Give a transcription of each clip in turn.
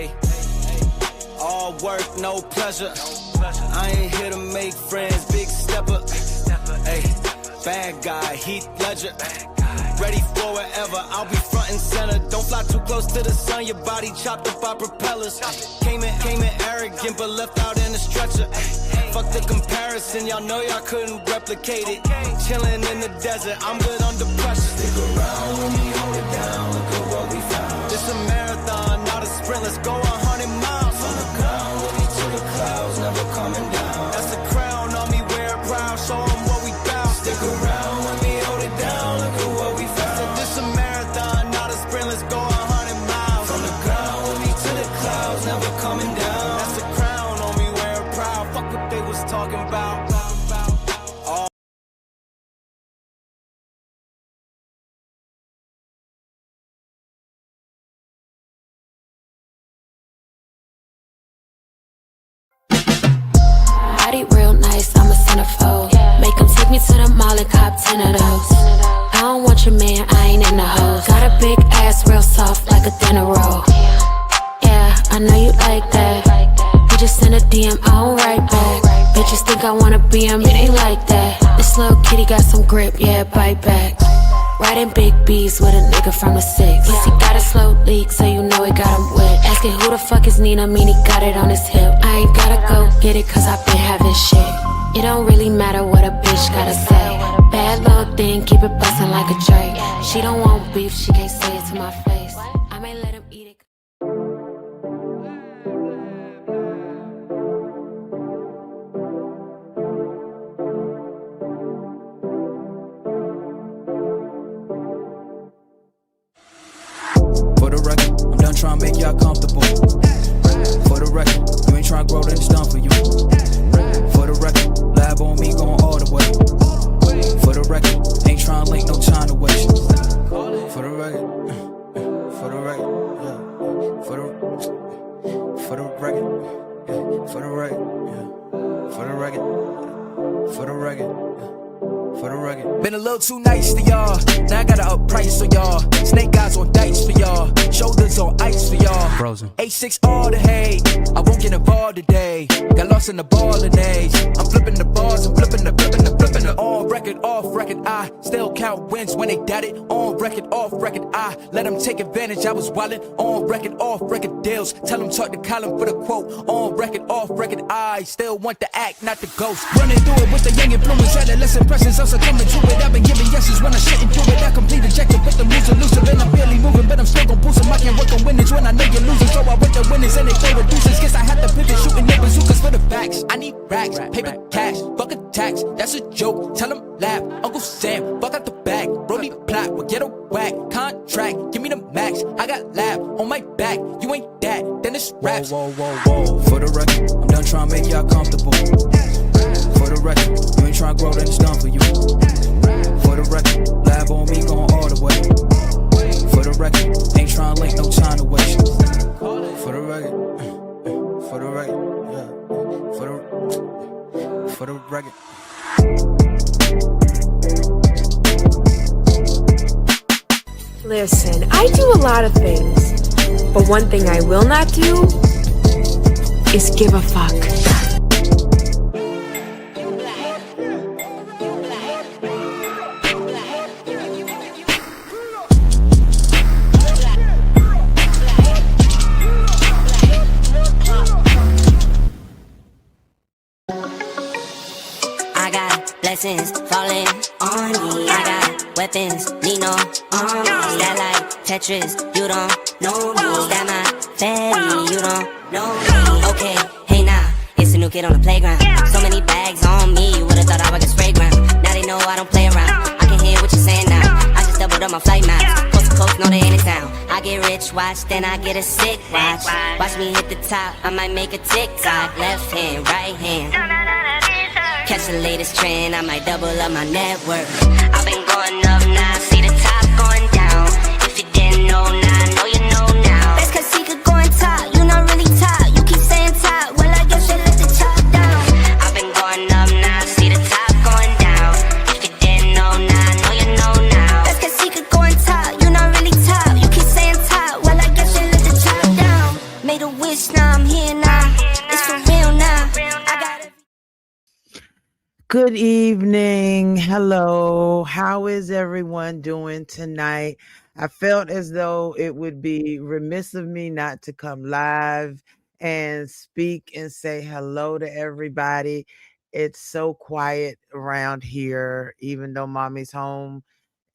Hey, all work, no pleasure. I ain't here to make friends, big stepper. Hey, bad guy, Heath Ledger. Ready for wherever, I'll be front and center. Don't fly too close to the sun, your body chopped up by propellers. Came in arrogant, but left out in a stretcher. Fuck the comparison, y'all know y'all couldn't replicate it. Chilling in the desert, I'm good under pressure. Stick around when we hold it down, look at what we found. This a marathon, not a sprint, let's go 100 miles. On the ground, with me to the clouds, never coming down. That's a crown on me, wear it proud, show 'em what we bout. Stick around when we hold it down, look at what we found. So this a marathon, not a sprint, let's go 100 miles. On the ground, with me to the clouds, never coming down. That's a crown on me, wear it proud, fuck what they was talking about. Body real nice, I'm a centerfold. Make him take me to the mall and cop 10 of those. I don't want your man, I ain't in the hoes. Got a big ass, real soft like a dinner roll. Yeah, I know you like that. You just send a DM, I don't write back. Bitches think I wanna be him, it ain't like that. This little kitty got some grip, yeah, bite back. Riding big B's with a nigga from the 6. He got a slow leak, so you know it got him wet. Asking who the fuck is Nina, mean he got it on his hip. I ain't gotta go get it, cause I've been having shit. It don't really matter what a bitch gotta say. Bad little thing, keep it bustin' like a Drake. She don't want beef, she can't say it to my face. I may let him eat it. For the record, I'm done trying to make y'all comfortable. For the record, you ain't trying to grow, then it's done for you. For the record, lab on me going all the way. For the record, ain't trying to link, no time to waste. For the record, for the record, yeah. For the record, yeah. For the record, yeah. For the record, for the record, yeah. For the record. Been a little too nice to y'all. Now I gotta up price for y'all. Snake eyes on dice for y'all. Shoulders on ice for y'all. Frozen. 8-6 all the hate. I won't get involved today. Got lost in the ball and age. I'm flipping the bars. I'm flipping the. On record, off record. I still count wins when they doubt it. On record, off record. I let them take advantage. I was wildin'. On record, off record deals. Tell them talk to Colin for the quote. On record, off record. I still want the act, not the ghost. Running through it with the young influence. Adolescent presence. I'm succumbing to it. I've been giving yeses when I shouldn't do it. I complete ejected with the moves elusive. And I'm barely moving, but I'm still gon' boost them. I can't work on winnings when I know you're losing. So I went the winners and they throw the deuces. Guess I had to pivot, shooting no bazookas for the facts. I need racks, paper cash, fuck a tax. That's a joke, tell them laugh. Uncle Sam, fuck out the bag. Brody plot, we'll get a whack. Contract, give me the max. I got lab on my back. You ain't that, then it's raps. Whoa, whoa, whoa, whoa. For the record, I'm done trying to make y'all comfortable. For the record, you ain't trying to grow, then it's done for you. For the record, lab on me going all the way. For the record, ain't trying to link, no time to waste. For the record, for the record, yeah. For the record. Listen, I do a lot of things, but one thing I will not do is give a fuck. Blessings falling on me. I got weapons, need no army. That like Tetris, you don't know me. That my fatty, you don't know me. Okay, hey now, it's a new kid on the playground. So many bags on me, you would've thought I was a spray ground. Now they know I don't play around. I can hear what you're saying now. I just doubled up my flight miles. Coast to coast, no they ain't in town. I get rich, watch, then I get a sick watch. Watch me hit the top, I might make a TikTok. Left hand, right hand. Catch the latest trend, I might double up my net worth. I've been going up now, see the top going down. If you didn't know now, I know you know now. Best cause he could go on top, you not really top. You keep saying top, well I guess you let the top down. I've been going up now, see the top going down. If you didn't know now, I know you know now. Best cause he could go on top, you not really top. You keep saying top, well I guess you let the top down. Made a Good evening. Hello. How is everyone doing tonight? I felt as though it would be remiss of me not to come live and speak and say hello to everybody. It's so quiet around here, even though mommy's home,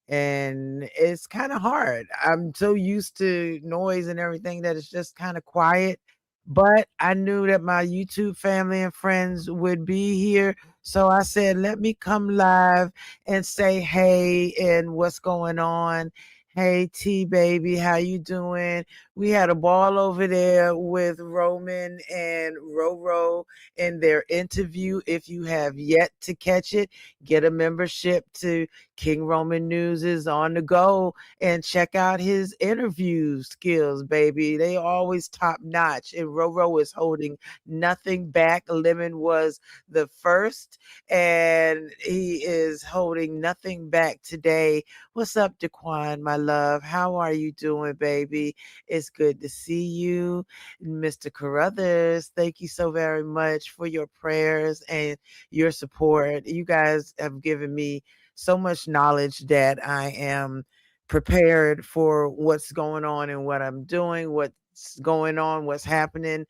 and it's kind of hard. I'm so used to noise and everything that it's just kind of quiet. But I knew that my YouTube family and friends would be here. So I said, let me come live and say hey and what's going on. Hey T baby, how you doing? We had a ball over there with Roman and Roro in their interview. If you have yet to catch it, get a membership to King Roman News is on the go and check out his interview skills, baby. They always top notch. And Roro is holding nothing back. Lemon was the first, and he is holding nothing back today. What's up, Daquan, my love? How are you doing, baby? It's good to see you. Mr. Carruthers, thank you so very much for your prayers and your support. You guys have given me so much knowledge that I am prepared for what's going on and what I'm doing, what's going on, what's happening.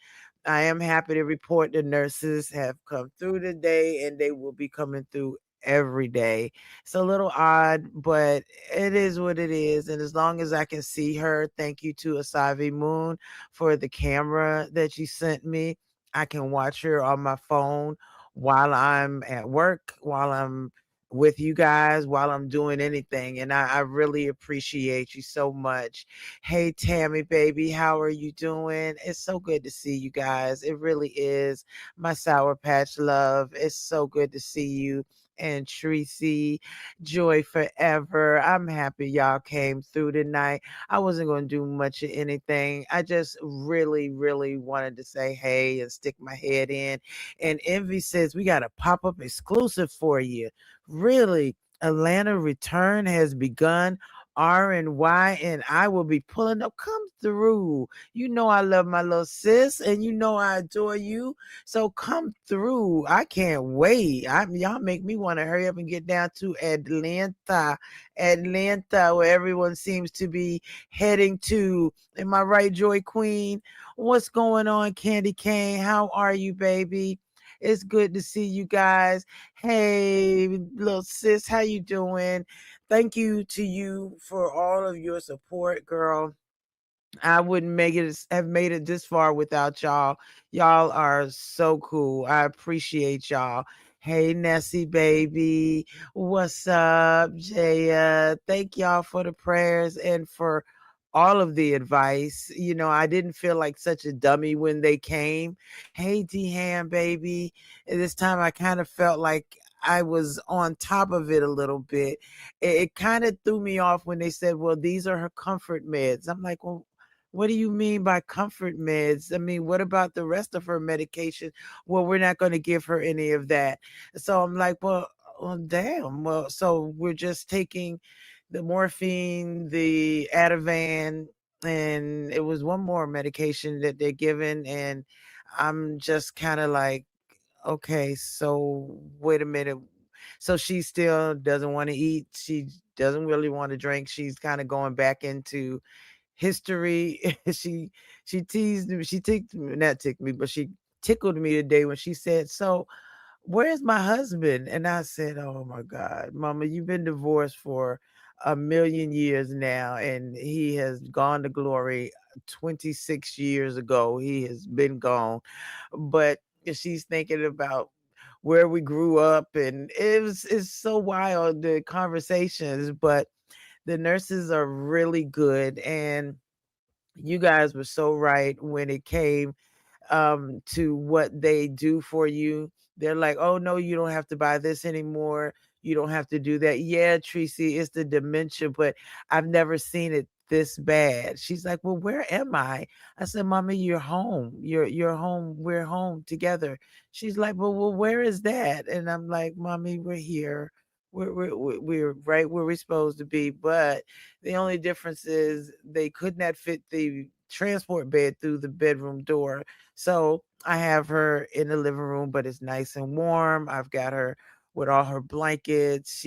I am happy to report the nurses have come through today and they will be coming through every day. It's a little odd, but it is what it is. And as long as I can see her, thank you to Asavi Moon for the camera that you sent me. I can watch her on my phone while I'm at work, while I'm with you guys, while I'm doing anything. And I really appreciate you so much. Hey, Tammy, baby, how are you doing? It's so good to see you guys. It really is. My Sour Patch love. It's so good to see you. And Tracy, joy forever. I'm happy y'all came through tonight. I wasn't going to do much of anything. I just really, really wanted to say hey and stick my head in. And Envy says, we got a pop up exclusive for you. Really, Atlanta return has begun. R and Y and I will be pulling up. Come through. You know I love my little sis, and you know I adore you. So come through. I can't wait. Y'all make me want to hurry up and get down to Atlanta, where everyone seems to be heading to. Am I right, Joy Queen? What's going on, Candy Cane? How are you, baby? It's good to see you guys. Hey, little sis, how you doing? Thank you to you for all of your support, girl. I wouldn't have made it this far without y'all. Y'all are so cool. I appreciate y'all. Hey Nessie baby. What's up, Jaya? Thank y'all for the prayers and for all of the advice. You know, I didn't feel like such a dummy when they came. Hey D Ham baby. And this time I kind of felt like I was on top of it a little bit. It kind of threw me off when they said, well, these are her comfort meds. I'm like, well, what do you mean by comfort meds? I mean, what about the rest of her medication? Well, we're not going to give her any of that. So I'm like, well, damn. Well, so we're just taking the morphine, the Ativan, and it was one more medication that they're giving. And I'm just kind of like, okay, so wait a minute. So she still doesn't want to eat. She doesn't really want to drink. She's kind of going back into history. she teased me, she ticked me, not ticked me, but she tickled me today when she said, so where's my husband? And I said, oh my God, mama, you've been divorced for a million years now, and he has gone to glory 26 years ago. He has been gone. But she's thinking about where we grew up, and it's so wild, the conversations. But the nurses are really good, and you guys were so right when it came to what they do for you. They're like, oh no, you don't have to buy this anymore. You don't have to do that. Yeah, Tracy, it's the dementia, but I've never seen it this bad. She's like, well, where am I? I said, Mommy, you're home. You're home. We're home together. She's like, well, where is that? And I'm like, Mommy, we're here. We're right where we're supposed to be. But the only difference is they could not fit the transport bed through the bedroom door. So I have her in the living room, but it's nice and warm. I've got her with all her blankets.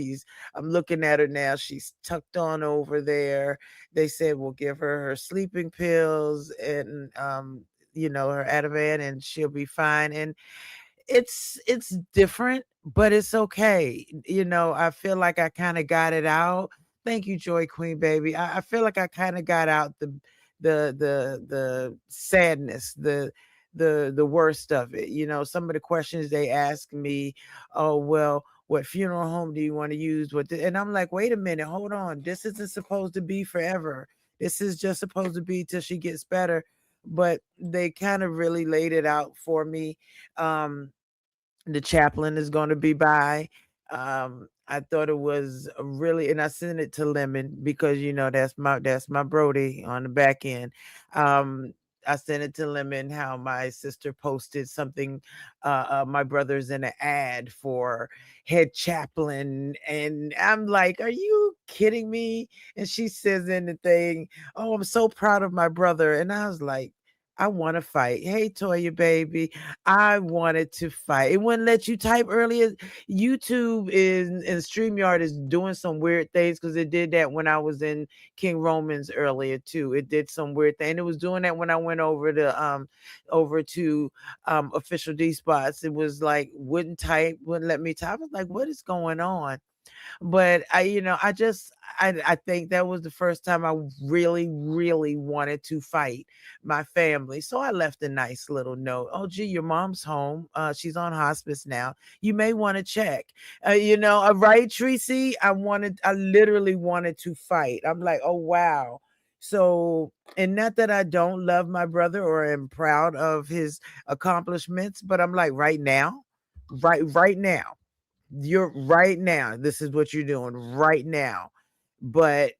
I'm looking at her now. She's tucked on over there. They said we'll give her sleeping pills and, her Ativan, and she'll be fine. And it's different, but it's okay. I feel like I kind of got it out. Thank you, Joy Queen baby. I feel like I kind of got out the sadness, the worst of it. Some of the questions they ask me, oh well, what funeral home do you want to use? And I'm like, wait a minute, hold on. This isn't supposed to be forever. This is just supposed to be till she gets better. But they kind of really laid it out for me. Um, the chaplain is going to be by. I thought it was really, and I sent it to Lemon because that's my Brody on the back end. Um, I sent it to Lemon how my sister posted something. My brother's in an ad for head chaplain, and I'm like, "Are you kidding me?" And she says in the thing, "Oh, I'm so proud of my brother," and I was like, I want to fight. Hey, Toya, baby. I wanted to fight. It wouldn't let you type earlier. YouTube is and StreamYard is doing some weird things because it did that when I was in King Romans earlier too. It did some weird thing. It was doing that when I went over to official D spots. It was like wouldn't type, wouldn't let me type. I was like, what is going on? But I think that was the first time I really, really wanted to fight my family. So I left a nice little note. Oh, gee, your mom's home. She's on hospice now. You may want to check. Right, Tracy? I literally wanted to fight. I'm like, oh wow. So, and not that I don't love my brother or am proud of his accomplishments, but I'm like, right now you're right now. This is what you're doing right now. But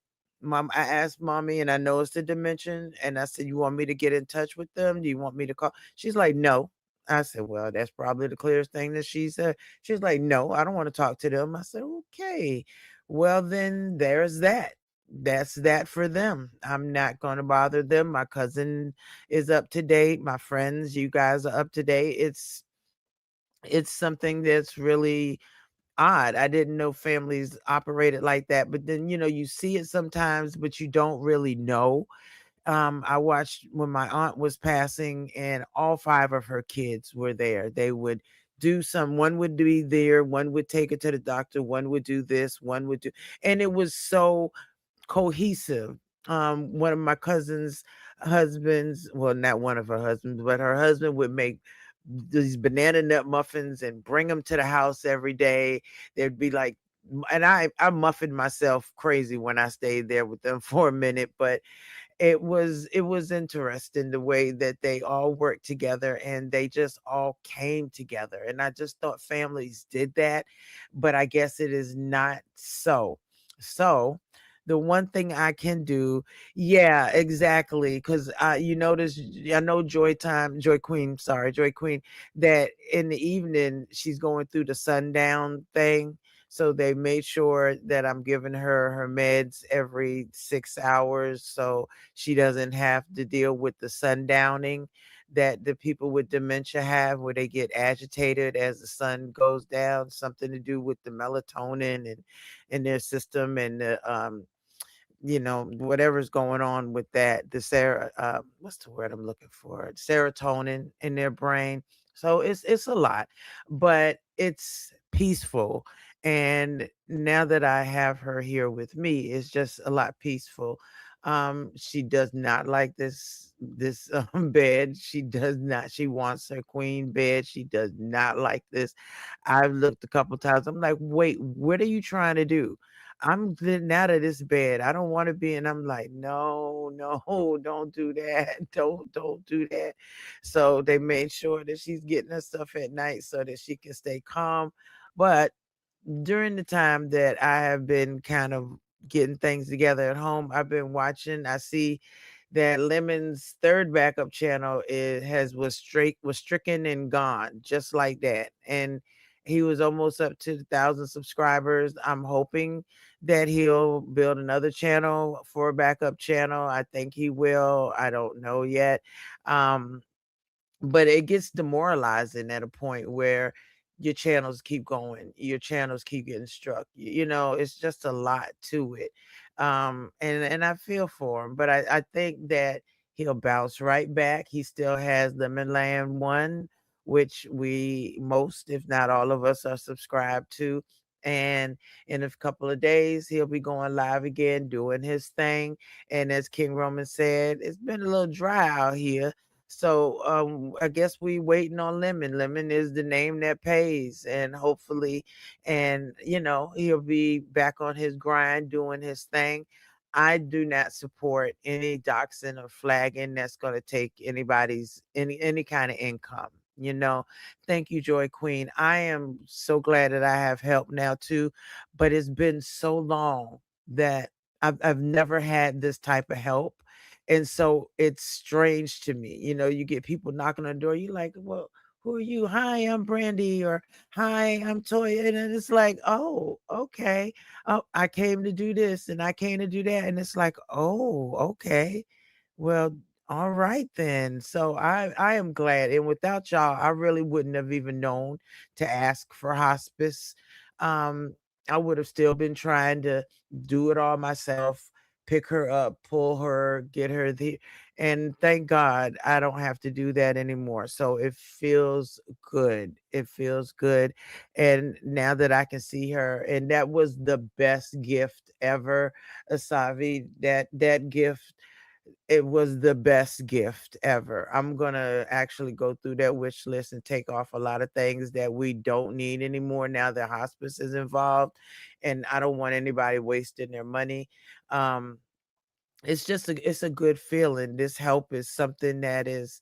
mom, I asked mommy, and I know it's the dimension. And I said, you want me to get in touch with them? Do you want me to call? She's like, no. I said, well, that's probably the clearest thing that she said. She's like, no, I don't want to talk to them. I said, okay. Well, then there's that. That's that for them. I'm not going to bother them. My cousin is up to date. My friends, you guys are up to date. It's something that's really odd. I didn't know families operated like that. But then, you see it sometimes, but you don't really know. I watched when my aunt was passing, and all five of her kids were there. They would one would be there, one would take her to the doctor, one would do this, one would do, and it was so cohesive. One of my cousin's husbands, well, not one of her husbands, but her husband would make these banana nut muffins and bring them to the house every day. There'd be like, and I muffined myself crazy when I stayed there with them for a minute, but it was interesting the way that they all worked together and they just all came together. And I just thought families did that, but I guess it is not so. So the one thing I can do, yeah, exactly. Because you notice, I know Joy Queen, that in the evening she's going through the sundown thing. So they made sure that I'm giving her her meds every 6 hours so she doesn't have to deal with the sundowning that the people with dementia have, where they get agitated as the sun goes down, something to do with the melatonin and in their system, and whatever's going on with that, what's the word I'm looking for? Serotonin in their brain. So it's a lot, but it's peaceful. And now that I have her here with me, it's just a lot peaceful. She does not like this bed. She does not. She wants her queen bed. She does not like this. I've looked a couple times. I'm like, wait, what are you trying to do? I'm getting out of this bed. I don't want to be. And I'm like, no, no, don't do that. Don't do that. So they made sure that she's getting her stuff at night so that she can stay calm. But during the time that I have been kind of getting things together at home, I've been watching. I see that Lemon's third backup channel was stricken and gone, just like that. And he was almost up to 1,000 subscribers. I'm hoping that he'll build another channel for a backup channel. I think he will. I don't know yet. But it gets demoralizing at a point where your channels keep going, your channels keep getting struck. You know, it's just a lot to it. And I feel for him, but I think that he'll bounce right back. He still has the Milan one, which we most, if not all of us, are subscribed to. And in a couple of days, he'll be going live again, doing his thing. And as King Roman said, it's been a little dry out here. So I guess we waiting on Lemon. Lemon is the name that pays, and hopefully, and he'll be back on his grind doing his thing. I do not support any doxing or flagging that's going to take anybody's any kind of income. You know, thank you, Joy Queen. I am so glad that I have help now too, but it's been so long that I've never had this type of help, and so it's strange to me. You know, you get people knocking on the door. You like, well, who are you? Hi, I'm Brandy, or hi, I'm Toya. And then it's like, oh, okay. Oh, I came to do this and I came to do that. And it's like, oh, okay. Well, all right then. So I am glad. And without y'all, I really wouldn't have even known to ask for hospice. Um, I would have still been trying to do it all myself, pick her up, pull her, get her the, and thank God I don't have to do that anymore. So it feels good. It feels good. And now that I can see her, and that was the best gift ever, Asavi. That gift, it was the best gift ever. I'm gonna actually go through that wish list and take off a lot of things that we don't need anymore now that hospice is involved. And I don't want anybody wasting their money. Um, it's a good feeling. This help is something that is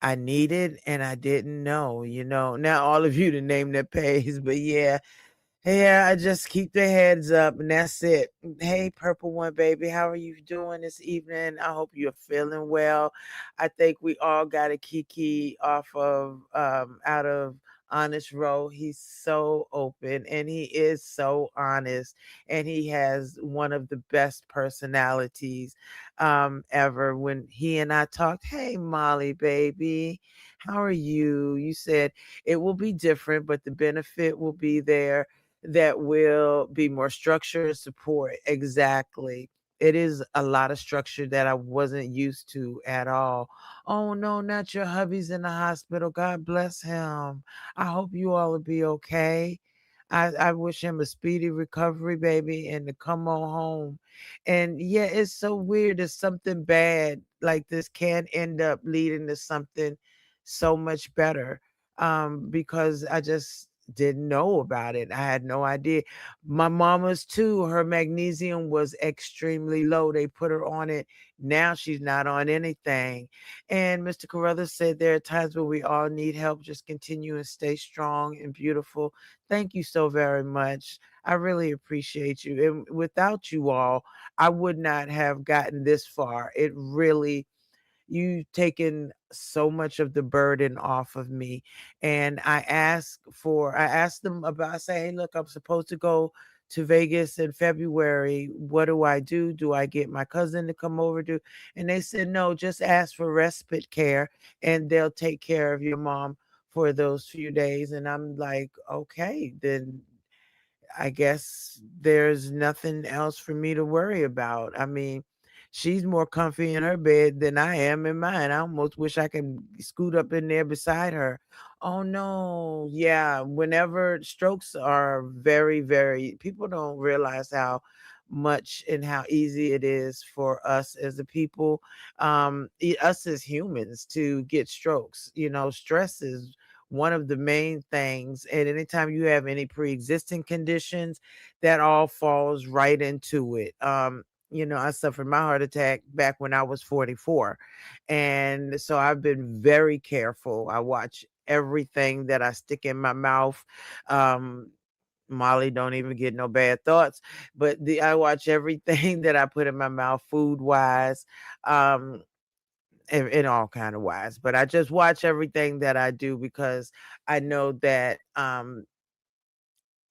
I needed and I didn't know, Now all of you to name that pays, but yeah, yeah, I just keep their heads up and that's it. Hey, Purple One Baby, how are you doing this evening? I hope you're feeling well. I think we all got a Kiki off of out of Honest Row. He's so open and he is so honest, and he has one of the best personalities ever. When he and I talked, hey Molly baby, how are you? You said it will be different, but the benefit will be there, that will be more structure and support. Exactly. It is a lot of structure that I wasn't used to at all. Oh no, not your hubby's in the hospital. God bless him. I hope you all will be okay. I wish him a speedy recovery, baby, and to come on home. And yeah, it's so weird that something bad like this can end up leading to something so much better. Because I just didn't know about it. I had no idea. My mama's too, her magnesium was extremely low. They put her on it. Now she's not on anything. And Mr. Carruthers said there are times where we all need help. Just continue and stay strong and beautiful. Thank you so very much. I really appreciate you. And without you all, I would not have gotten this far. It really, you've taken so much of the burden off of me. And I asked them about, I say, hey, look, I'm supposed to go to Vegas in February. What do I do? Do I get my cousin to come over to? And they said, no, just ask for respite care and they'll take care of your mom for those few days. And I'm like, okay, then I guess there's nothing else for me to worry about. I mean, she's more comfy in her bed than I am in mine. I almost wish I could scoot up in there beside her. Oh no. Yeah, whenever strokes are very, very, people don't realize how much and how easy it is for us as a people, us as humans to get strokes. Stress is one of the main things. And anytime you have any pre-existing conditions, that all falls right into it. I suffered my heart attack back when I was 44. And so I've been very careful. I watch everything that I stick in my mouth. Um, Molly don't even get no bad thoughts, but I watch everything that I put in my mouth food wise. In all kind of wise, but I just watch everything that I do because I know that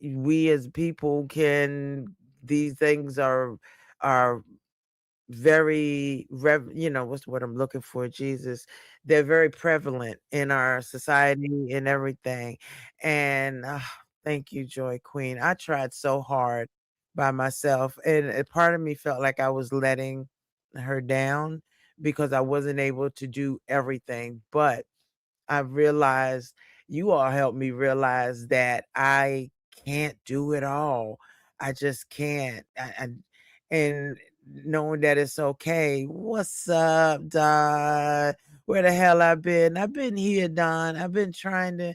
we as people can, these things are very what's what I'm looking for, Jesus. They're very prevalent in our society and everything. And thank you, Joy Queen. I tried so hard by myself, and a part of me felt like I was letting her down because I wasn't able to do everything. But I realized you all helped me realize that I can't do it all. I just can't. And knowing that it's okay. What's up, Don? Where the hell I been? I've been here, Don. I've been trying to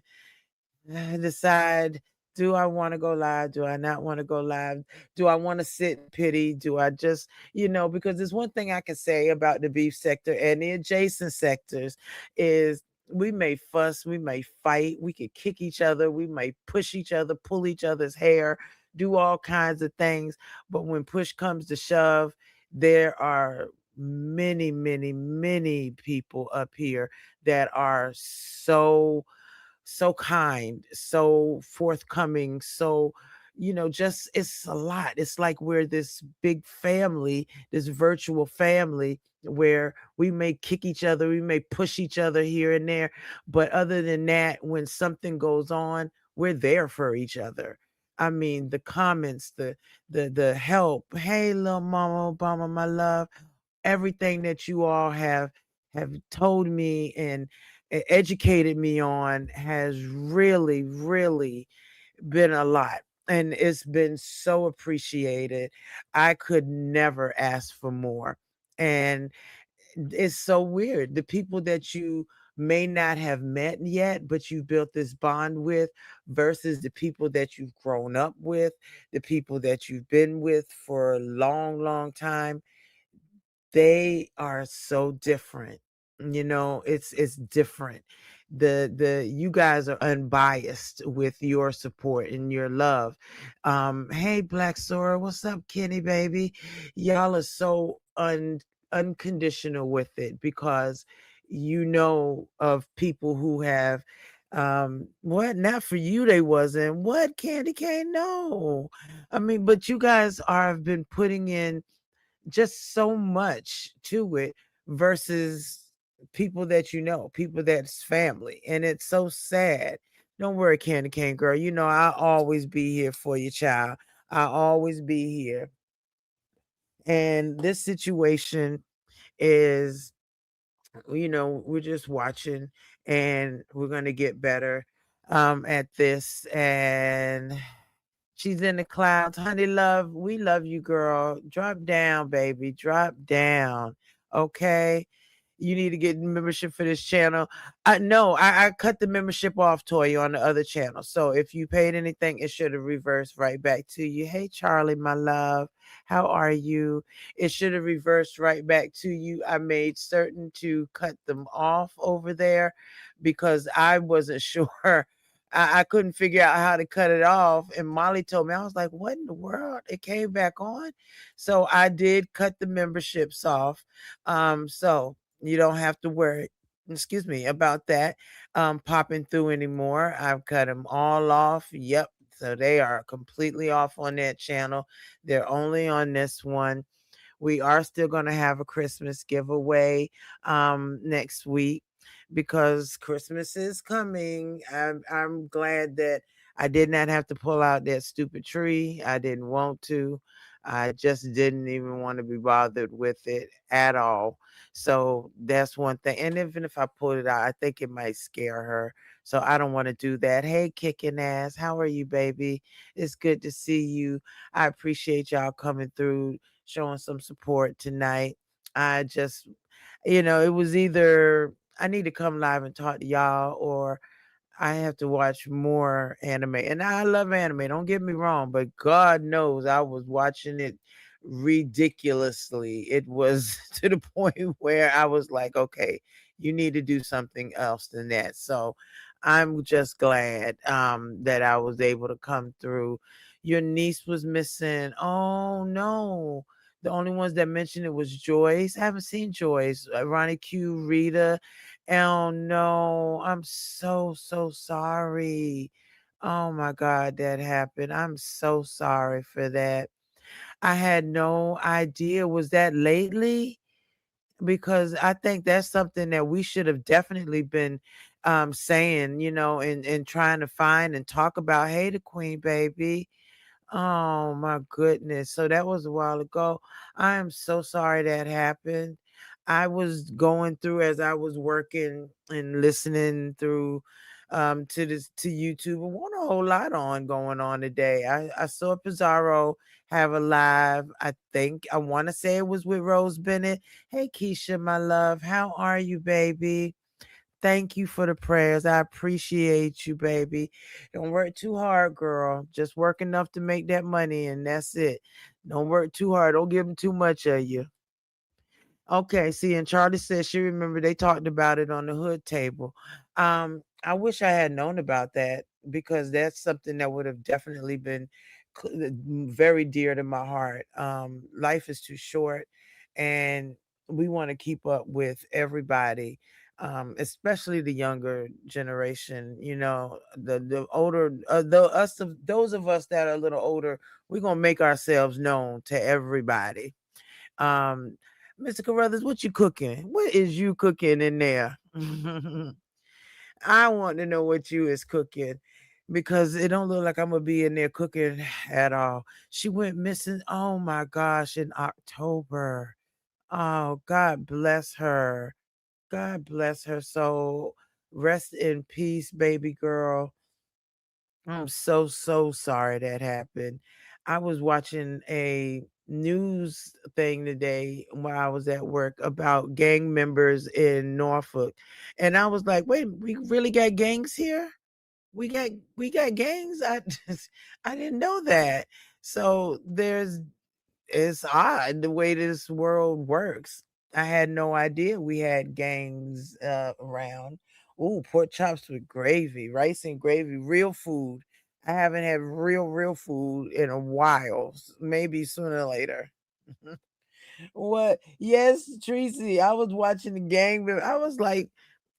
decide, do I want to go live? Do I not want to go live? Do I want to sit in pity? Do I just, because there's one thing I can say about the beef sector and the adjacent sectors is we may fuss, we may fight, we could kick each other, we may push each other, pull each other's hair, do all kinds of things. But when push comes to shove, there are many, many, many people up here that are so kind, so forthcoming, so just it's a lot. It's like we're this big family, this virtual family where we may kick each other, we may push each other here and there, but other than that, when something goes on, we're there for each other. I mean, the comments, the help, hey little mama Obama, my love, everything that you all have told me and educated me on has really, really been a lot. And it's been so appreciated. I could never ask for more. And it's so weird. The people that you may not have met yet, but you built this bond with, versus the people that you've grown up with, the people that you've been with for a long, long time, they are so different. It's different. The you guys are unbiased with your support and your love. Hey Black Sora, what's up, Kenny baby? Y'all are so unconditional with it because of people who have what, not for you they wasn't, what, Candy Cane, no. I mean, but you guys have been putting in just so much to it versus people that people that's family. And it's so sad. Don't worry, Candy Cane Girl. I'll always be here for you, child. I'll always be here. And this situation is, we're just watching and we're going to get better at this. And she's in the clouds. Honey love, we love you, girl. Drop down, baby. Drop down. Okay. You need to get membership for this channel. No, I cut the membership off, Toya, on the other channel. So if you paid anything, it should have reversed right back to you. Hey, Charlie, my love. How are you? It should have reversed right back to you. I made certain to cut them off over there because I wasn't sure. I couldn't figure out how to cut it off. And Molly told me, I was like, what in the world? It came back on. So I did cut the memberships off. So you don't have to worry, excuse me, about that popping through anymore. I've cut them all off. Yep. So they are completely off on that channel. They're only on this one. We are still going to have a Christmas giveaway next week because Christmas is coming. I'm glad that I did not have to pull out that stupid tree. I didn't want to. I just didn't even want to be bothered with it at all. So that's one thing. And even if I pulled it out, I think it might scare her. So I don't want to do that. Hey, kicking ass. How are you, baby? It's good to see you. I appreciate y'all coming through, showing some support tonight. I just, it was either I need to come live and talk to y'all, or I have to watch more anime. And I love anime, don't get me wrong, but God knows I was watching it ridiculously. It was to the point where I was like, okay, you need to do something else than that. So I'm just glad that I was able to come through. Your niece was missing. Oh no. The only ones that mentioned it was Joyce. I haven't seen Joyce. Ronnie Q, Rita. Oh no. I'm so sorry. Oh my God, that happened. I'm so sorry for that. I had no idea. Was that lately? Because I think that's something that we should have definitely been saying, and trying to find and talk about. Hey, the queen, baby. Oh my goodness. So that was a while ago. I am so sorry that happened. I was going through as I was working and listening through to this to YouTube and want a whole lot on going on today. I saw Pizarro have a live. I think I want to say it was with Rose Bennett. Hey Keisha, my love, how are you, baby? Thank you for the prayers. I appreciate you, baby. Don't work too hard, girl. Just work enough to make that money, and that's it. Don't work too hard. Don't give them too much of you. Okay, see, and Charlie said she remember they talked about it on the hood table. I wish I had known about that because that's something that would have definitely been very dear to my heart. Life is too short, and we want to keep up with everybody, especially the younger generation. The older, those of us that are a little older, we're gonna make ourselves known to everybody. um, Mr. Carruthers, what you cooking? What is you cooking in there? I want to know what you is cooking because it don't look like I'm gonna be in there cooking at all. She went missing. Oh my gosh, in October. Oh, God bless her. God bless her soul. Rest in peace, baby girl. I'm so, so sorry that happened. I was watching a news thing today while I was at work about gang members in Norfolk. And I was like, wait, we really got gangs here? We got gangs? I didn't know that. So it's odd the way this world works. I had no idea we had gangs around. Ooh, pork chops with gravy, rice and gravy, real food. I haven't had real food in a while. Maybe sooner or later. What? Yes, Tracy. I was watching the gang. I was like,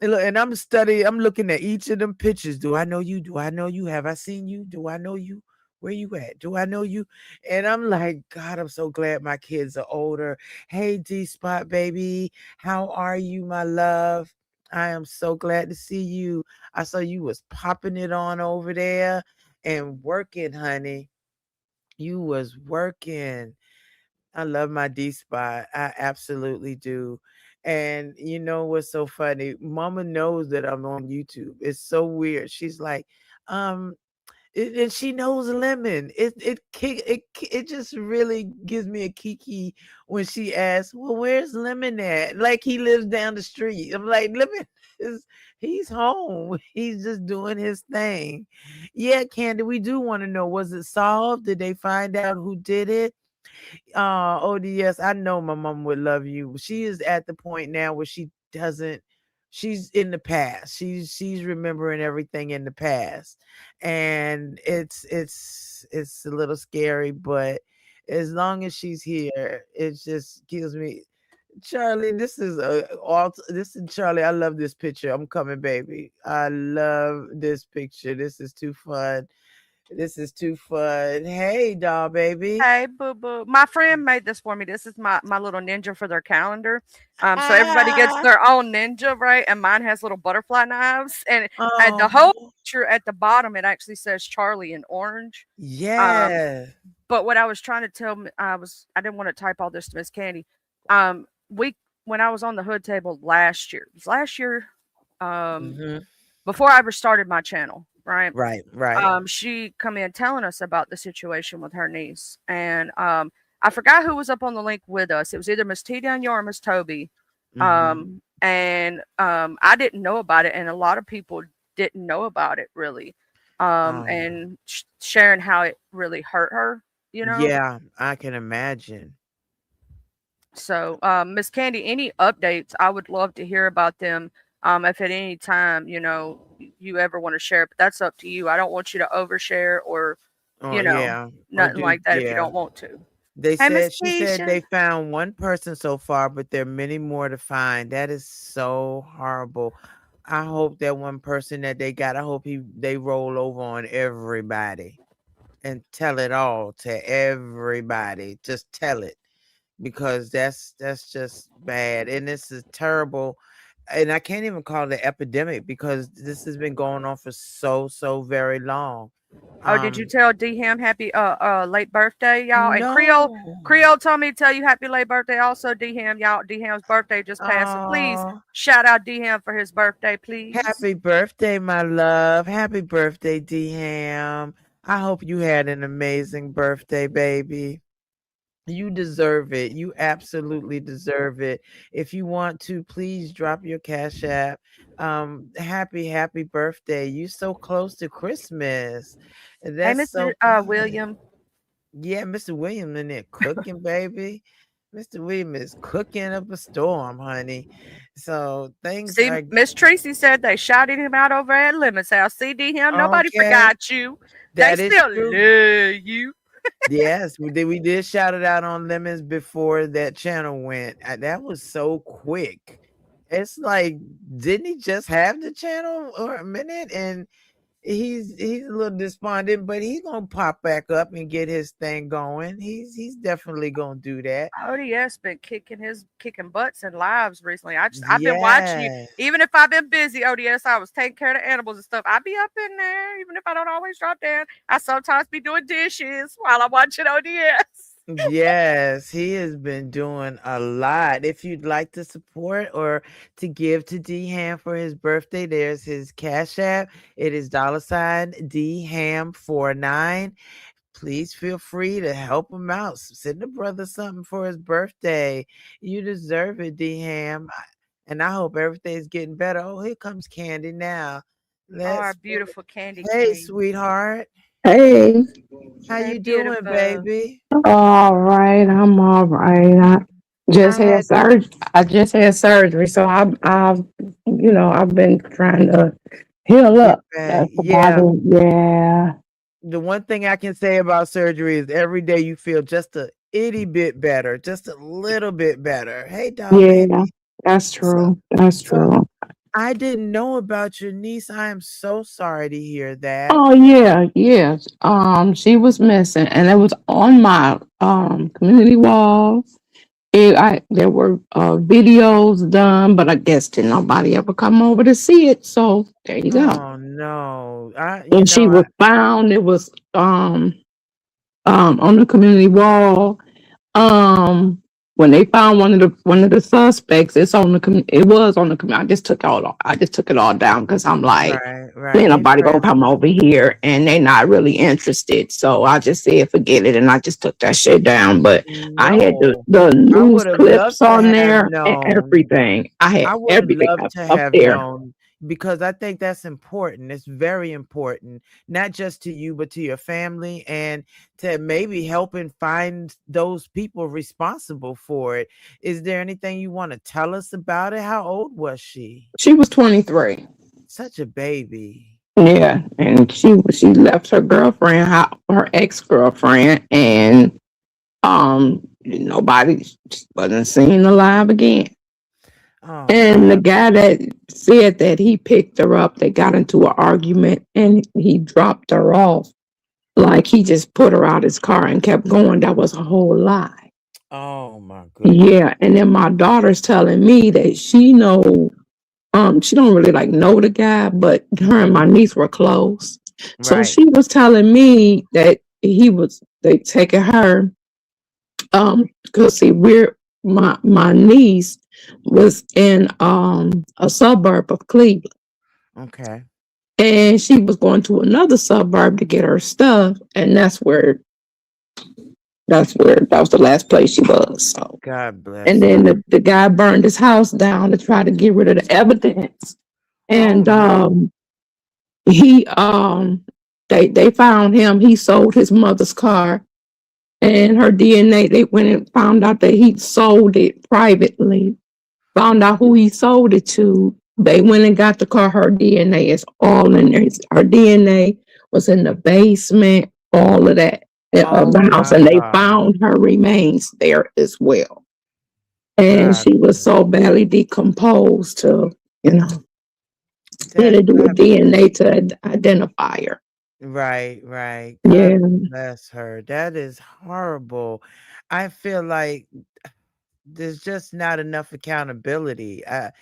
and look, and I'm studying. I'm looking at each of them pictures. Do I know you? Do I know you? Have I seen you? Do I know you? Where you at? Do I know you? And I'm like, God, I'm so glad my kids are older. Hey, D Spot baby, how are you, my love? I am so glad to see you. I saw you was popping it on over there and working, honey. You was working. I love my D spot. I absolutely do. And you know what's so funny? Mama knows that I'm on YouTube. It's so weird. She's like, um, and she knows Lemon. It just really gives me a kiki when she asks, "Well, where's Lemon at?" Like he lives down the street. I'm like, Lemon is he's home. He's just doing his thing. Yeah, Candy, we do want to know, was it solved? Did they find out who did it? ODS, I know my mom would love you. She is at the point now where she doesn't she's in the past. She's remembering everything in the past. And it's a little scary, but as long as she's here, it just gives me Charlie, this is Charlie. I love this picture. I'm coming, baby. I love this picture. This is too fun. This is too fun. Hey, doll baby. Hey, boo boo. My friend made this for me. This is my little ninja for their calendar. So everybody gets Ah, their own ninja, right? And mine has little butterfly knives. And at the whole oh, picture at the bottom, it actually says Charlie in orange. Um, yeah. but what I was trying to tell, I didn't want to type all this to Miss Candy. We when I was on the hood table last year, it was last year, um, Mhm. before I ever started my channel, right? Right, right. She come in telling us about the situation with her niece, and I forgot who was up on the link with us. It was either Miss T Daniel or Miss Toby, Mhm. and I didn't know about it, and a lot of people didn't know about it really, Oh, and sharing how it really hurt her, you know. yeah, I can imagine. So, Miss Candy, any updates? I would love to hear about them. If at any time, you ever want to share, but that's up to you. I don't want you to overshare or, Oh, you know, yeah. Or nothing do like that if you yeah. don't want to. They Hey, Miss said she said Keisha. they found one person so far, but there are many more to find. That is so horrible. I hope that one person that they got, I hope they roll over on everybody. and tell it all to everybody. Just tell it because that's just bad. And this is terrible. And I can't even call it an epidemic because this has been going on for so very long. Oh, did you Um tell D Ham happy late birthday, y'all? And no. Creole told me to tell you happy late birthday also, D Ham. Y'all, D Ham's birthday just passed. So please Oh, shout out D Ham for his birthday, please. happy birthday, my love. Happy birthday, D Ham. I hope you had an amazing birthday, baby. You deserve it. You absolutely deserve it. If you want to, please drop your Cash App. Happy birthday. You so close to Christmas. Hey, That's Mr. so good. William. Yeah, Mr. William in there cooking, baby. Mr. William is cooking up a storm, honey. So things See, are Miss Tracy said they shouted him out over at Lemon's house. See, D Ham, nobody okay. forgot you. They That is still true. love you. Yes, we did shout it out on Lemons before that channel went. That was so quick. It's like, didn't he just have the channel or a minute? And he's a little despondent, but he's gonna pop back up and get his thing going. He's definitely gonna do that. ODS been kicking butts and lives recently. I've been watching you. Yeah. Even if I've been busy, ODS, I was taking care of the animals and stuff. I be up in there, even if I don't always drop down. I sometimes be doing dishes while I'm watching ODS. Yes, he has been doing a lot. If you'd like to support or to give to D Ham for his birthday, there's his Cash App. It is $D Ham 49. Please feel free to help him out. Send the brother something for his birthday. You deserve it, D Ham. And I hope everything's getting better. Oh, here comes Candy now. Oh, our Let's beautiful Candy Hey, Cane. sweetheart. Hey, How Hey, you doing, beautiful. baby? all right. I'm all right. I had I just had surgery, so I've been trying to heal get up. back. That's about Yeah. it. Yeah, The one thing I can say about surgery is every day you feel just a itty bit better, just a little bit better. Hey, doll yeah. baby. That's So, true. That's so true. I didn't know about your niece. I am so sorry to hear that. Oh yeah, yes. She was missing, and it was on my community wall. There were videos done, but I guess did nobody ever come over to see it. So there you go. Oh no. And she was found. It was on the community wall. When they found one of the suspects, it was on the I just took it all down because I'm like, Right. ain't nobody gonna come Interesting. over here and they not really interested. So I just said forget it and I just took that shit down. But I had No. the I news would have clips loved to on have there and known. everything. I had I would have everything loved to up have there. known because I think that's important. It's very important, not just to you, but to your family and to maybe helping find those people responsible for it. Is there anything you want to tell us about it? How old was she? She was 23. Such a baby. Yeah, and she left her girlfriend, her ex girlfriend, and nobody wasn't seen alive again. Oh And the God. guy that said that he picked her up, they got into an argument, and he dropped her off. Like he just put her out his car and kept going. That was a whole lie. Oh my goodness. Yeah, and then my daughter's telling me that she don't really like know the guy, but her and my Hmm. niece were close. So Right. she was telling me that they taking her because see we're my niece was in a suburb of Cleveland, Okay. and she was going to another suburb to get her stuff, and that was the last place she was. So God and bless then her. the guy burned his house down to try to get rid of the evidence. Oh And no. he they found him. He sold his mother's car and her DNA. They went and found out that he sold it privately. Found out who he sold it to. They went and got the car. Her DNA is all in there. Her DNA was in the basement, all of that of Oh the house, my and they God. found her remains there as well. And God she was bless. so badly decomposed to, you know, they had That to do a God bless. DNA to identify her. Right, right. Yeah, God bless her. That is horrible. I feel like there's just not enough accountability. Then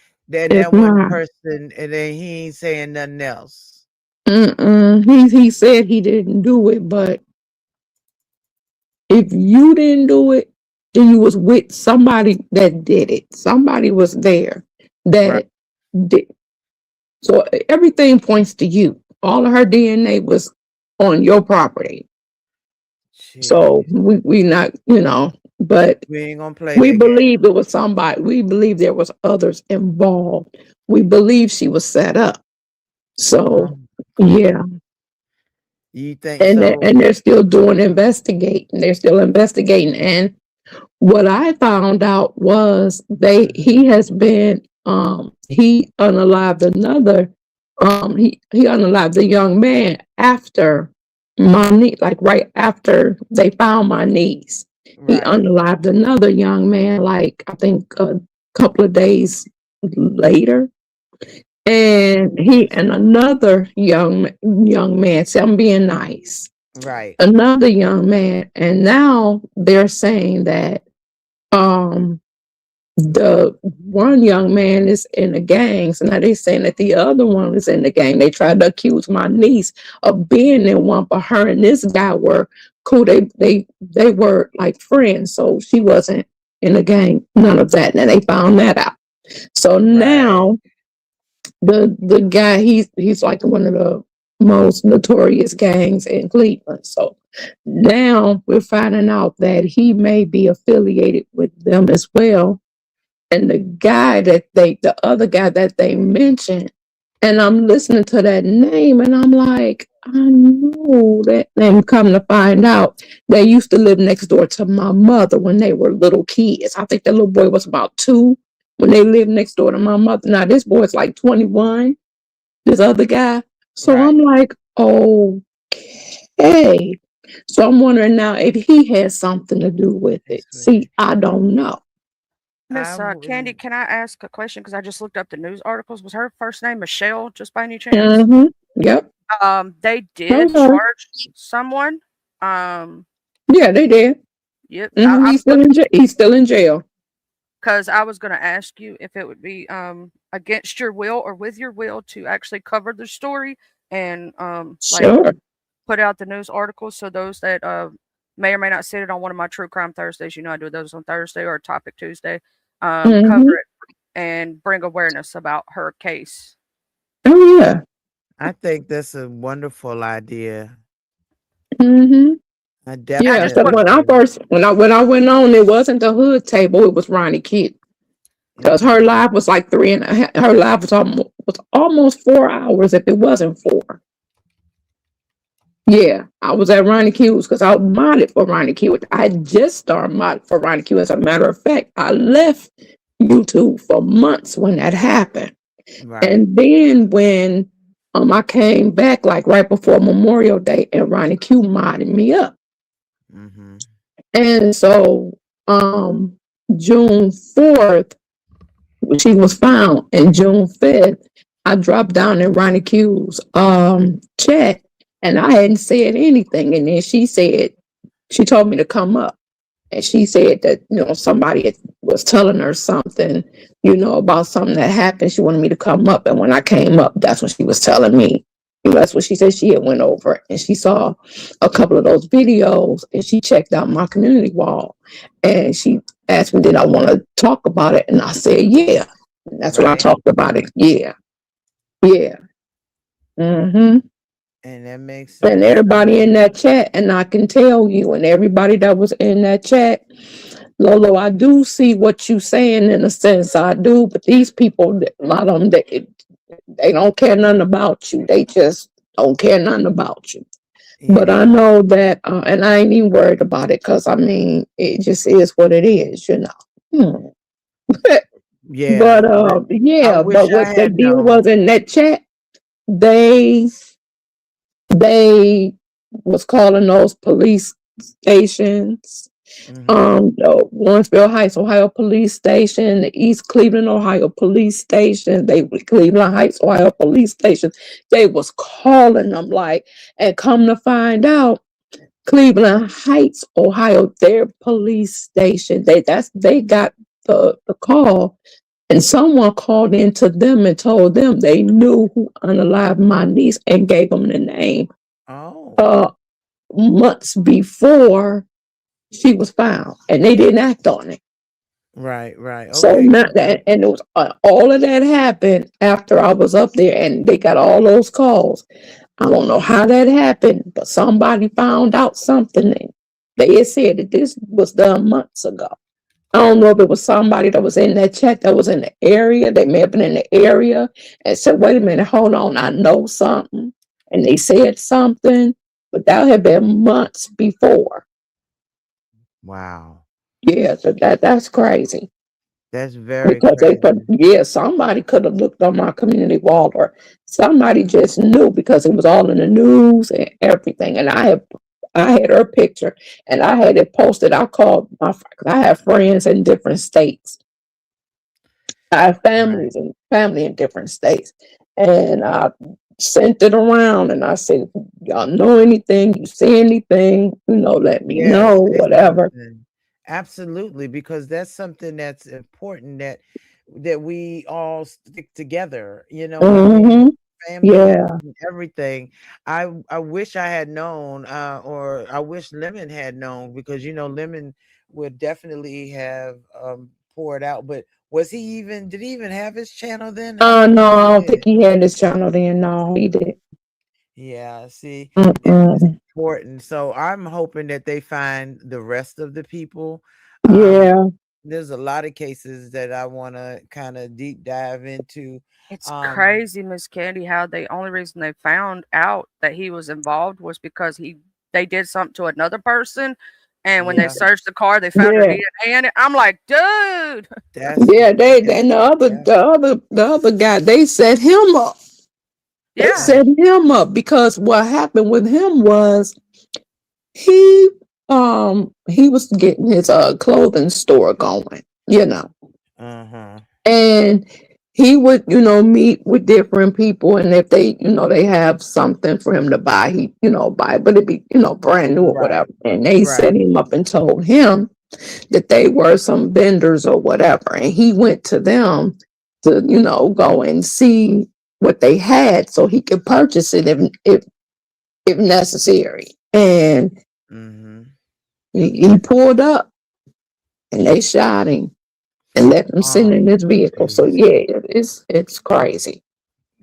it's that one not. person, and then he ain't saying nothing else. Mm-mm. He said he didn't do it, but if you didn't do it, then you was with somebody that did it. Somebody was there Right. that did. So everything points to you. All of her DNA was on your property. So Jeez. we not, but We ain't gonna play we that game. believe it was somebody. We believe there was others involved. We believe she was set up. So Okay. yeah, You think and so? and they're still doing investigating. They're still investigating. And what I found out was Mhm. he has been he unalived another he unalived the young man after my niece, like right after they found my niece. He Right. unalived another young man, like I think a couple of days later. And he Yes. and another young man, see, I'm being nice. Right. Another young man, and now they're saying that um the one young man is in the gang. So now they're saying that the other one is in the gang. They tried to accuse my niece of being in one, but her and this guy were cool. They were like friends, so she wasn't in the gang. None of that. Now they found that out. So Right. now the guy, he's like one of the most notorious gangs in Cleveland. So now we're finding out that he may be affiliated with them as well. And the other guy that they mentioned, and I'm listening to that name and I'm like, I know that name. Come to find out, they used to live next door to my mother when they were little kids. I think that little boy was about 2 when they lived next door to my mother. Now this boy's like 21, this other guy. So I'm Right. like, okay. So I'm wondering now if he has something to do with it. That's See, weird. I don't know. I Miss Candy, wouldn't. can I ask a question? Because I just looked up the news articles. Was her first name Michelle, just by any chance? Mm-hmm. Yep. They did Okay. charge someone. Um, Yeah, they did. yep. Mm-hmm. I He's was still in jail. He's still in jail. because I was going to ask you if it would be against your will or with your will to actually cover the story and like Sure. put out the news articles so those that may or may not see it on one of my True Crime Thursdays, I do those on Thursday or Topic Tuesday, cover Mm-hmm. it and bring awareness about her case. Oh yeah. I think that's a wonderful idea. Mm-hmm. I And I Yeah. just Because want definitely do. when I went on, it wasn't the hood table. It was Ronnie Kidd. Because her Mhm. live was like three and a half. Her live was almost 4 hours if it wasn't four. Yeah, I was at Ronnie Q's because I modded for Ronnie Q. I had just started modding for Ronnie Q. As a matter of fact, I left YouTube for months when that happened. Right. And then when I came back like right before Memorial Day and Ronnie Q modded me up. Mhm. And so June 4th, she was found, and June 5th, I dropped down in Ronnie Q's chat and I hadn't said anything. And then she told me to come up. And she said that, somebody was telling her something, about something that happened. She wanted me to come up. And when I came up, that's what she was telling me. That's what she said. She had went over and she saw a couple of those videos and she checked out my community wall. And she asked me, did I want to talk about it? And I said, yeah. And that's when I Right. talked about it. Yeah. Yeah. Mm-hmm. And that makes And sense. I everybody in mean, that chat, and I can tell you, and everybody that was in that chat, Lolo, I do see what you saying in a sense. I do, but these people, a lot of them, they don't care nothing about you. They just don't care nothing about you. But I yeah. know that, and I ain't even worried about it because I mean, it just is what it is. Hmm. Yeah. But I yeah, but wish I what the had deal was known. in that chat, they they was calling those police stations Mm-hmm. The Warrensville Heights, Ohio Police Station, the East Cleveland, Ohio Police Station, they were Cleveland Heights, Ohio Police Station. They was calling them like, and come to find out, Cleveland Heights, Ohio, their police station. They got the call, and someone called into them and told them they knew who unalived my niece and gave them the name. Oh, Uh, Months before she was found, and they didn't act on it. right, right. So Okay, not that, and it was all of that happened after I was up there, and they got all those calls. I don't know how that happened, but somebody found out something. And they had said that this was done months ago. I don't know if it was somebody that was in that chat that was in the area. They may have been in the area and said, "Wait a minute, hold on, I know something," and they said something, but that had been months before. wow. Yeah, so that's crazy. That's very Because they could, crazy. yeah, somebody could have looked on my community wall, or somebody just knew because it was all in the news and everything. And I had her picture, and I had it posted. I called I have friends in different states. I have Right. family in different states, and I sent it around, and I said, "Y'all know anything? You see anything? Let me Yes, know, say whatever." something. Absolutely, because that's something that's important that we all stick together. You know what I mean? Hmm. Family Yeah. and everything. I wish I had known, or I wish Lemon had known, because Lemon would definitely have poured out. But did he even have his channel then? I don't No, think he I don't think did. he had this channel then. No, he did. Yeah, see, it's Mm-mm. important. So I'm hoping that they find the rest of the people. Um, Yeah. there's a lot of cases that I want to kind of deep dive into. It's Um, crazy, Miss Candy, how the only reason they found out that he was involved was because they did something to another person, and when they yeah, searched the car, they found her Yeah. DNA in it. I'm like, dude, that's Yeah. They that's and yeah, the other guy, they set him up. They yeah, right. set him up because what happened with him was he he was getting his clothing store going. Uh-huh. And he would, meet with different people, and if they have something for him to buy, he, buy, but it'd be, brand new or Right. whatever. And they set Right. him up and told him that they were some vendors or whatever. And he went to them to, go and see what they had so he could purchase it if necessary. And Mm-hmm. he pulled up and they shot him and left him sitting Oh, in his vehicle. So jeez. yeah, it's crazy.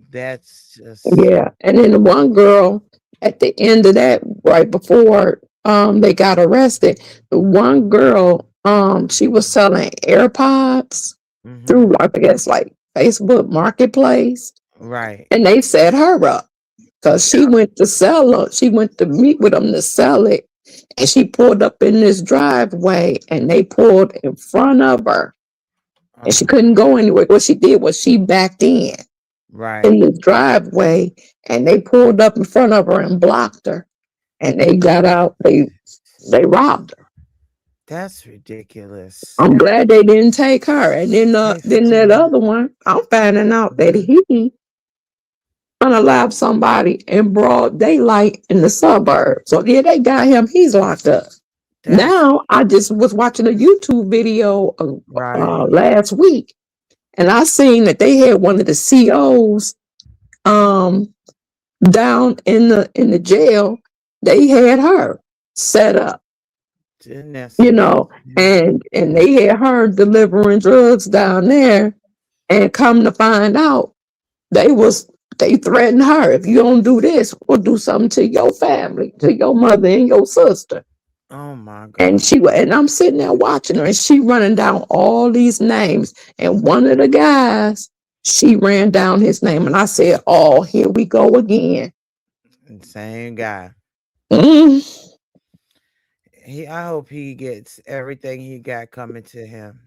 That's just Yeah. And then the one girl at the end of that, right before they got arrested, the one girl, she was selling AirPods mm-hmm. through, I guess, like Facebook Marketplace. Right. And they set her up because she went to sell them. She went to meet with them to sell it. And she pulled up in this driveway and they pulled in front of her and she Uh-huh. couldn't go anywhere. What she did was she backed in Right. the driveway and they pulled up in front of her and blocked her. And they got out, they robbed her. That's ridiculous. I'm glad they didn't take her. And then that Fifteen. other one, I'm finding out that Mhm. he unalived somebody in broad daylight in the suburbs. So yeah, they got him. He's locked up. That's Now I just was watching a YouTube video right. last week, and I seen that they had one of the COs um, down in the jail. They had her set up, Isn't that you something? know, and they had her delivering drugs down there. And come to find out, they threatened her. If you don't do this, we'll do something to your family, to your mother and your sister. Oh my And God. I'm sitting there watching her, and she running down all these names. And one of the guys, she ran down his name, and I said, "Oh, here we go again." Same guy. Mm. I hope he gets everything he got coming to him.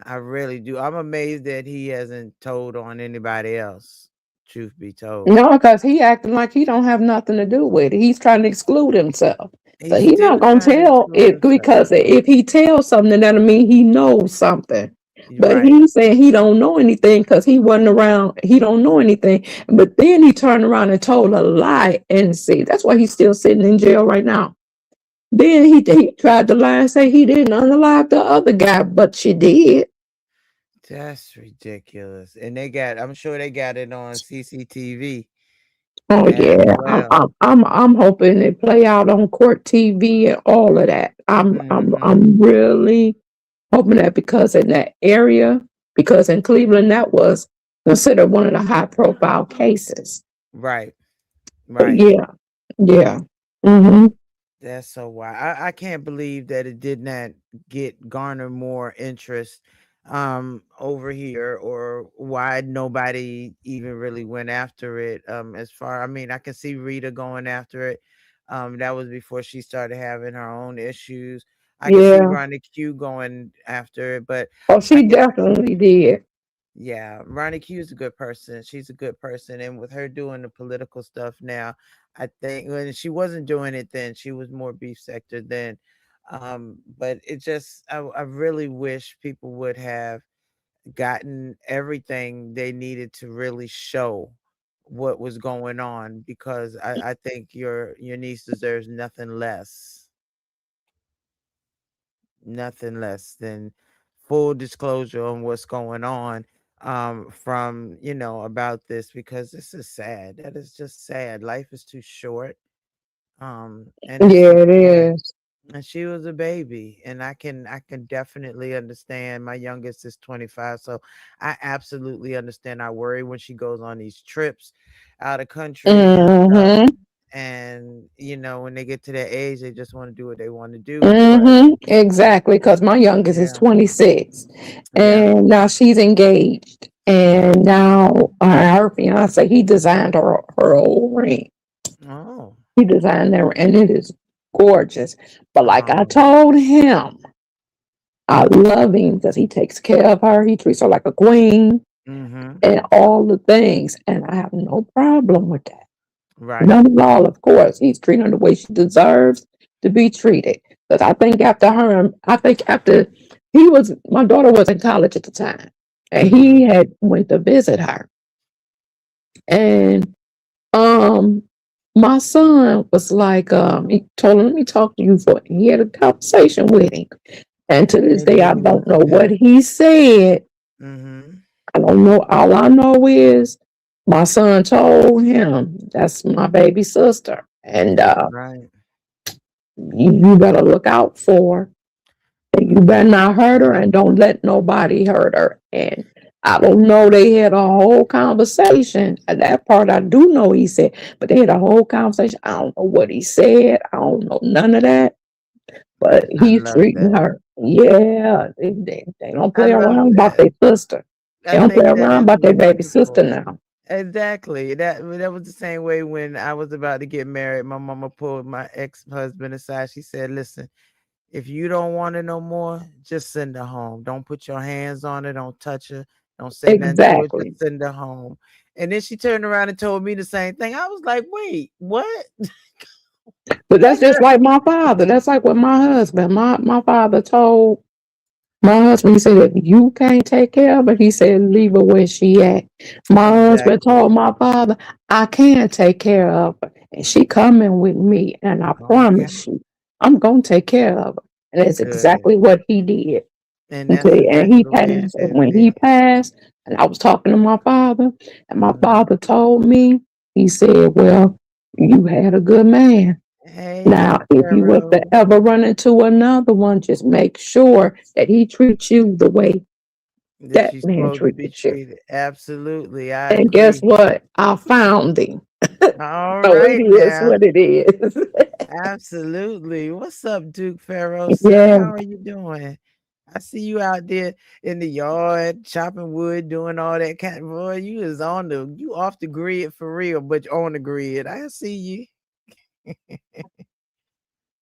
I really do. I'm amazed that he hasn't told on anybody else. Truth be told. No, because he acting like he don't have nothing to do with it. He's trying to exclude himself. So He's he's still not gonna trying to tell explore it himself. because if he tells something, that'll mean he knows something. You're But right. he's saying he don't know anything because he wasn't around. He don't know anything. But then he turned around and told a lie, and see that's why he's still sitting in jail right now. Then he tried to lie and say he didn't unalive the other guy, but she did. That's ridiculous. And I'm sure they got it on CCTV Oh as yeah, well. I'm hoping it play out on court TV and all of that. Hmm. I'm really hoping that because in that area, because in Cleveland that was considered one of the high profile cases. Right. Right. Yeah, yeah. Mm-hmm. That's so wild. I can't believe that it did not get garner more interest over here, or why nobody even really went after it. As far, I mean, I can see Rita going after it. That was before she started having her own issues. I can see Yeah. Ronnie Q going after it, but Oh, I she guess, definitely did. yeah, Ronnie Q is a good person. She's a good person, and with her doing the political stuff now, I think when she wasn't doing it then, she was more beef sector then. But it just, I really wish people would have gotten everything they needed to really show what was going on, because I think your niece deserves nothing less than full disclosure on what's going on, from, about this, because this is sad. That is just sad. Life is too short. And it's Yeah, just it sad. is. And she was a baby, and I can definitely understand. My youngest is 25, so I absolutely understand. I worry when she goes on these trips out of country and stuff. Mm-hmm. And when they get to that age, they just want to do what they want to do. But Mm-hmm. Exactly, because my youngest is yeah, 26, yeah. and now she's engaged, and now her fiance he designed her old ring. Oh, He designed that, and it is gorgeous. But like I oh, told him, I love him because he takes care of her. He treats her like a queen mm-hmm. and all the things, and I have no problem with that. Right. None at all, of course. He's treating her the way she deserves to be treated. Because I think after my daughter was in college at the time, and Mm-hmm. he had went to visit her, and um, my son was like, he told him, "Let me talk to you for." He had a conversation with him, and to this What day, I did he don't know what say? he said. Mm-hmm. I don't know. All I know is my son told him, "That's my baby sister," and Right. you better look out for her. And you better not hurt her, and don't let nobody hurt her. And I don't know, they had a whole conversation. And that part I do know he said, but they had a whole conversation. I don't know what he said. I don't know none of that. But I he's love treating that. her. Yeah, they don't I play love around about that. their sister. They I don't play think that around is about their baby sister wonderful. now. Exactly. That was the same way when I was about to get married. My mama pulled my ex-husband aside. She said, "Listen, if you don't want it no more, just send her home. Don't put your hands on her. Don't touch her. Don't say nothing to her. Exactly. Just send her home." And then she turned around and told me the same thing. I was like, "Wait, what?" But that's just like my father. That's like with my husband. My father told my husband, he said, if you can't take care of her, he said, leave her where she at. My husband Exactly. told my father, I can take care of her. And she coming with me. And I Okay. promise you, I'm going to take care of her. And that's Good. exactly what he did. And that's And exactly he the way it passed. And should when be. he passed, and I was talking to my father, and my Hmm. father told me, he said, well, you had a good man. Hey, Now, Duke if you was to Pharaoh. ever run into another one, just make sure that he treats you the way That that she's man supposed to be treated you. treated. Absolutely. I And guess agree. what? I found him. All So it right is now. what it is. Absolutely. What's up, Duke Pharaoh, sir? Yeah, How are you doing? I see you out there in the yard chopping wood, doing all that kind. Boy, you off the grid for real, but on the grid. I see you.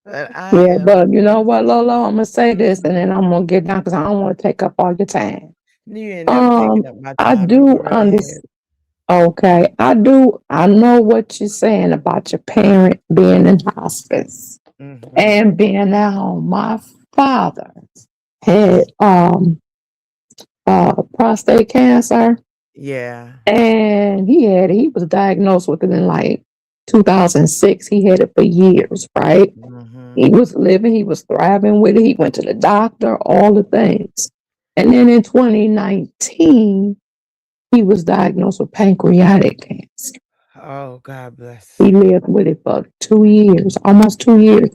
But I yeah, am. but you know what, Lolo? I'm gonna say this, and then I'm gonna get down because I don't want to take up all your time. You ain't never taking up my I time. You go do right ahead. understand. Okay, I do. I know what you're saying about your parent being in hospice. Mm-hmm. And being at home, my father had prostate cancer, Yeah. and he was diagnosed with it in like 2006. He had it for years, right? Mm-hmm. He was living, he was thriving with it. He went to the doctor, all the things. And then in 2019, he was diagnosed with pancreatic cancer. Oh, God He bless. lived with it for 2 years, almost 2 years.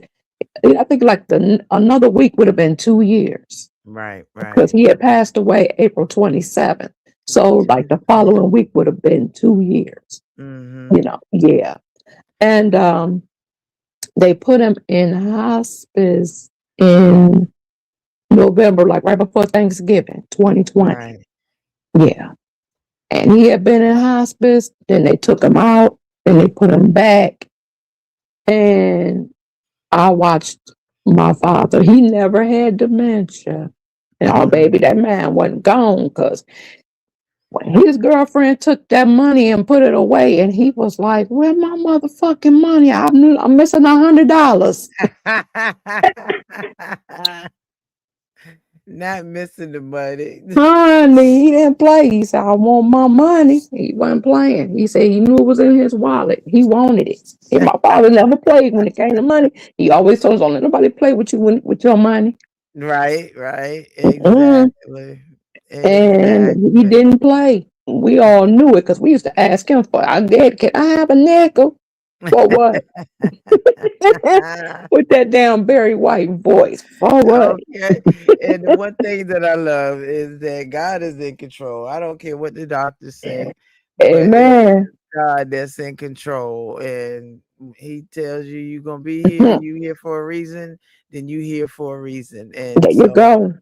I think like another week would have been 2 years Right, because right. he had passed away April 27th. So like the following week would have been 2 years, Mm-hmm. yeah. And they put him in hospice in November, like right before Thanksgiving, 2020. Right. Yeah. And he had been in hospice, then they took him out, then they put him back. And I watched my father. He never had dementia. And oh, baby, Mm-hmm. that man wasn't gone because when his girlfriend took that money and put it away, and he was like, "Where my motherfucking money? I'm missing $100." Not missing the money. Honey, he didn't play. He said, "I want my money." He wasn't playing. He said he knew it was in his wallet. He wanted it. And my father never played when it came to money. He always told us, "Don't let nobody play with you with your money." Right, right. Mm-mm. Exactly. And he Exactly. didn't play. We all knew it because we used to ask him for, "I dad, can I have a nickel?" For what? With that damn Barry White voice. For what? Okay. And the one thing that I love is that God is in control. I don't care what the doctors say, but it's Amen. God that's in control. And he tells you you're gonna be here, you here for a reason, then you here for a reason. And There you so go.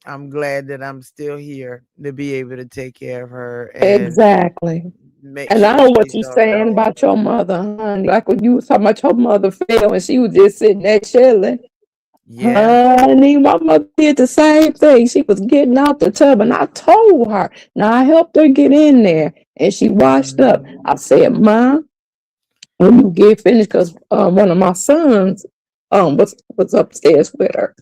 I'm glad that I'm still here to be able to take care of her and Exactly. make And I sure know what she's you're all saying right. about your mother, honey. Like when you was talking about your mother fell and she was just sitting there chilling. Yeah. Honey, my mother did the same thing. She was getting out the tub, and I told her. Now I helped her get in there, and she washed up. Mhm. I said, "Mom, when you get finished," because one of my sons was upstairs with her.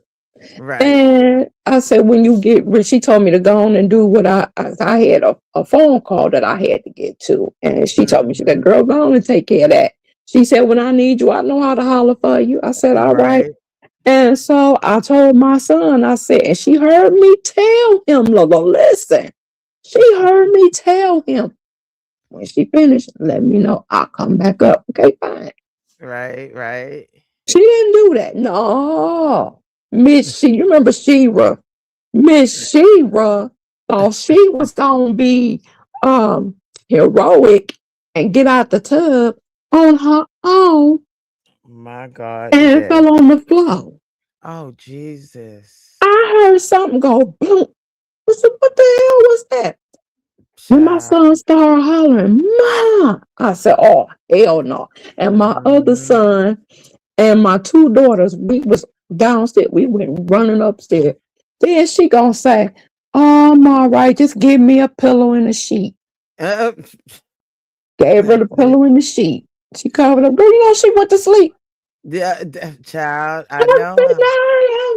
Right. And I said, "When you get," she told me to go on and do what I had a phone call that I had to get to. And she told me, she said, Mhm. "Girl, go on and take care of that." She said, "When I need you, I know how to holler for you." I said, "All right." Right. And so I told my son, I said, and she heard me tell him, Lola, listen, she heard me tell him, when she finished, let me know. I'll come back up. Okay, fine. Right, right. She didn't do that. No. You remember Shira? Miss Shira thought she was gonna be heroic and get out the tub on her own My God, and today. fell on the floor. Oh, Jesus. I heard something go boom. I said, "What the hell was that?" When my Child. son started hollering, "Mom!" I said, "Oh, hell no." And my other Mhm. son and my two daughters, we was downstairs. We went running upstairs. Then she gonna say, "Oh, I'm all right. Just give me a pillow and a sheet." Uh, Gave her the pillow and the sheet. She covered up. Girl, she went to sleep. yeah, child, I I know said, her.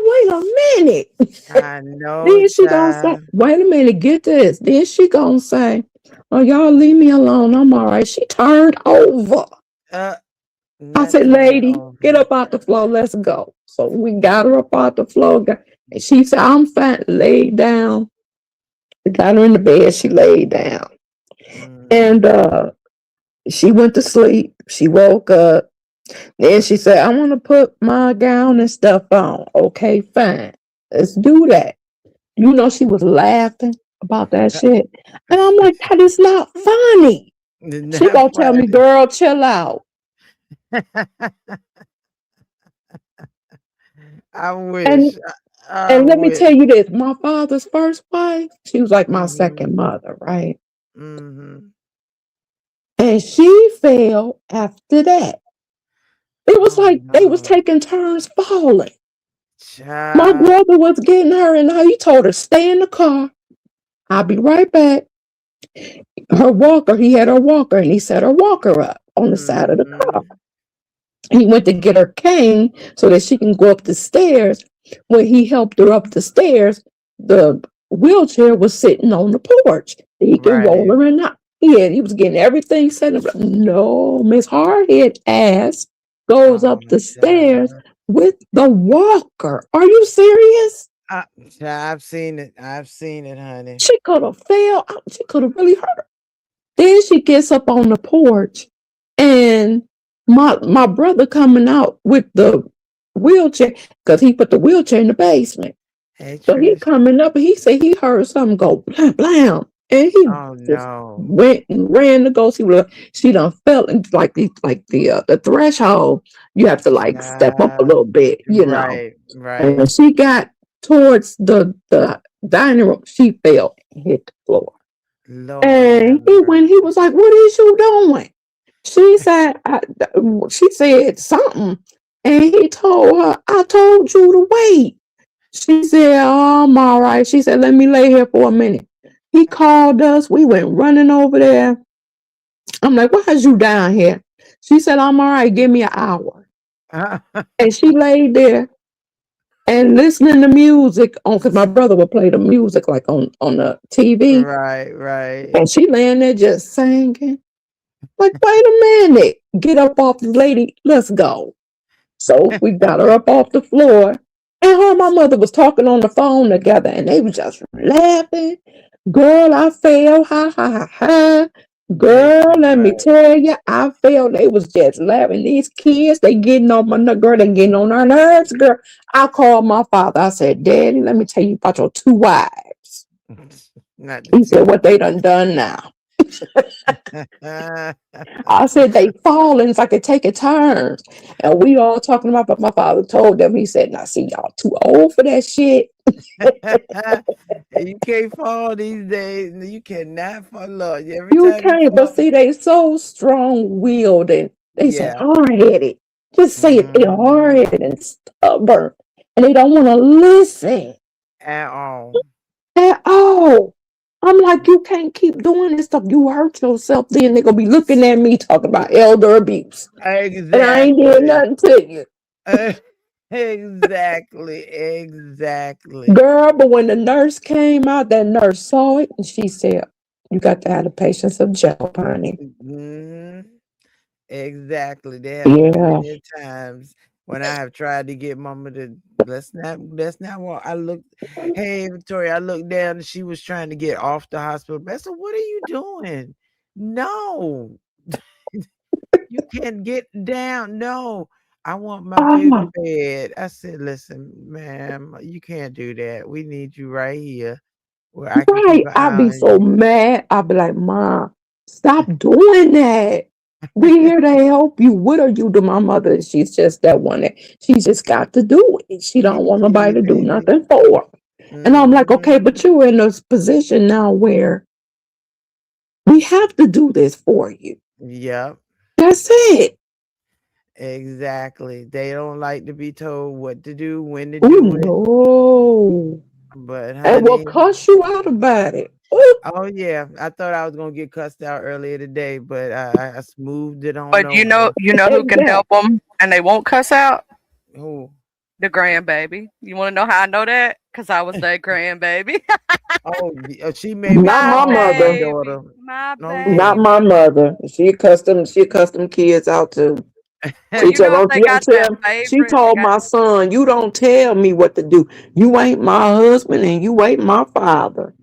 "Wait a minute." I know, Then she gonna say, child. "Wait a minute, get this." Then she gonna say, "Oh, y'all leave me alone. I'm all right." She turned over. Uh, I not said, turn "Lady, get over. up out the floor. Let's go." So we got her up out the floor. And she said, "I'm fine." Laid down. We got her in the bed. She laid down. And Mhm. she went to sleep. She woke up. Then she said, "I want to put my gown and stuff on." Okay, fine. Let's do that. She was laughing about that shit. And I'm like, "That is not funny." She Not gonna tell me, funny. "Girl, chill out." I And wish. I and let me wish. tell you this, my father's first wife, she was like my Mhm. second mother, right? Mhm. And she fell after that. It was Oh like they was no, taking turns falling. My child. brother was getting her, and he told her, "Stay in the car. I'll be right back." Her walker, he had her walker, and he set her walker up on the side of the car. Mhm. He went to get her cane so that she can go up the stairs. When he helped her up the stairs, the wheelchair was sitting on the porch. He can roll Right. her in. He was getting everything set up. No, Miss Hardhead ass goes Oh, up the stairs child. with the walker. Are you serious? Uh, I've seen it. I've seen it, honey. She could have fell. She could have really hurt her. Then she gets up on the porch, and my brother coming out with the wheelchair because he put the wheelchair in the basement. Hey, So he Trish. coming up and he said he heard something go blam blam, and he Oh just no. went and ran to go see what she done felt into the threshold. You have to like step up a Child. little bit, Right. And Right. when she got towards the dining room, she fell and hit the floor. Lord have And he mercy. was like, "What is you doing?" She said, she said something, and he told her, "I told you to wait." She said, "Oh, I'm all right." She said, "Let me lay here for a minute." He called us. We went running over there. I'm like, "Why is you down here?" She said, "I'm all right. Give me an hour." And she laid there and listening to music on because my brother would play the music like on the TV, Right. Right. and she laying there just singing. Like, wait a minute, get up off the lady, let's go. So we got her up off the floor, and her and my mother was talking on the phone together, and they was just laughing. Girl, I fell, ha ha ha ha. Hey, Girl, let me right. tell you, I fell. They was just laughing. These kids, they getting on my girl, they getting on our nerves, girl. I called my father. I said, Daddy, let me tell you about your two wives. Not the He two. said, what they done now. I said they falling if I could take a turn. And we all talking about, but my father told them, he said, now see, y'all too old for that shit. You can't fall these days. You cannot fall. Look, every You time you can't, but fall, see, they so strong willed and they said yeah. hard headed. Just say it, they're hard Mhm. headed and stubborn. And they don't want to listen At all. at all. I'm like, you can't keep doing this stuff. You hurt yourself, then they're gonna be looking at me talking about elder abuse. And I ain't did Exactly. nothing to you. Exactly. Exactly. Girl, but when the nurse came out, that nurse saw it and she said, you got to have the patience of Job, honey. Mhm. Exactly. There have been Yeah. plenty of times when I have tried to get mama to let's not walk. I looked, hey Victoria, I looked down and she was trying to get off the hospital bed. I said, what are you doing? No, you can't get down. No, I want my baby Ah, bed. I said, listen, ma'am, you can't do that. We need you right here where I can keep right. an I'd eye be on so you. mad. I'd be like, Mom, stop doing that. We here to help you. What are you to my mother? She's just that one that she just got to do it. She You don't want nobody silly to do baby. nothing for her. And I'm like, okay, Mhm. but you're in a position now where we have to do this for you. Yep. That's it. Exactly. They don't like to be told what to do, when to Oh do it. no. But And will honey, cuss you out about it. Ooh, oh yeah, I thought I was gonna get cussed out earlier today, but I smoothed it on But over. you know who can help exactly. them and they won't cuss out? Who? The grandbaby. You want to know how I know that? Because I was that grandbaby. Oh, she made me Not My my call my mother. baby. granddaughter. My Oh Not yeah. my baby. mother. She accustomed kids out too. Well, She you told know if don't they you don't got that tell she favorite, they told got. my son, you don't tell me what to do. You ain't my husband and you ain't my father.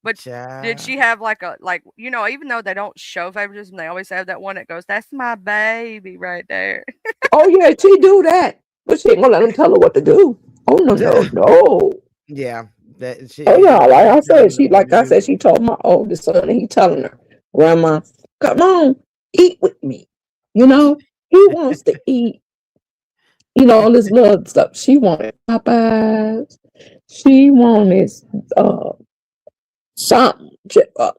But did Child. she have like a you know even though they don't show favoritism, they always have that one that goes, "That's my baby right there." Oh yeah, she do that. But she ain't gonna let them tell her what to do. Oh no, no, no. Yeah, that she Oh ain't yeah, nobody telling her what like to I do. said, she told my oldest son, and he telling her, Grandma, come on, eat with me. You know, he wants to eat, all this little stuff. She wanted Popeyes. She wanted uh something,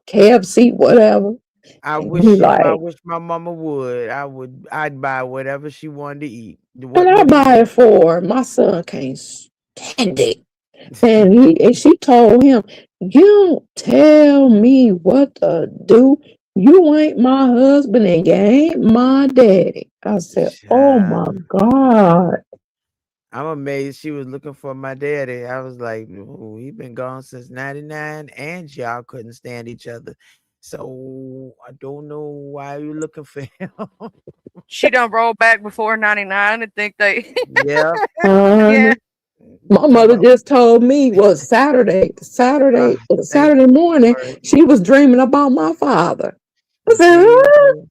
KFC, whatever. And he I like, wish my mama would. I'd buy whatever she wanted to eat. and I What do buy you it for her. My son can't stand it. And she told him, you don't tell me what to do. You ain't my husband and you ain't my daddy. I said, oh my Child. God. I'm amazed she was looking for my daddy. I was like, "Ooh, he been gone since '99, and y'all couldn't stand each other. So I don't know why you looking for him." She done roll back before 99 and think they Yep. yeah. Honey, my Talking mother about, just told me was uh, thank Saturday you, morning, Lord. she was dreaming about my father. I said, "What?" Jesus.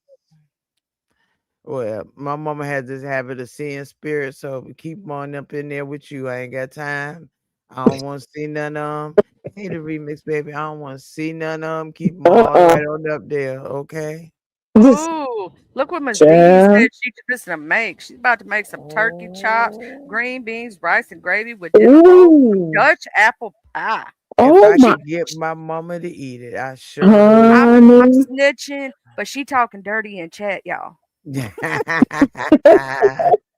Well, my mama had this habit of seeing spirits, so keep 'em on up in there with you. I ain't got time. I don't want to see none of them. Hey, the remix, baby. I don't want to see none of them. Keep them all Uh-uh. right on up there, okay? This Ooh, look what Miss Dee child. said she's just gonna make. She's about to make some turkey chops, Oh, green beans, rice and gravy with dinner rolls, Ooh. Dutch apple pie. if Oh I my could get my mama to eat it, I sure I'm honey. snitching, but she talking dirty in chat, y'all.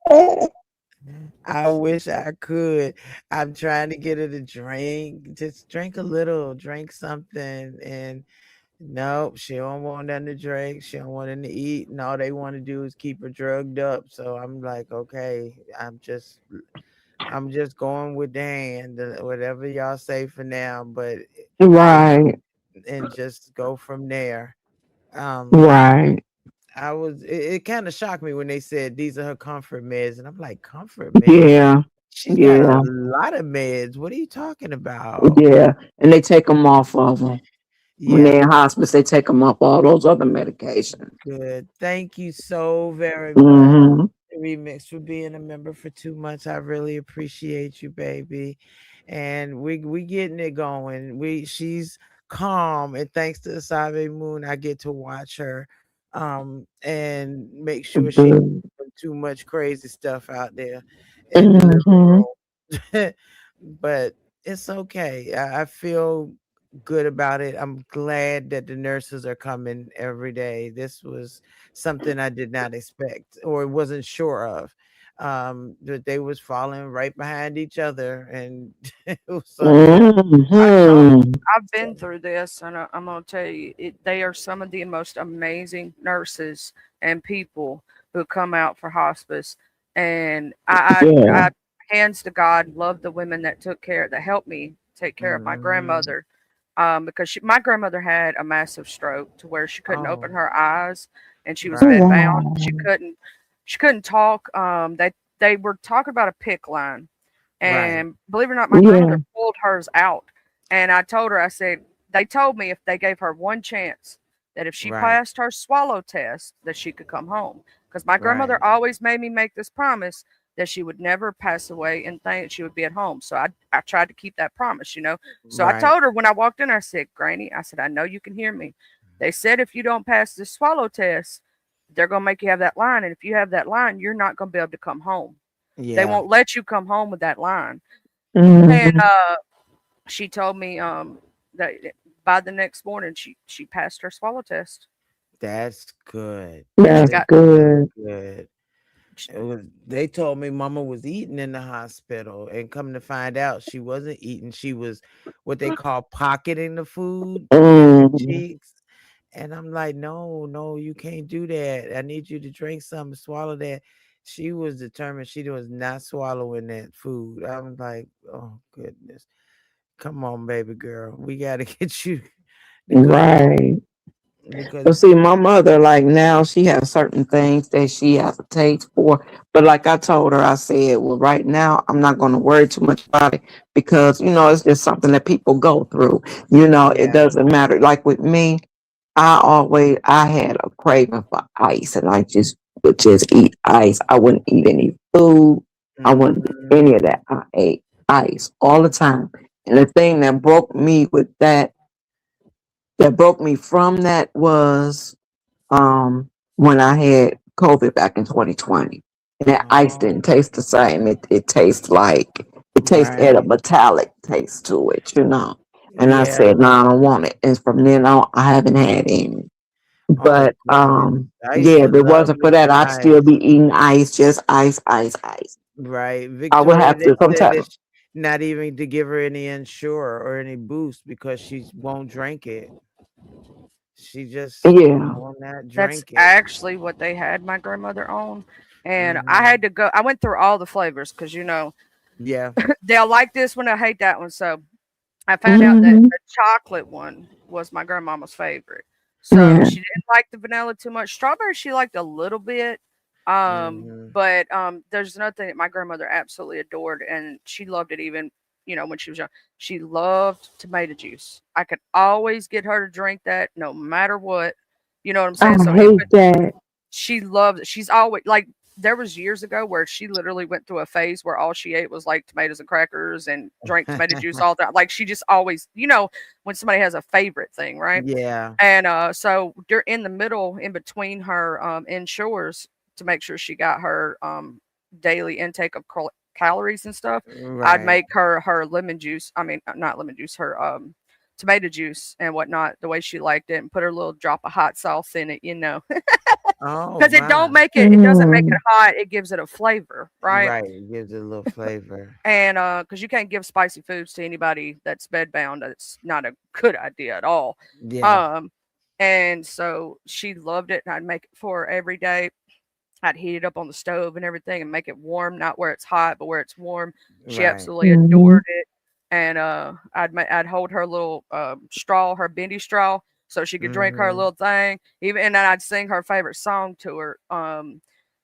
would. I wish I could. I'm trying to get her to drink. Just drink a little, drink something. And nope, she don't want nothing to drink. She don't want nothing to eat. And all they want to do is keep her drugged up. So I'm like, okay, I'm just going with Dan, whatever y'all say for now, but it Right, and just go from there. Um, right. it kind of shocked me when they said these are her comfort meds, and I'm like, comfort meds? Yeah, She's got a yeah, lot of meds. What are you talking about? yeah. And they take them off of them. When Yeah, they're in hospice, they take them off all those other medications. good. Thank you so very much, Mm-hmm. Remix, for being a member for 2 months. I really appreciate you, baby. And we getting it going. She's calm, and thanks to the Save Moon, I get to watch her, and make sure she ain't Good. doing too much crazy stuff out there in the Mm-hmm. living room. But it's okay. I feel good about it. I'm glad that the nurses are coming every day. This was something I did not expect or wasn't sure of. That they was falling right behind each other, and it was like, I told Mm-hmm. I've been through this, and I'm gonna tell you, they are some of the most amazing nurses and people who come out for hospice. And Yeah. I hands to God, love the women that that helped me take care of my mm, grandmother, because my grandmother had a massive stroke to where she couldn't open oh, her eyes, and she was Oh, right, bedbound. wow. She couldn't talk. They were talking about a PIC line, right, and believe it or not, my Yeah. grandmother pulled hers out. And I told her, I said, they told me if they gave her one chance, that if she right, passed her swallow test, that she could come home. Because my grandmother right, always made me make this promise that she would never pass away and think she would be at home. So I tried to keep that promise. So I right. told her when I walked in, I said, Granny, I said, I know you can hear me. They said if you don't pass this swallow test, they're going to make you have that line. And if you have that line, you're not going to be able to come home. They Yeah, won't let you come home with that line. And Mm-hmm. she told me that by the next morning she passed her swallow test. that's good. She That's That got is good. good. They told me mama was eating in the hospital, and come to find out she wasn't eating. She was what they call pocketing the food against the Mm-hmm. cheeks. And I'm like, no, no, you can't do that. I need you to drink something, swallow that. She was determined she was not swallowing that food. I was like, oh goodness. Come on, baby girl. We gotta get you to come home Right. But because see, my mother, like now, she has certain things that she has a taste for. But like I told her, I said, well, right now, I'm not going to worry too much about it because, it's just something that people go through. It yeah. doesn't matter. Like with me, I had a craving for ice and I just would just eat ice. I wouldn't eat any food. I wouldn't do any of Mhm. that. I ate ice all the time. And the thing that broke me from that was when I had COVID back in 2020. And that ice Oh, didn't taste the same. It tastes had a right. metallic taste to it. And I Yeah. said, no, I don't want it. And from then on I haven't had any. Oh But goodness. I used yeah, to if it love wasn't for me that, some I'd still ice. be eating ice, just ice, ice, ice. Right. I would Victoria, have they to said that sometimes. not even to give her any Ensure or any boost because she won't drink it. She just Yeah. on that That's drink it. actually what they had my grandmother on. And I Hmm. had to go, I went through all the flavors because, Yeah. they'll like this one, they'll hate that one. So I found out that Hmm. the chocolate one was my grandmama's favorite. So Yeah. she didn't like the vanilla too much. Strawberry she liked a little bit. Hmm. But there's nothing that my grandmother absolutely adored, and she loved it even, when she was young. She loved tomato juice. I could always get her to drink that no matter what. You know what I'm I saying? So even hate that. she loves it. She's always like, there was years ago where she literally went through a phase where all she ate was like tomatoes and crackers and drank tomato juice all the time. Like she just always, when somebody has a favorite thing, right? Yeah. And so in the middle, in between her insurers, to make sure she got her daily intake of calories and stuff, I'd Right. make her lemon juice. I mean, not lemon juice, her tomato juice and whatnot, the way she liked it, and put her little drop of hot sauce in it. Oh Because my. it doesn't make it Mm. hot, it gives it a flavor, right? Right. It gives it a little flavor. And because you can't give spicy foods to anybody that's bedbound, that's not a good idea at all. Yeah. Um, and so she loved it, and I'd make it for her every day. I'd heat it up on the stove and everything and make it warm, not where it's hot, but where it's warm. She Right. absolutely Mhm. adored it. And I'd hold her little straw, her bendy straw, so she could drink her Hmm. little thing. Even and then I'd sing her favorite song to her.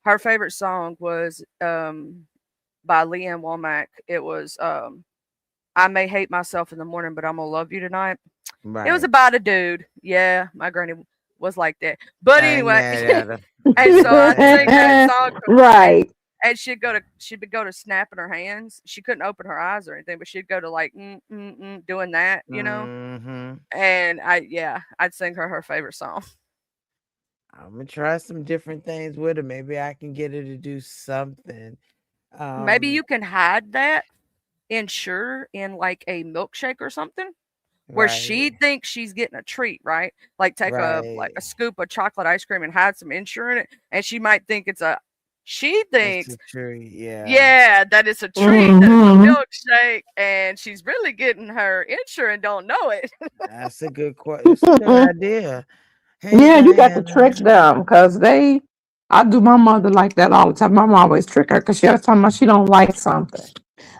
Her favorite song was by Leanne Womack. It was "I May Hate Myself in the Morning, but I'm gonna love you tonight." It was Right. about a dude. Yeah, my granny was like that. But I ain't anyway, mad at her. I and so ain't I'd mad sing at that her. song to her, Right. and she'd go to snapping her hands. She couldn't open her eyes or anything, but she'd go to like doing that. Hmm. And I'd sing her favorite song. I'm gonna try some different things with her. Maybe I can get her to do something. Maybe Um, you can hide that ensure in like a milkshake or something where she right, thinks she's getting a treat, right? Like take a right. scoop of chocolate ice cream and hide some ensure in it, and she might think she That's a thinks, tree. Yeah, yeah, that it's a treat, that it's a Mhm. milkshake, and she's really getting her ensure and don't know it. that's a good. That's a good idea. Hey, Yeah, you got to trick Diana. them because I do my mother like that all the time. My mom always trick her because she was talking about she don't like something.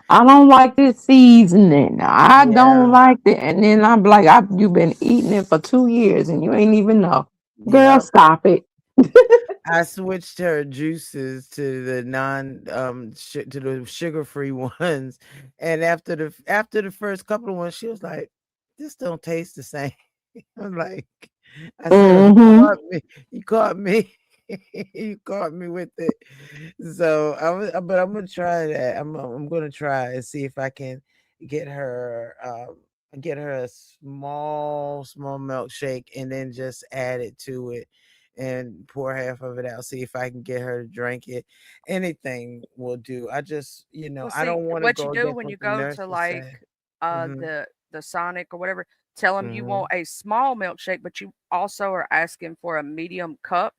I don't like this seasoning. I don't Yeah. like it. And then I'm like, you've been eating it for 2 years and you ain't even know. Girl, Yep. stop it. I switched her juices to the to the sugar-free ones, and after the first couple of ones, she was like, "This don't taste the same." I'm like, I said, "Oh, you Mm-hmm. caught me. You caught me. You caught me with it." So but I'm gonna try that. I'm gonna try and see if I can get her get her a small milkshake and then just add it to it and pour half of it out. See if I can get her to drink it. Anything will do. I just, Well, I see, don't want to what you go do against when what you the go to nurses like say. Mhm. the Sonic or whatever, tell them you Mhm. want a small milkshake, but you also are asking for a medium cup.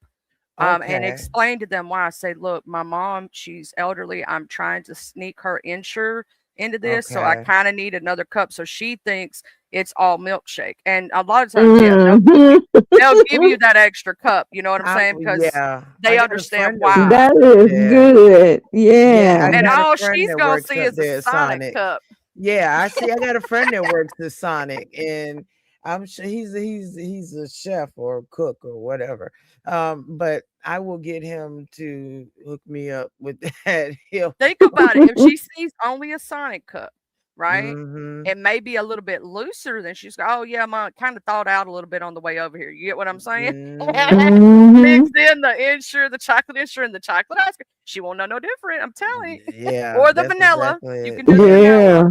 And Okay. explain to them why. I say, look, my mom, she's elderly. I'm trying to sneak her insure into this, so I Okay. kind of need another cup. So she thinks it's all milkshake. And a lot of times, yeah, Mm-hmm. they'll give you that extra cup. You know what I'm saying? Because Yeah. I they got a understand friend that why. works That up is there. good. Yeah, I Yeah. And got a all friend she's that gonna works see up is a there at Sonic Sonic. cup. Yeah, I see. I got a friend that works at Sonic, and I'm sure he's a chef or a cook or whatever. But I will get him to hook me up with that. He'll. Think about it. If she sees only a Sonic cup, right? Mm-hmm. It may be a little bit looser than she's go, oh yeah, mom kind of thawed out a little bit on the way over here. You get what I'm saying? Mm-hmm. Mm-hmm. Mix in the insure, the chocolate insure, and the chocolate ice cream. She won't know no different. I'm telling you. Yeah, Or the that's vanilla. exactly You it. can do the vanilla. Yeah.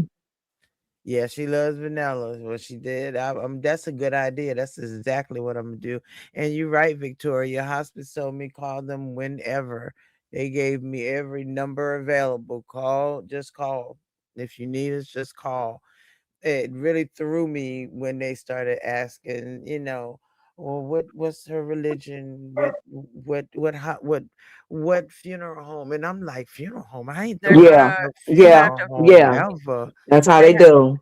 Yeah, she loves vanilla. What she did, that's a good idea. That's exactly what I'm gonna do. And you're right, Victoria. Hospice told me call them whenever. They gave me every number available. Call, just call. If you need us, just call. It really threw me when they started asking, well, what's her religion? What funeral home? And I'm like, funeral home? I ain't They're going to Yeah. gonna no you Yeah. have funeral to home Yeah. ever. That's how they they have do.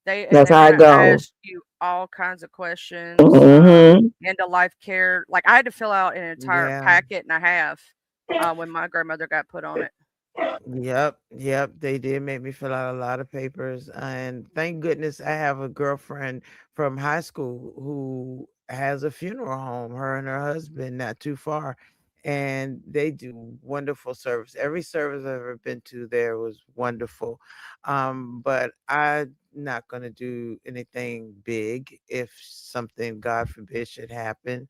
they and That's they're how it gonna goes. ask you all kinds of questions. Mm-hmm. End of life care. Like I had to fill out an entire Yeah. packet and a half when my grandmother got put on it. Yep, yep, they did make me fill out a lot of papers, and thank goodness I have a girlfriend from high school who has a funeral home, her and her husband, not too far, and they do wonderful service. Every service I've ever been to there was wonderful. But I'm not gonna do anything big if something, God forbid, should happen.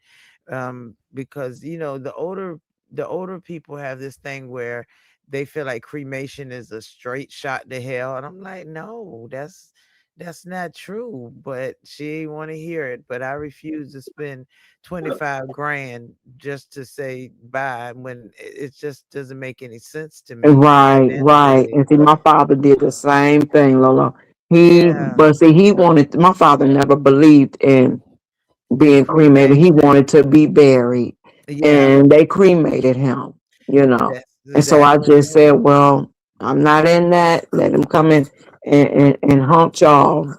Because the older people have this thing where they feel like cremation is a straight shot to hell, and I'm like, no, that's not true. But she ain't want to hear it. But I refuse to spend 25 grand just to say bye when it just doesn't make any sense to me at Right, the end of the right. day. And see, my father did the same thing, Lola. Yeah, But see, he wanted, my father never believed in being cremated. He cremation. wanted to be buried, Yeah, and they cremated him, you know. that's And so I exactly just right. said, well, I'm not in that. Let him come in and haunt y'all.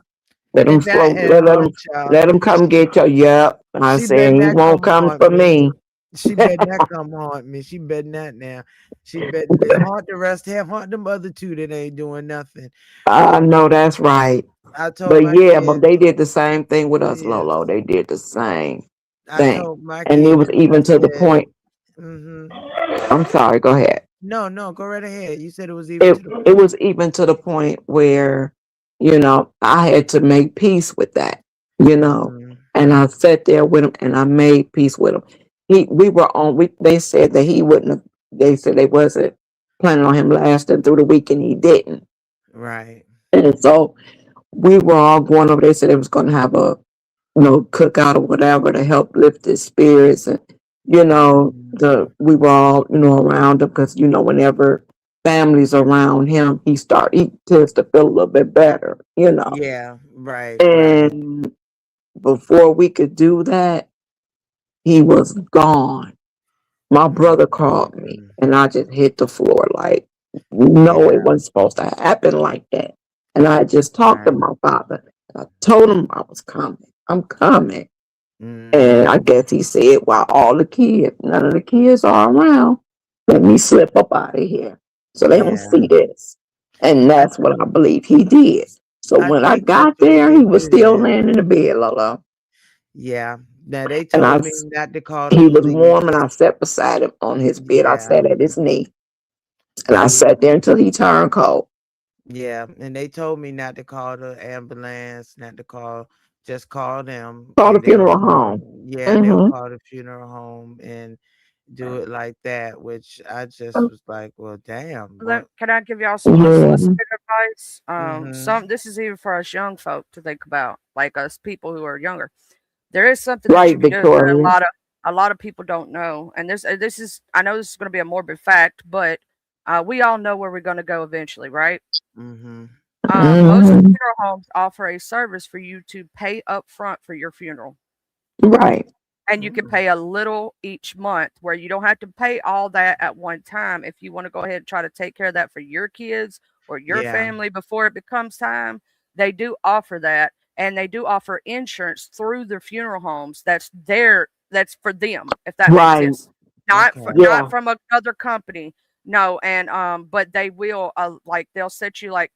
Let him And that float. and haunt y'all. Let him come get you. Yep. I She better said he not won't come come haunt for me. me. She better not come haunt me. She better not now. She better haunt the rest. Have haunt them other two that ain't doing nothing. I Um, know that's right. I told But my yeah, but kids, they did the same thing with us, yes. Lolo. They did the same I thing. told my And it kids, was I even to the said, point, mm-hmm. I'm sorry, go ahead. No, no, go right ahead. You said it was even It to the it point. was even to the point where, I had to make peace with that, you know. Mm-hmm. And I sat there with him and I made peace with him. They said that he wouldn't have, they said they wasn't planning on him lasting through the week and he didn't. Right. And so we were all going over. They said they was going to have a, cookout or whatever to help lift his spirits. And, Mm-hmm. we were all, around him because, whenever family's around him, he tends to feel a little bit better. Yeah. Right. Right. And before we could do that, he was gone. My brother called me Mm-hmm. and I just hit the floor like, no, it Yeah. wasn't supposed to happen like that. And I just talked to Right. my father. I told him I was coming. I'm coming. And I Mm-hmm. guess he said, while none of the kids are around, let me slip up out of here so they don't Yeah. see this. And I that's what I believe he did. So I when I think that's got what there, they he was do. still Yeah. laying in the bed, Lola. Yeah. Now they And told me not to call the he was warm and police. I sat beside him on his bed. I Yeah. sat at his knee and I They sat there until he turned cold. Yeah, and they told me not to call the ambulance, not to call, just call them, Called the and they'll funeral call. home. Yeah, and they'll Hmm. call the funeral home and do it like that. Which I just was like, well, damn, what? Can I give y'all some Yeah. unsolicited advice? Mm-hmm. This is even for us young folk to think about, like us people who are younger. There is something that Right, you can do that Victoria. a lot of people don't know, and this is I know this is going to be a morbid fact, but we all know where we're going to go eventually, right? Mm-hmm. Most Hmm. funeral homes offer a service for you to pay up front for your funeral. Right. And you can Mm. pay a little each month where you don't have to pay all that at one time. If you want to go ahead and try to take care of that for your kids or your Yeah. family before it becomes time, they do offer that. And they do offer insurance through their funeral homes that's for them, if that makes Right. sense. Okay. Not Yeah. from another company. No, and but they will like they'll set you like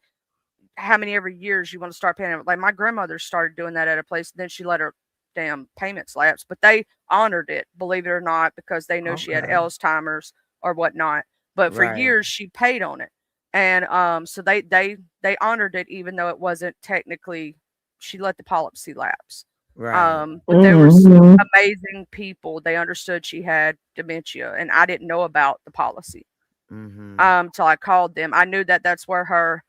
how many every years you want to start paying it. Like my grandmother started doing that at a place, then she let her damn payments lapse, but they honored it, believe it or not, because they know she had Okay. Alzheimer's or whatnot. But for Right. years she paid on it, and so they honored it even though it wasn't technically she let the policy lapse. Right. But they were some Hmm. amazing people. They understood she had dementia, and I didn't know about the policy Mm-hmm. till I called them. I knew that that's where her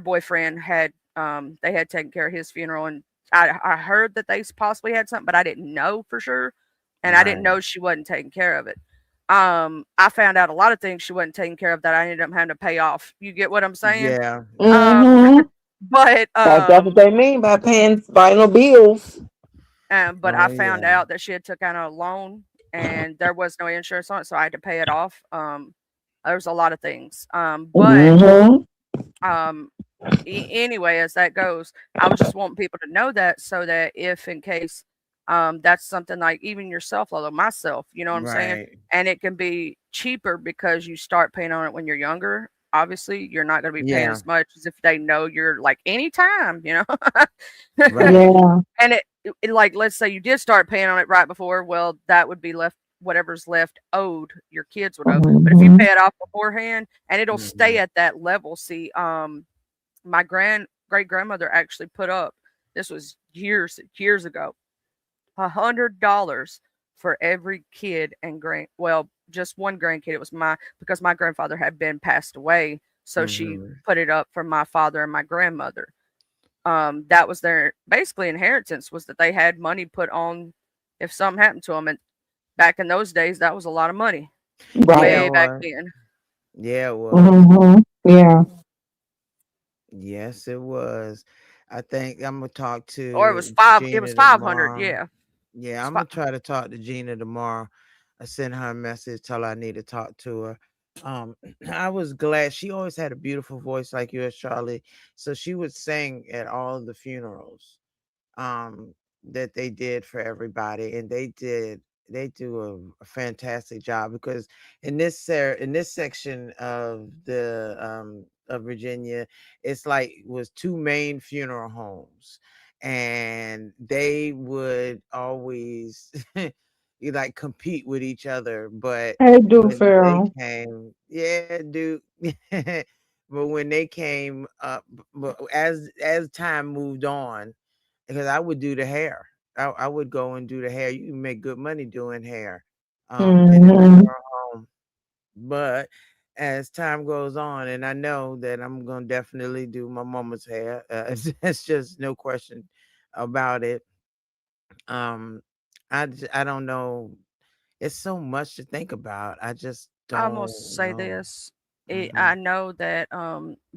boyfriend had they had taken care of his funeral, and I heard that they possibly had something, but I didn't know for sure, and I didn't Right. know she wasn't taking care of it. I found out a lot of things she wasn't taking care of that I ended up having to pay off. You get what I'm saying? Yeah. Yeah. Um, Hmm. but That's what they mean by paying final bills. but Oh I found yeah. out that she had took out a loan and there was no insurance on it, so I had to pay it off. There was a lot of things. But Hmm. um Anyway, as that goes, I was just wanting people to know that so that if in case that's something like even yourself, although myself, you know what I'm saying? Right. And it can be cheaper because you start paying on it when you're younger. Obviously, you're not going to be paying Yeah. as much as if they know you're like anytime, you know? Right. Yeah. And like, let's say you did start paying on it right before, well, that would be left, whatever's left owed, your kids would owe. But if you Mhm. pay it off beforehand and it'll stay Mhm. at that level, see, my great grandmother actually put up, this was years ago, $100 for every kid and well, just one grandkid. It was because my grandfather had been passed away, so she Mhm. put it up for my father and my grandmother. That was their basically inheritance, was that they had money put on if something happened to them. And back in those days, that was a lot of money, Yeah, Right. it way back was. then. Yeah, it was. Mhm. Yeah. Yes, it was. I think I'm gonna talk Or to it was Gina 500. tomorrow. Yeah. Yeah, It's I'm gonna try to talk to Gina tomorrow. I sent her a message, tell her I need to talk to her. Um, I was glad she always had a beautiful voice like yours, Charlie. So she would sing at all the funerals um that they did for everybody, and they do a fantastic job because in this section of Virginia, it's like was two main funeral homes, and they would always you like compete with each other, but Hey, do when they Pharaoh. came, yeah, dude. But when they came up, but as time moved on, because I would do the hair. I would go and do the hair. You can make good money doing hair in a Mhm. funeral home. But as time goes on, and I know that I'm gonna definitely do my mama's hair. It's just no question about it. Um, I don't know. It's so much to think about. I just I must don't say know. this. Hmm. I know that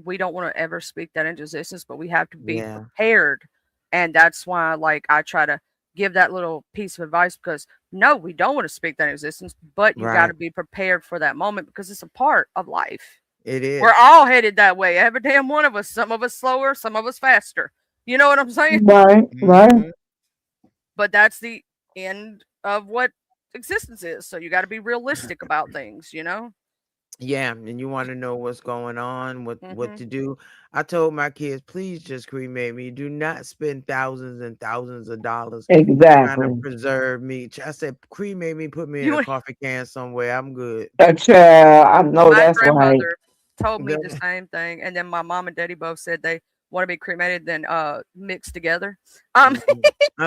we don't want to ever speak that into existence, but we have to be Yeah. prepared. And that's why, like, I try to give that little piece of advice because no, we don't want to speak that into existence, but you got Right. to be prepared for that moment because it's a part of life. It We're is. all headed that way. Every damn one of us. Some of us slower, some of us faster. You know what I'm saying? Right. Right. Hmm. But that's the end of what existence is. So you got to be realistic about things, you know? Yeah, and you want to know what's going on, what Hmm. to do. I told my kids, please just cremate me. Do not spend thousands and thousands of dollars trying to Exactly. preserve me. I said, cremate me, put me in a You coffee can somewhere. I'm good. A child. I know My that's right. grandmother told me the That- same thing, and then my mom and daddy both said they want to be cremated, then mixed together, um, Mm-mm.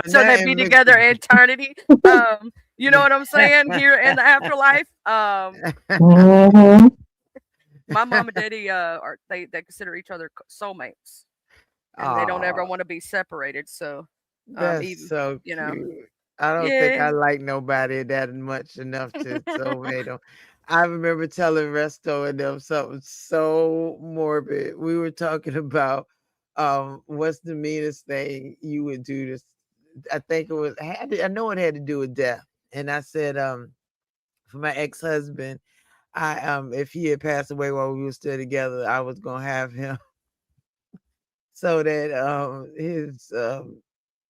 so That they'd be ain't together eternity. You know mixed. what I'm saying? Here in the afterlife. Mhm. My mom and daddy are they consider each other soulmates, and they don't ever Aw, want to be separated. So, that's even so you know, cute. I don't think yeah, I like nobody that much enough to soulmate them. I remember telling Resto and them something so morbid. We were talking about what's the meanest thing you would do to I think it was I know it had to do with death. And I said, for my ex-husband, I if he had passed away while we were still together, I was gonna have him so that his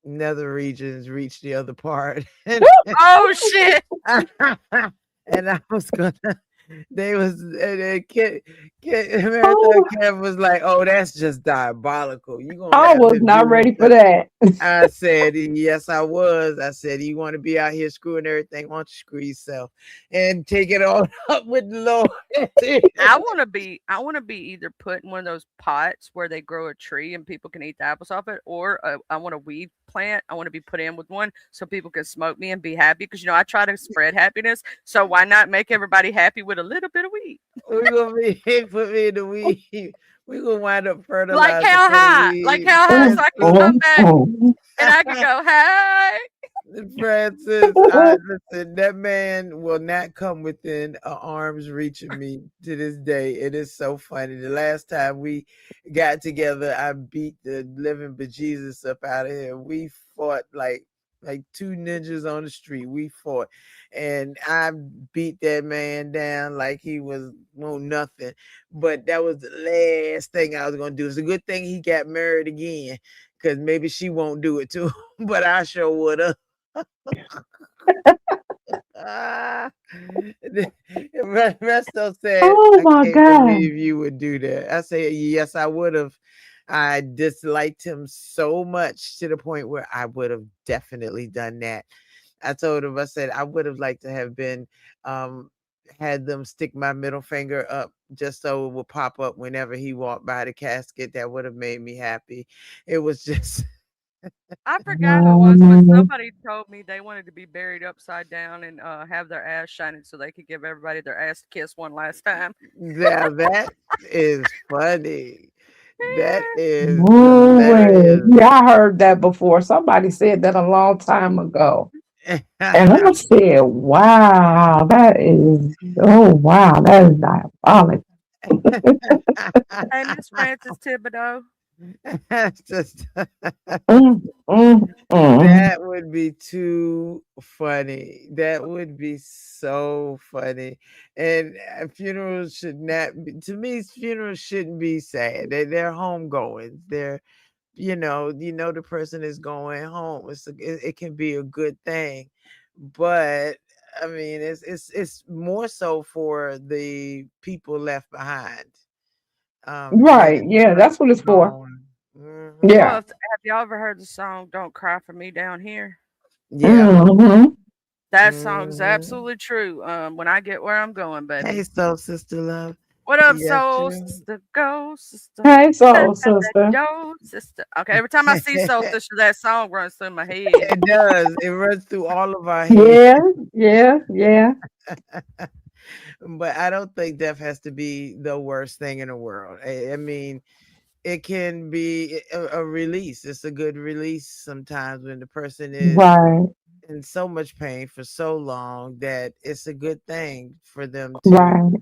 nether regions reach the other part. and oh shit. and I was gonna they was and then Marathon Oh, Kev was like, "Oh, that's just diabolical. You gonna I have was him not do ready for himself." that. I said, "Yes, I was." I said, "You want to be out here screwing everything? Why don't you screw yourself and take it all up with the Lord?" I want to be either put in one of those pots where they grow a tree and people can eat the apples off it, or I want a weed plant. I want to be put in with one so people can smoke me and be happy because I try to spread happiness. So why not make everybody happy with a little bit of weed? We gonna be put me in the weed. We gonna wind up Like fertilizer how for the high? Like weed, how high so I can Francis. come back and I can go, hey. Francis, I listen. That man will not come within a arm's reach of me to this day. It is so funny. The last time we got together, I beat the living bejesus up out of him. We fought like like two ninjas on the street. We fought, and I beat that man down like he was nothing. But that was the last thing I was gonna do. It's a good thing he got married again, because maybe she won't do it too. But I sure would have. Ah, Resto said, Oh "I my can't God. believe you would do that." I said, "Yes, I would have." I disliked him so much to the point where I would have definitely done that. I told him, I said, I would have liked to have been, um, had them stick my middle finger up just so it would pop up whenever he walked by the casket. That would have made me happy. It was just, I forgot who it was, but Um, somebody told me they wanted to be buried upside down and have their ass shining so they could give everybody their ass kiss one last time. now that is funny. That is boy, hilarious. yeah, I heard that before. Somebody said that a long time ago. And I said, wow, that is, oh, wow, that is diabolical. Hey, Miss Francis Thibodeau. Just Mm, mm, mm. that would be too funny. That would be so funny. And funerals should not be, to me, funerals shouldn't be sad. They're homegoings. They're, the person is going home. It can be a good thing. But I mean, it's more so for the people left behind. To let Right, the yeah, that's what person it's for. go. Yeah. Well, have y'all ever heard the song "Don't Cry for Me Down Here"? Yeah. Mm-hmm. That song is Mhm. absolutely true. When I get where I'm going, Hey, baby. soul sister love. What up, Yeah, soul true. sister? Go, sister. Hey, Let soul that sister. go, sister. Okay, every time I see soul It sister, that song runs through my head. does. It runs through all of our heads. Yeah, yeah, yeah. But I don't think death has to be the worst thing in the world. I mean, it can be a release. It's a good release sometimes when the person is Right, in so much pain for so long that it's a good thing for them to right,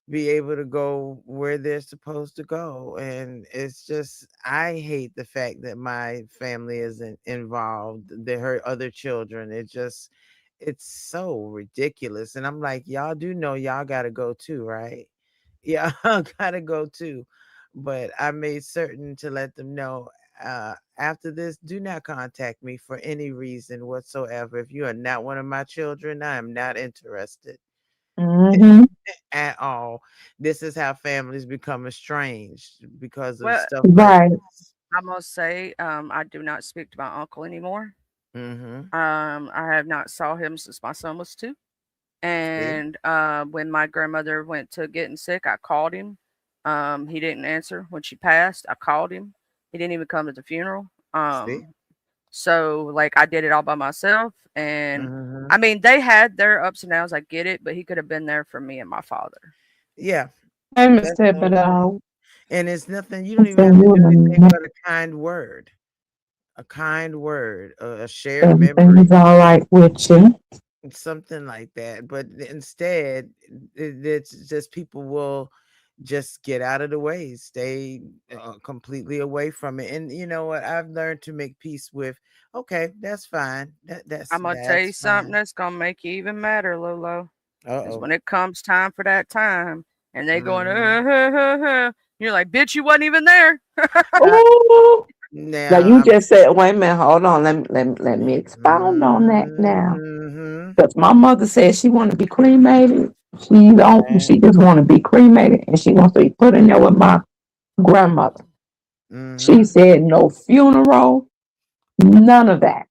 be able to go where they're supposed to go. And it's just, I hate the fact that my family isn't involved. They hurt other children. It's so ridiculous. And I'm like, y'all do know y'all gotta go too, right? Yeah, gotta go too. But I made certain to let them know, after this, do not contact me for any reason whatsoever. If you are not one of my children, I am not interested mm-hmm. at all. This is how families become estranged because of Well, stuff like Right. this. I must say, I do not speak to my uncle anymore. Mm-hmm. I have not saw him since my son was 2. See, And when my grandmother went to getting sick, I called him. He didn't answer. When she passed, I called him. He didn't even come to the funeral. see. So like I did it all by myself. And Mm-hmm. I mean, they had their ups and downs. I get it, but he could have been there for me and my father. Yeah, Hey, Miss that's so true. Thibodeau. And it's nothing. You don't I'm even have sending to you do anything the but a kind word. A kind word, a shared everything's memory, all right with you. something like that. But instead, it's just people will just get out of the way, stay completely away from it. And you know what? I've learned to make peace with. Okay, that's fine. I'm gonna tell you That's something fine. that's gonna make you even madder, Lolo. Uh Is oh. when it comes time for that time, and they going, Hmm. you're like, bitch, you wasn't even there. Ooh. Now Now you I'm. just said, wait a minute, hold on. Let me expound on that now. Hmm. Because my mother said she want to be cremated. She don't. Okay. She just want to be cremated, and she wants to be put in there with my grandmother. She Hmm. said no funeral, none of that.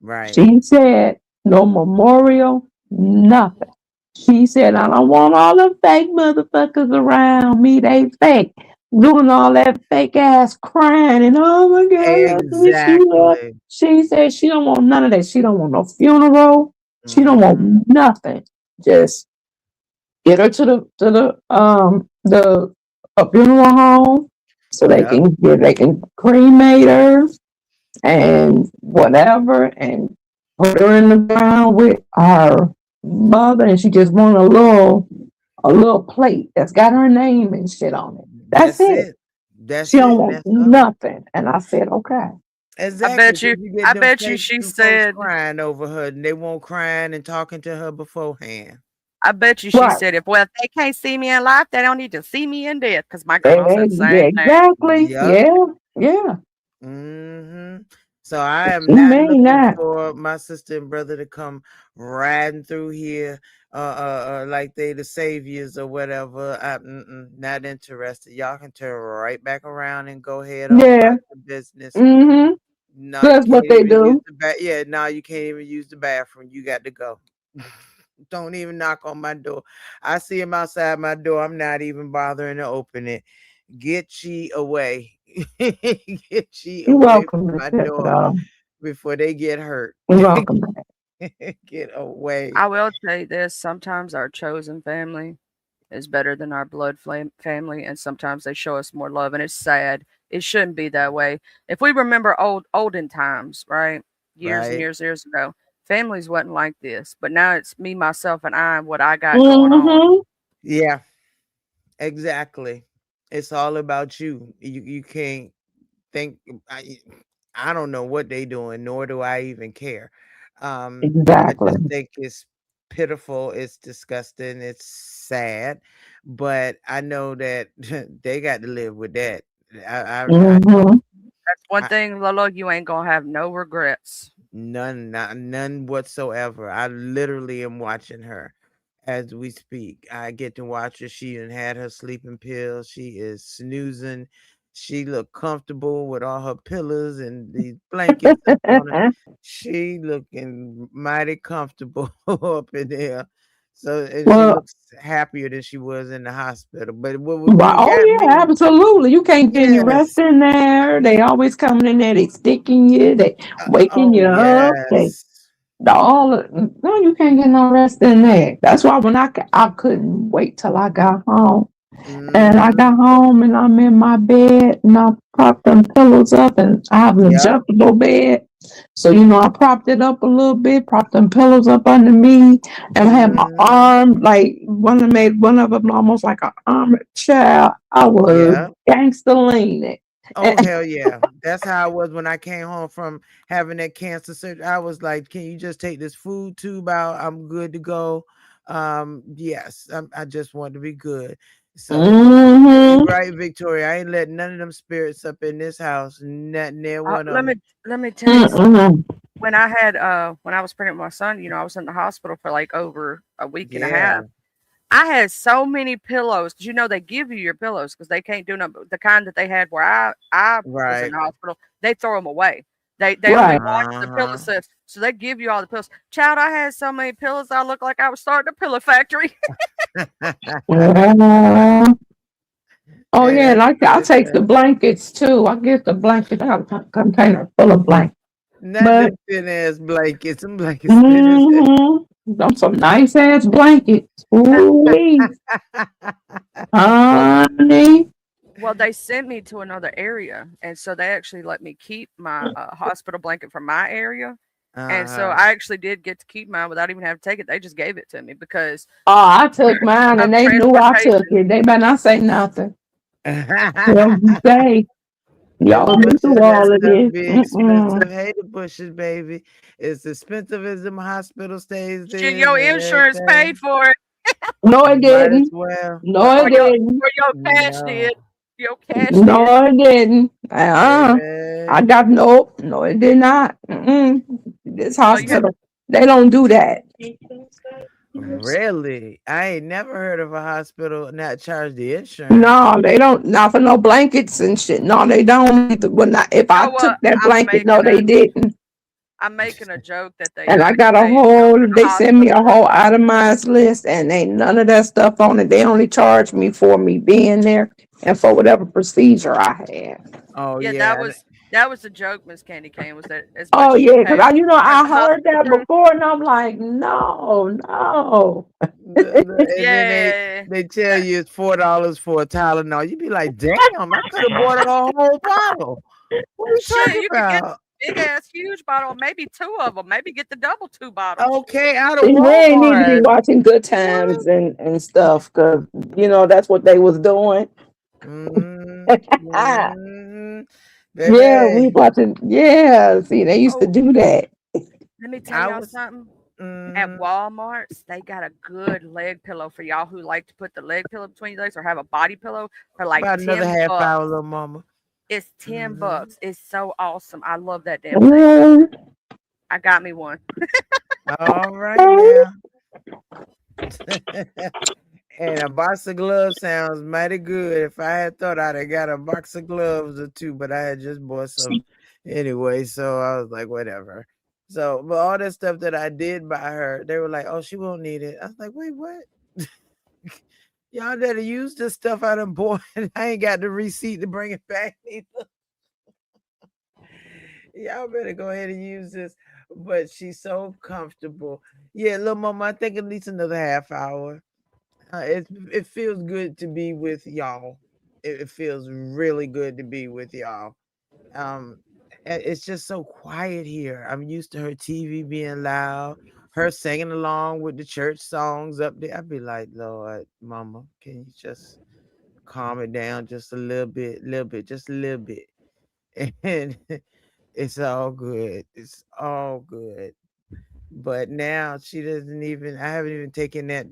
Right. She said no memorial, nothing. She said I don't want all them fake motherfuckers around me. They fake. Doing all that fake ass crying and oh my god, I wish you love. Exactly. She said she don't want none of that. She don't want no funeral. She don't Hmm. want nothing. Just get her to the funeral home so Yep. they can cremate her and whatever and put her in the ground with her mother, and she just want a little plate that's got her name and shit on it. That's That's it. it. She That's don't it. And want that's all. nothing. And I said, okay. Exactly, because you get I them bet you fake she them folks said crying over her, and they won't crying and talking to her beforehand. I bet you she Right. said, if they can't see me in life, they don't need to see me in death. Because my grandma said the Yeah, same thing. exactly. Yep. Yeah. Yeah. So I am She not mean looking that. for my sister and brother to come riding through here, like they the saviors or whatever. Not interested. Y'all can turn right back around and go ahead on Yeah. about your business. Mm-hmm. No, you That's can't what they even use do. the bath. Yeah, no, you can't even use the bathroom. You got to go. Don't even knock on my door. I see him outside my door. I'm not even bothering to open it. Get ye away. Get ye You're away welcome, from Miss my door Jessica. before they get hurt. You're welcome. Get away. I will tell you this: sometimes our chosen family is better than our family, and sometimes they show us more love, and it's sad. It shouldn't be that way. If we remember olden times, right, years and Right? years ago, families wasn't like this. But now it's me, myself, and I, and what I got going on. Mm-hmm. Yeah, exactly. It's all about you. You can't think I don't know what they doing, nor do I even care. I Exactly. just think it's pitiful, it's disgusting, it's sad, but I know that they got to live with that. I know. Mm-hmm. That's one I, thing, Lolo. You ain't gonna have no regrets. none whatsoever. I literally am watching her as we speak. I get to watch her. She done had her sleeping pills. She is snoozing. She look comfortable with all her pillows and these blankets up on her. She looking mighty comfortable up in there. So and she Well, looks happier than she was in the hospital. But Right. what got Oh yeah, me, absolutely. You can't get any rest yes. in there. They always coming in there. They sticking you. They waking Oh you up. They yes. no, you can't get no rest in there. That's why when I couldn't wait till I got home. And I Mm-hmm. got home and I'm in my bed and I propped them pillows up and I have an Yep. adjustable bed. So, I propped it up a little bit, propped them pillows up under me, and I had my Mm-hmm. arm like made one of them almost like an armored child. I was Yeah. gangster leaning. Oh hell yeah. That's how I was when I came home from having that cancer surgery. I was like, can you just take this food tube out? I'm good to go. Yes, I just want to be good. So you're Mm-hmm. right, Victoria. I ain't letting none of them spirits up in this house. Not near one of Let me them. tell you something. Mm-mm. When I was pregnant with my son, I was in the hospital for like over a week and a Yeah. half. I had so many pillows because they give you your pillows because they can't do no the kind that they had where I was in Right. the hospital. They throw them away. They only Right. wash the pillow Uh-huh. sets, so they give you all the pillows. Child, I had so many pillows, I looked like I was starting a pillow factory. Yeah. Oh Hey, yeah, and that's I good take the though. blankets too. I get the blanket. I have a container full of blankets. Not But them thin ass blankets. Them blankets thin as them some nice ass blankets. Ooh, honey. Well, they sent me to another area, and so they actually let me keep my hospital blanket from my area. And so uh-huh. I actually did get to keep mine without even having to take it. They just gave it to me because Oh, I took mine of and they knew I took transportation. it. They better not say nothing. They'll say, Them y'all been bushes, through that all of stuff this. be expensive. Mm-mm. Hey, the bushes, baby. It's expensive as them hospital stays Shit, is your and insurance paid everything. for it, No, it Might as didn't. well. No, it didn't. or your cash No. did. Your cash No, did. it didn't. I Baby. got nope. No, it did not. Mm-mm. This So you had hospital, they don't do that. Really? I ain't never heard of a hospital not charge the insurance. No, they don't. Not for no blankets and shit. No, they don't. Well, not, if you I know took what? that blanket, no, they didn't. I'm making a joke that they And I you got a pay to go whole. to the They send me hospital a for. whole itemized list, and ain't none of that stuff on it. They only charge me for me being there and for whatever procedure I had. Oh Yeah, yeah. that was the joke, Miss Candy Cane, was that as Oh much as you yeah, because pay for I the heard hospital that room. before, and I'm like, no, no. And then Yeah. they tell you it's $4 for a Tylenol. You be like, damn, I could have bought a whole bottle. What are you Shit, talking you could get about? big ass huge bottle, maybe two of them, maybe get the double two bottles. Okay, out of See, we ain't need to be Walmart. watching Good What? Times and stuff, because that's what they was doing. Mm, mm. Yeah, we baby. watching. Yeah, see, they used to Oh, do that. let me tell I y'all was. something. At Mm, Walmart's, they got a good leg pillow for y'all who like to put the leg pillow between your legs or have a body pillow for like about another 10 half hour, bucks. little mama. It's 10 Hmm. bucks. It's so awesome. I love that damn thing. Mm, I got me one. All right now. And a box of gloves sounds mighty good. If I had thought I'd have got a box of gloves or two, but I had just bought some anyway. So I was like, whatever. So, but all that stuff that I did buy her, they were like, oh, she won't need it. I was like, wait, what? Y'all better use this stuff I done bought. I ain't got the receipt to bring it back either. Y'all better go ahead and use this. But she's so comfortable. Yeah, little mama, I think at least another half hour. It feels good to be with y'all. It feels really good to be with y'all. Um, it's just so quiet here. I'm used to her TV being loud, her singing along with the church songs up there. I'd be like, Lord, Mama, can you just calm it down just a little bit, just a little bit, and it's all good. It's all good. But now she doesn't even I haven't even taken that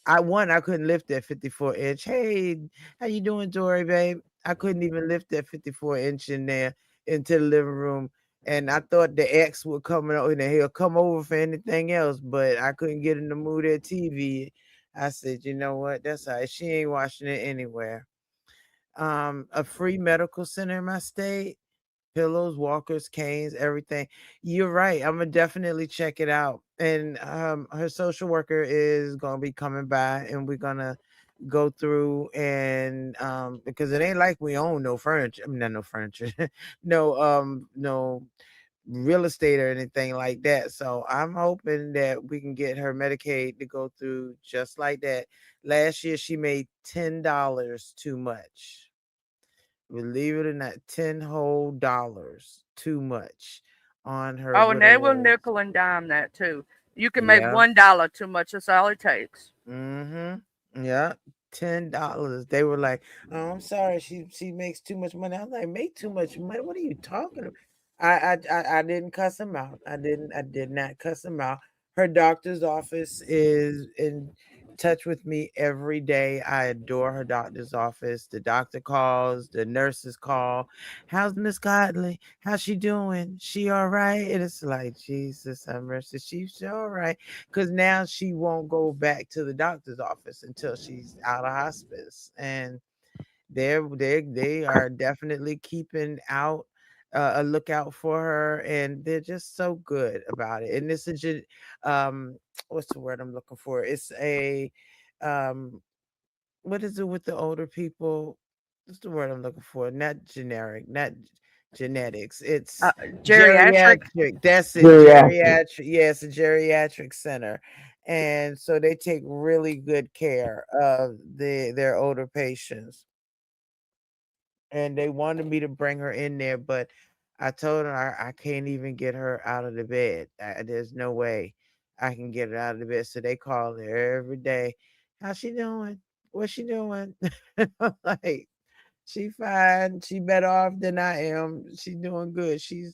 I couldn't lift that 54-inch. Hey, how you doing, Dory, babe? I couldn't even lift that 54-inch in there into the living room. And I thought the ex would come over and he'll come over for anything else, but I couldn't get in the mood at TV. I said, you know what? That's all right. She ain't watching it anywhere. A free medical center in my state, pillows, walkers, canes, everything. You're right. I'm gonna definitely check it out. And her social worker is gonna be coming by, and we're gonna go through and because it ain't like we own no furniture. I mean, not no furniture, no real estate or anything like that. So I'm hoping that we can get her Medicaid to go through just like that. Last year she made $10 too much. Believe it or not, 10 whole dollars too much on her Oh, and they will whatever. nickel and dime that too. You can make Yeah. $1 too much. That's all it takes. Mm-hmm. Yeah. $10. They were like, "Oh, I'm sorry, she makes too much money." I was like, "Make too much money? What are you talking about?" I didn't cuss him out. I did not cuss him out. Her doctor's office is in touch with me every day. I adore her doctor's office. The doctor calls, the nurses call. How's Miss Godley? How's she doing? She all right? And it's like, Jesus, have mercy. She's all right. Because now she won't go back to the doctor's office until she's out of hospice. And they are definitely keeping out a lookout for her, and they're just so good about it. And this is just what's the word I'm looking for? It's a um what is it with the older people? What's the word I'm looking for? Not generic, not genetics. Uh, It's Geriatric. geriatric. That's it. geriatric. Geriatric. Yes, a geriatric center. And so they take really good care of their older patients. And they wanted me to bring her in there, but I told her I can't even get her out of the bed. There's no way I can get her out of the bed. So they call her every day. How's she doing? What's she doing? I'm like, she fine. She better off than I am. She doing good. She's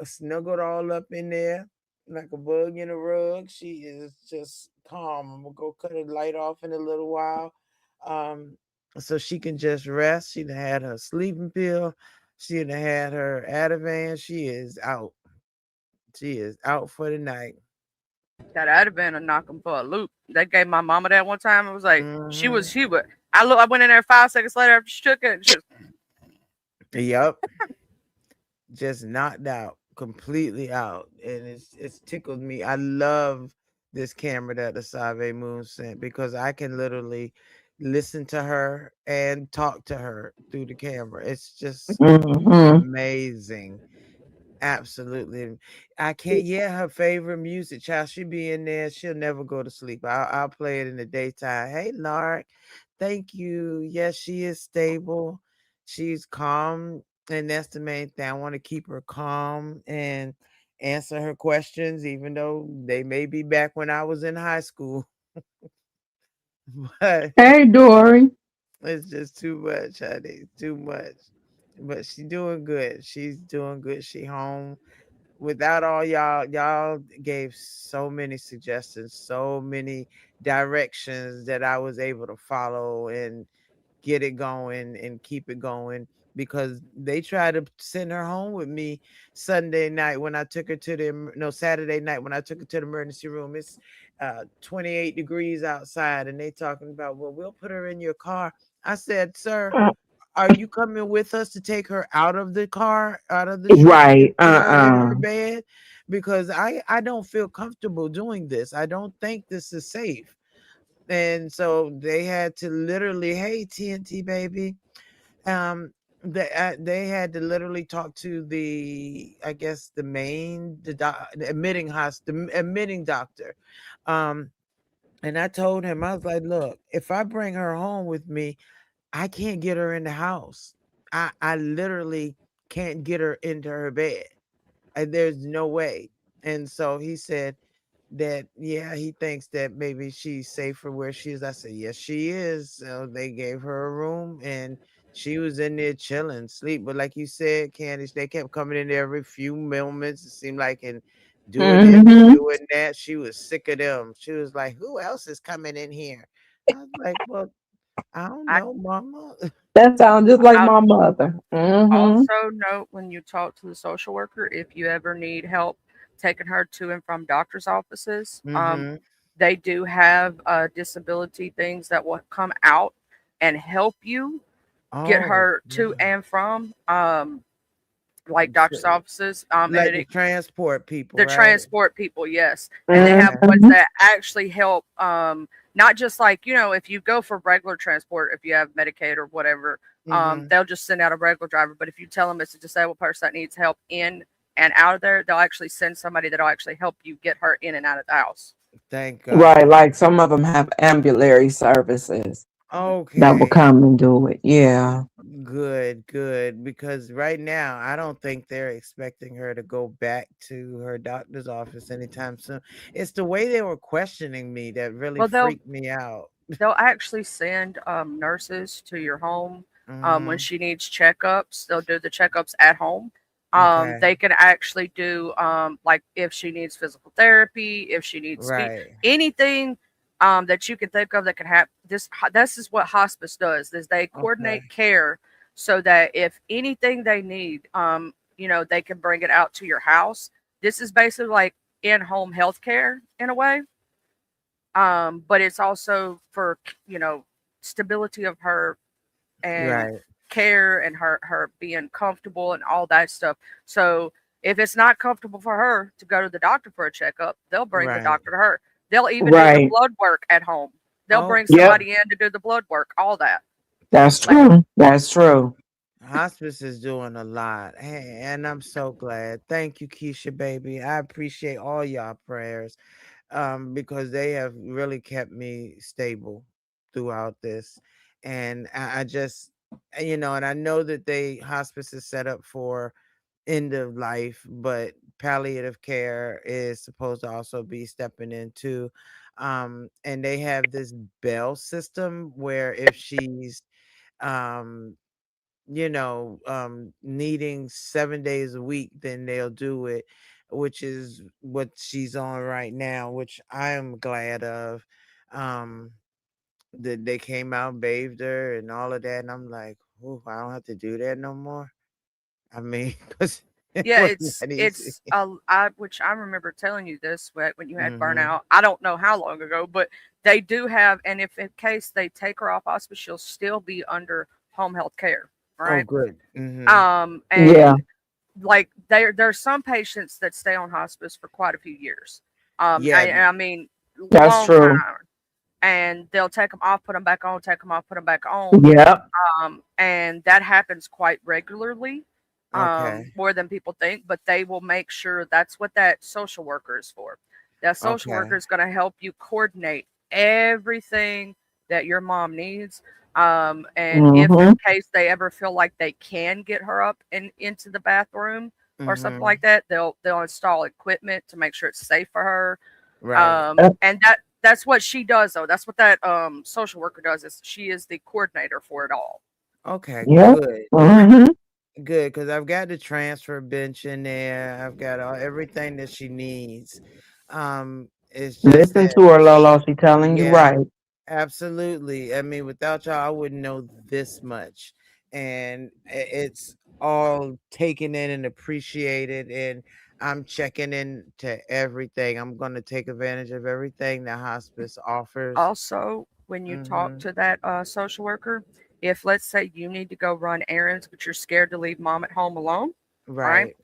snuggled all up in there like a bug in a rug. She is just calm. I'm gonna go cut her light off in a little while. Um, so she can just rest. She done had her sleeping pill. She done had her Ativan. She is out. She is out for the night. That I'd have been a knock 'em for a loop. They gave my mama that one time. It was like Hmm. she would. I went in there 5 seconds later after she took it. And she was, Yep. Just knocked out, completely out, and it's tickled me. I love this camera that the Save Moon sent because I can literally listen to her and talk to her through the camera. It's just Hmm. amazing. Absolutely. I can't yeah, her favorite music, child. She be in there. She'll never go to sleep. I'll play it in the daytime. Hey, Lark. Thank you. Yes, she is stable. She's calm. And that's the main thing. I want to keep her calm and answer her questions, even though they may be back when I was in high school. But Hey, Dory. it's just too much, honey. Too much. but she doing good. She's doing good. She home without all y'all. Y'all gave so many suggestions, so many directions that I was able to follow and get it going and keep it going, because they tried to send her home with me Sunday night when I took her to the no Saturday night when I took her to the emergency room. It's 28 degrees outside, and they talking about, well, we'll put her in your car. I said, sir, are you coming with us to take her out of the car, out of the truck, and Right. put her in her bed? Because I don't feel comfortable doing this. I don't think this is safe. And so they had to literally, hey TNT baby, um, they had to literally talk to the, I guess the main the admitting doctor, um, and I told him, I was like, look, if I bring her home with me, I can't get her in the house. I literally can't get her into her bed. There's no way. And so he said that, yeah, he thinks that maybe she's safer where she is. I said, yes, she is. So they gave her a room and she was in there chilling, sleep. But like you said, Candice, they kept coming in there every few moments. It seemed like, and doing this and Mm-hmm. doing that. She was sick of them. She was like, who else is coming in here? I was like, well, I don't I know, mama. That sounds just like I my mother. Mm-hmm. also note when you talk to the social worker, if you ever need help taking her to and from doctor's offices, Mm-hmm. they do have disability things that will come out and help you get Oh, her to yeah. and from like doctor's So, offices. And like the transport people, the right? transport people, yes. And they have Okay. ones Mm-hmm. that actually help, not just like, if you go for regular transport, if you have Medicaid or whatever, Mm-hmm. they'll just send out a regular driver. But if you tell them it's a disabled person that needs help in and out of there, they'll actually send somebody that'll actually help you get her in and out of the house. Thank Right. God. Like some of them have ambulatory services that will Okay. come and do it. Yeah. Good, good. Because right now, I don't think they're expecting her to go back to her doctor's office anytime soon. It's the way they were questioning me that really Well, they'll freaked me out. they'll actually send nurses to your home when Mm-hmm. she needs checkups. They'll do the checkups at home. Okay. They can actually do like if she needs physical therapy, if she needs speech, Right. anything that you can think of that can happen. This is what hospice does: is they Okay. coordinate care so that if anything they need, they can bring it out to your house. This is basically like in-home health care in a way, but it's also for stability of her and Right. care and her being comfortable and all that stuff. So if it's not comfortable for her to go to the doctor for a checkup, they'll bring the Right. doctor to her. They'll even do the Right. blood work at home. They'll bring Yep. Okay. somebody in to do the blood work, all that. That's Like, true. That's true. Hospice is doing a lot. Hey, and I'm so glad. Thank you, Keisha, baby. I appreciate all y'all prayers, because they have really kept me stable throughout this. And I just, and I know that hospice is set up for end of life, but palliative care is supposed to also be stepping into. And they have this bell system where if she's, um, needing 7 days a week, then they'll do it, which is what she's on right now, which I am glad of. Um, that they came out, bathed her, and all of that, and I'm like, oh, I don't have to do that no more. I mean, 'cause it yeah, wasn't it's that easy. it's I which I remember telling you this when you had Hmm. burnout. I don't know how long ago, but they do have, and if in case they take her off hospice, she'll still be under home health care, Oh, right? good. Hmm. Yeah. And like there's some patients that stay on hospice for quite a few years. Yeah. I mean, That's long true. time, and they'll take them off, put them back on, take them off, put them back on, Yep. and that happens quite regularly, Okay. more than people think. But they will make sure that's what that social worker is for. That social Okay. worker is going to help you coordinate everything that your mom needs. And if in Mm-hmm. case they ever feel like they can get her up and into the bathroom or something Hmm. like that, they'll install equipment to make sure it's safe for her. Right. And that's what she does though. That's what that social worker does, is she is the coordinator for it all. Okay. Yep. Good. Mm-hmm. Good, because I've got the transfer bench in there. I've got everything that she needs. It's just Listen that, to her, Lolo. She telling you yeah, right. absolutely. I mean, without y'all, I wouldn't know this much. And it's all taken in and appreciated. And I'm checking into everything. I'm going to take advantage of everything that hospice offers. Also, when you talk Hmm. to that social worker, if let's say you need to go run errands, but you're scared to leave mom at home alone, right? Right.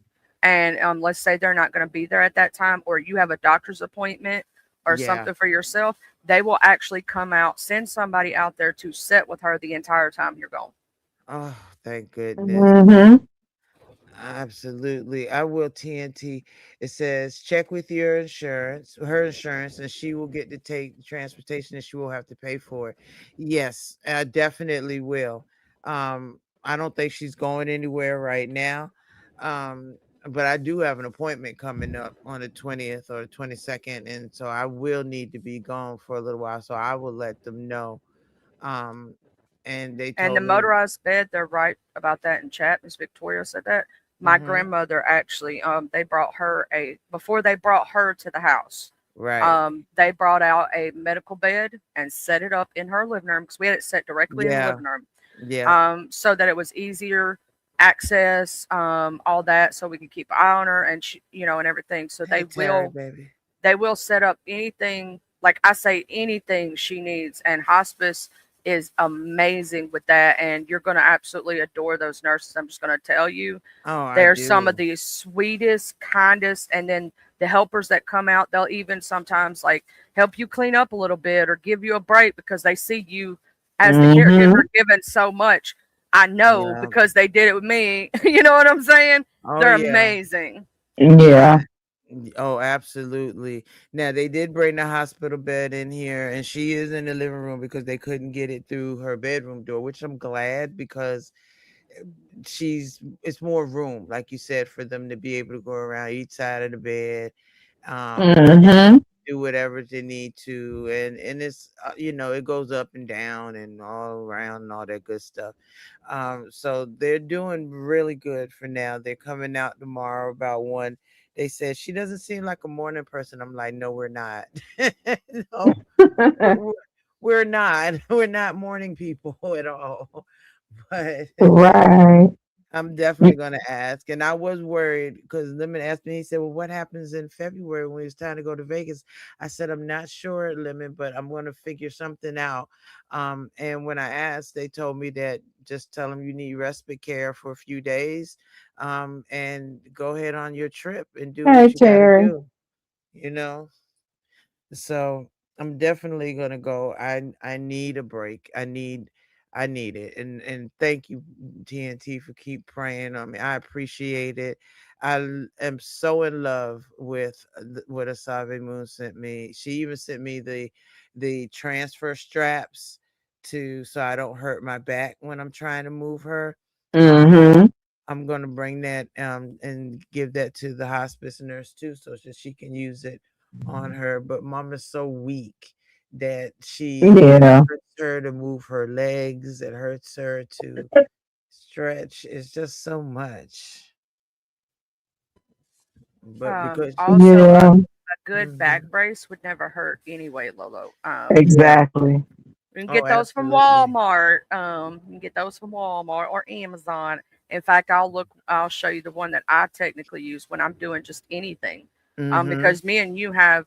And let's say they're not going to be there at that time, or you have a doctor's appointment or Yeah. something for yourself, they will actually come out, send somebody out there to sit with her the entire time you're gone. Oh, thank goodness. Mm-hmm. Absolutely. I will TNT. It says check with your insurance, her insurance, and she will get to take the transportation and she will have to pay for it. Yes, I definitely will. I don't think she's going anywhere right now. Um, but I do have an appointment coming up on the 20th or the 22nd, and so I will need to be gone for a little while. So I will let them know. Um, and they And the told me, motorized bed, they're right about that in chat. Miss Victoria said that. My mm-hmm, grandmother actually, they brought her before they brought her to the house, right. they brought out a medical bed and set it up in her living room because we had it set directly in the Yeah, living room, yeah. so that it was easier access, all that, so we could keep an eye on her and she, and everything. So Hey, Terry, baby. they will set up anything, like I say, anything she needs. And hospice is amazing with that. And you're going to absolutely adore those nurses. I'm just going to tell you, Oh, I they're some of do. the sweetest, kindest. And then the helpers that come out, they'll even sometimes like help you clean up a little bit or give you a break because they see you as the Mm-hmm. caregiver giving so much. I know Yeah. because they did it with me. You know what I'm saying? Oh, They're yeah. amazing. Yeah. Oh, absolutely. Now they did bring the hospital bed in here, and she is in the living room because they couldn't get it through her bedroom door, which I'm glad because it's more room, like you said, for them to be able to go around each side of the bed, and Mm-hmm. do whatever they need to, and it's it goes up and down and all around and all that good stuff. So they're doing really good for now. They're coming out tomorrow about 1. They said she doesn't seem like a morning person. I'm like, no, we're not. No, we're, we're we're not. We're not morning people at all. But Right. I'm definitely gonna ask. And I was worried because Lemon asked me, he said, well, what happens in February when it's time to go to Vegas? I said, I'm not sure, Lemon, but I'm gonna figure something out. And when I asked, they told me that just tell them you need respite care for a few days. And go ahead on your trip and do Hey, what you gotta Terry. do, you know. So I'm definitely gonna go. I need a break. I need it. And thank you, TNT, for keep praying on me. I appreciate it. Am so in love with what Asave Moon sent me. She even sent me the transfer straps to so I don't hurt my back when I'm trying to move her. Um Mm-hmm. I'm gonna bring that and give that to the hospice nurse too, so that she can use it on her. But Mama's so weak that it Yeah. hurts her to move her legs. It hurts her to stretch. It's just so much. But because Also, Yeah. a good back Mhm. brace would never hurt anyway, Lolo. Yeah. Exactly. You can Oh, get those from absolutely. Walmart. You can get those from Walmart or Amazon. In fact, I'll show you the one that I technically use when I'm doing just anything. Mm-hmm. Because me and you have,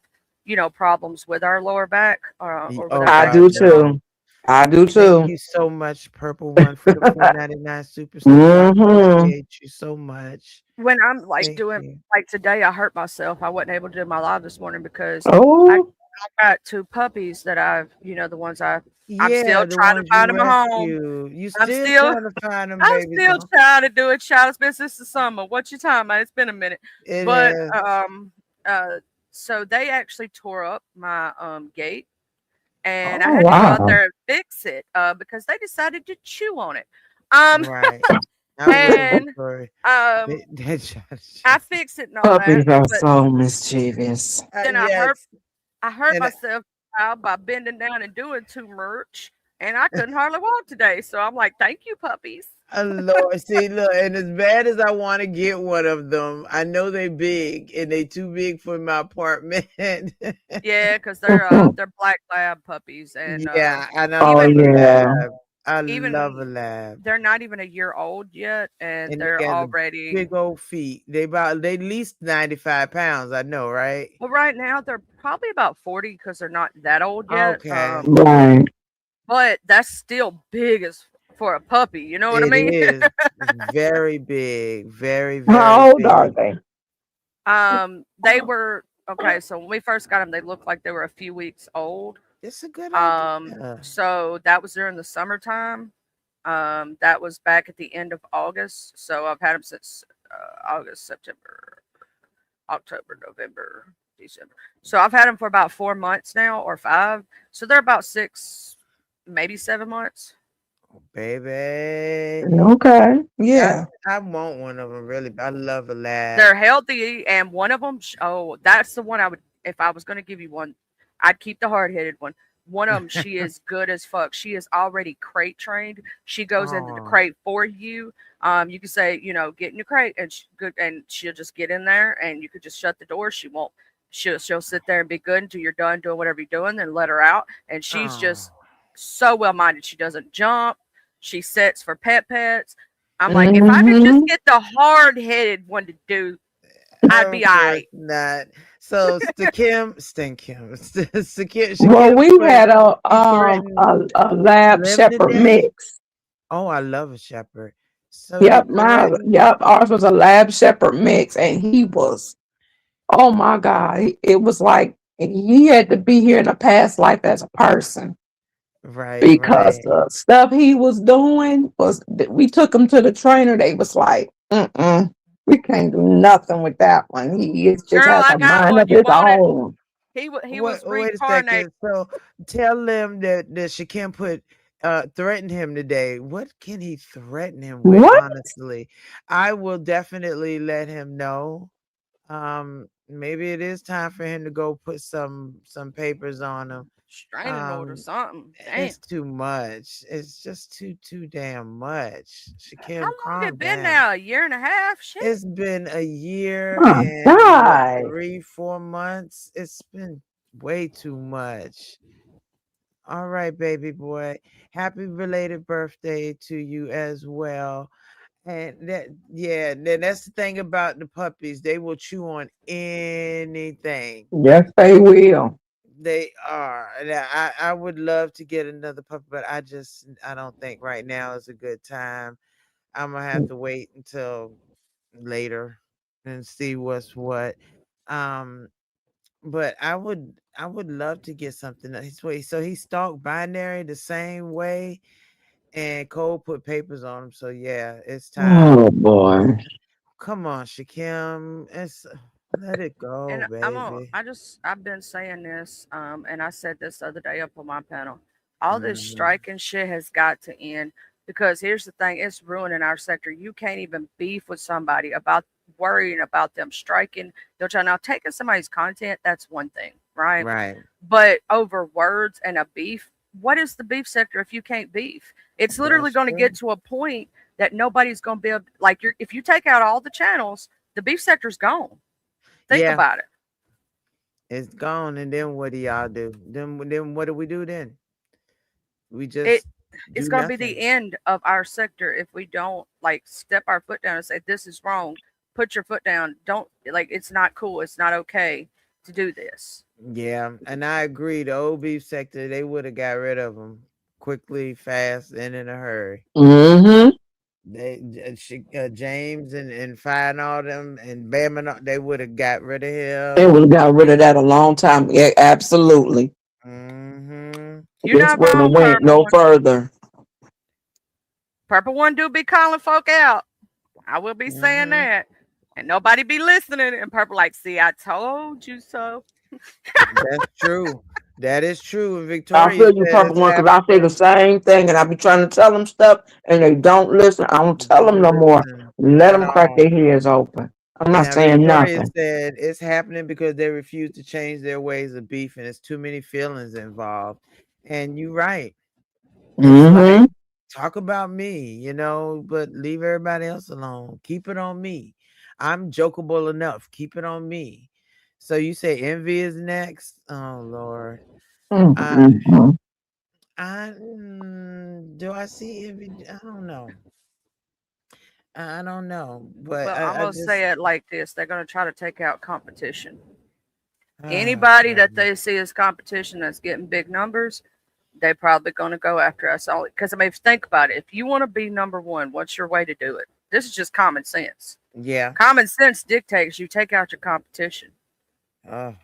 problems with our lower back, or with Oh our I back God, do in general. no. too. I do Thank too. you so much, Purple One, for the 4.99 super sticker. I Mm-hmm. appreciate you so much. When I'm like Thank doing, you. like today, I hurt myself. I wasn't able to do my live this morning because I Oh, got two puppies that the ones I'm still Yeah, the trying to ones you find them a home. rescue. You I'm still still trying to find them I'm babies, still huh? trying to do it, child. It's been since the summer. What you talking about? It's been a minute. It But has. uh so they actually tore up my gate, and I oh had to go out wow. there and fix it because they decided to chew on it. Um Right. I will, and Victoria. um I That fixed it and all that, Puppies are but so mischievous. then yes. I hurt And myself by bending down and doing too much, and I couldn't hardly walk today. So I'm like, thank you, puppies. Lord, see, look, and as bad as I want to get one of them, I know they big and they too big for my apartment. Yeah, because they're black lab puppies, and Yeah, and I Oh even love a yeah. lab. I love a even lab. they're not even a year old yet, and And they're they got the already. big old feet. They at least 95 pounds, I know, right? Well, right now they're probably about 40 because they're not that old yet. Okay. Right. But that's still big as for a puppy. You know what I It mean? is. It's very big. Very, very How old are big. they? They were okay. So when we first got them, they looked like they were a few weeks old. It's a good idea. So that was during the summertime. That was back at the end of August. So I've had them since August, September, October, November, December. So I've had them for about 4 months now, or 5. So they're about 6, maybe 7 months. Baby. Okay. I Yeah. I want one of them really. I love a lab. They're healthy, and one of them. Oh, that's the one I would. If I was going to give you one, I'd keep the hard headed one. One of them, she is good as fuck. She is already crate trained. She goes into the Oh, crate for you. You can say, get in your crate, and good, and she'll just get in there, and you could just shut the door. She won't. She'll sit there and be good until you're done doing whatever you're doing, then let her out. And she's oh, just so well minded. She doesn't jump. She sets for pets. I'm like, if I could just Mm-hmm. get the hard headed one to do, I'd of be all course right. not. So Well, Shakim we put had a he threatened a lab Slim shepherd today. mix. Oh, I love a shepherd. So he Yep, threatened. ours was a lab shepherd mix, and he was, oh my God, it was like he had to be here in a past life as a person Right, because right. the stuff he was doing was. We took him to the trainer. They was like, we can't do nothing with that one. He just Girl, has I a got mind one. of You his want it? own. He Wait, was wait a reincarnated. second. So tell them that Shakim put threatened him today. What can he threaten him with, What? honestly? I will definitely let him know. Maybe it is time for him to go put some papers on him. Straining order, Um, something. Damn. it's too much. It's just too damn much. How Shakim, long calm it been down. now? A year and a half? Shit. It's been a year Oh and what, God. 3, 4 months? It's been way too much. All right, baby boy. Happy belated birthday to you as well. And yeah, then that's the thing about the puppies. They will chew on anything. Yes, they will. They are. And I would love to get another puppy, but I don't think right now is a good time. I'm gonna have to wait until later and see what's what. Um, but I would love to get something his way. So he stalked binary the same way, and Cole put papers on him. So yeah, it's time. Oh boy. Come on, Shakim. Let it go, And baby. I've been saying this, and I said this the other day up on my panel. All this Mhm. striking shit has got to end because here's the thing, it's ruining our sector. You can't even beef with somebody about worrying about them striking. They'll try now taking somebody's content, that's one thing, right? Right. But over words and a beef, what is the beef sector if you can't beef? It's literally That's going to get true. to a point that nobody's going to be able, like if you take out all the channels, the beef sector's gone. Think Yeah, about it. it's gone. And then what do y'all do? Then what do we do then? We It just it's do going to be the nothing. end of our sector if we don't like step our foot down and say this is wrong. Put your foot down. Don't like it's not cool. It's not okay to do this. Yeah, and I agree. The old beef sector, they would have got rid of them quickly, fast, and in a hurry. Mm-hmm. James and Fine all them and Bam and they would have got rid of They him. would have got rid of that a long time. Yeah, absolutely. Hmm. You're This not wouldn't have wrong, went Purple no One. further. Purple One do be calling folk out. I will be saying Hmm. that. And nobody be listening. And Purple like, see, I told you so. That's true. That is true. And I Victoria feel you, said Purple it's One, because I say the happening. same thing, and I be trying to tell them stuff, and they don't listen. I don't They tell them don't no more. listen Let at them crack all. their ears open. I'm not Now saying Victoria nothing. said it's happening because they refuse to change their ways of beef and it's too many feelings involved. And you're right. It's like Mm-hmm. talk about me, but leave everybody else alone. Keep it on me. I'm jokeable enough. Keep it on me. So you say envy is next? Oh Lord. I Mm-mm. do I see envy? I don't know. I don't know. But Well, I'm I gonna just say it like this: they're gonna try to take out competition. oh Anybody that God. they see as competition that's getting big numbers, they probably gonna go after us all. Because I mean, if you think about it, if you want to be number one, what's your way to do it? This is just common sense. Yeah. Common sense dictates you take out your competition. Oh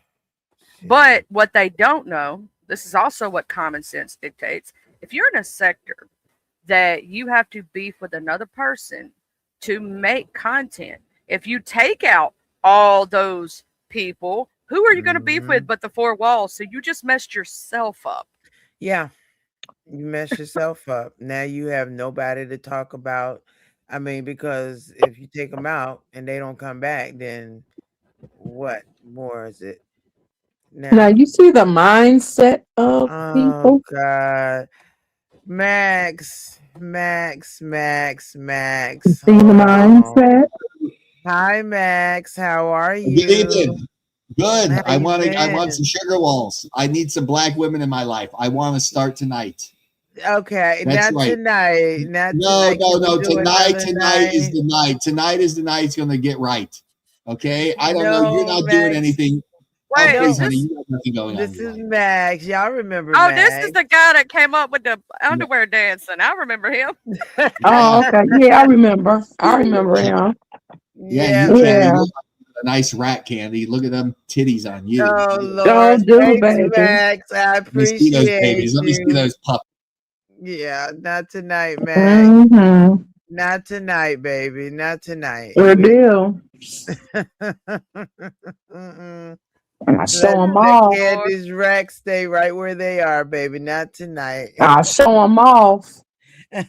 But shit. what they don't know, this is also what common sense dictates. If you're in a sector that you have to beef with another person to make content, if you take out all those people, who are you going to beef with Hmm. but the four walls? So you just messed yourself up. Yeah. You mess yourself up. Now you have nobody to talk about. I mean, because if you take them out and they don't come back, then what more is it? Now Now, you see the mindset of oh people. God. Max. See the Hold on. mindset. Hi, Max. How are Good you? evening. Good. How you I want some been? sugar walls. I need some black women in my life. I want to start tonight. Okay, That's not right. tonight. Not No, tonight. no, Can we no. do another Tonight is night? the night. Tonight is the night it's gonna get right. Okay? I don't know. You're No, not doing Max. anything. Oh, Wait, is please, No, honey, this? you have nothing going on in this your is life. Max. Y'all remember Oh, this is Max? the guy that came up with the Yeah. underwear dancing. I remember him. Oh, Yeah. okay. Yeah, I remember. I remember him. Yeah, and Yeah, you, Candy, Max. Yeah. look like a nice rat, Candy. Look at them titties on you. Oh Go Lord, do, thanks, baby. Max. I Let me see those appreciate babies. Let me see you. those puppies. Yeah, not tonight, Max. Mm-hmm. Not tonight, baby. Not tonight. Good deal. Mm-mm. And I show Let them Oh the off. Lord. Candice Racks stay right where they are, baby. Not tonight. I show them off. Hey,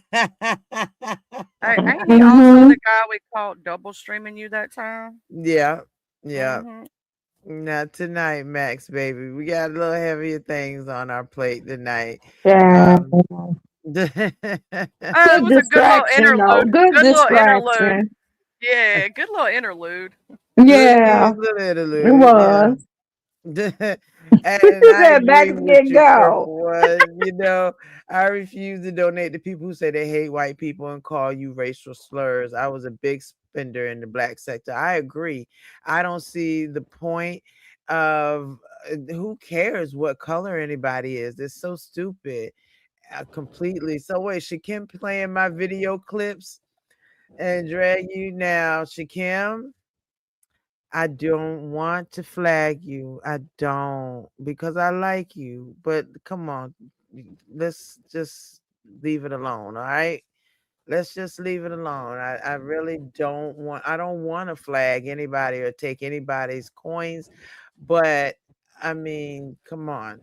ain't he also Mm-hmm. the guy we caught double streaming you that time? Yeah, yeah. Mm-hmm. Not tonight, Max, baby. We got a little heavier things on our plate tonight. Yeah. Um, It Good was a good little distraction, though. interlude. Good Good little interlude. distraction. Yeah, good little interlude. Yeah, little it interlude, yeah. was. And I That back agree to with get you, go. Purple One. I refuse to donate to people who say they hate white people and call you racial slurs. I was a big spender in the black sector. I agree. I don't see the point of who cares what color anybody is. It's so stupid. Completely. So wait, Shakim playing my video clips and drag you now, Shakim? I don't want to flag you. I don't because I like you. But come on, let's just leave it alone. All right. Let's just leave it alone. I really don't want I don't want to flag anybody or take anybody's coins. But I mean, come on.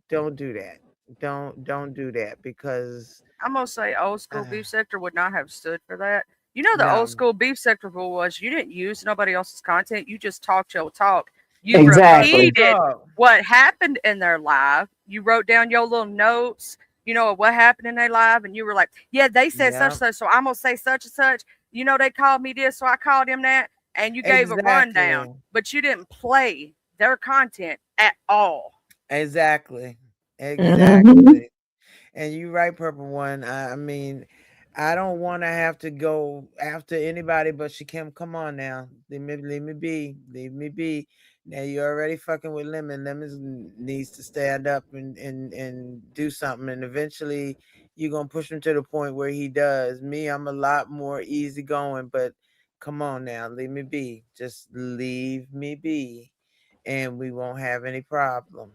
Don't do that. Don't do that because I'm gonna say old school uh, beef sector would not have stood for that. You know the old no. school beef sector rule was you didn't use nobody else's content, you just talked your talk. You Exactly. repeated Oh, what happened in their live. You wrote down your little notes, of what happened in their live, and you were like, yeah, they said such yeah. and such, so I'm gonna say such and such. They called me this, so I called him that, and you gave a rundown, Exactly. but you didn't play their content at all. Exactly. Mm-hmm. Exactly. And you right, Purple One. I mean, I don't want to have to go after anybody but Shakim. Come on now. Leave me be. Leave me be. Now you're already fucking with Lemon. Lemon needs to stand up and do something. And eventually you're gonna push him to the point where he does. Me, I'm a lot more easygoing, but come on now, leave me be. Just leave me be. And we won't have any problem.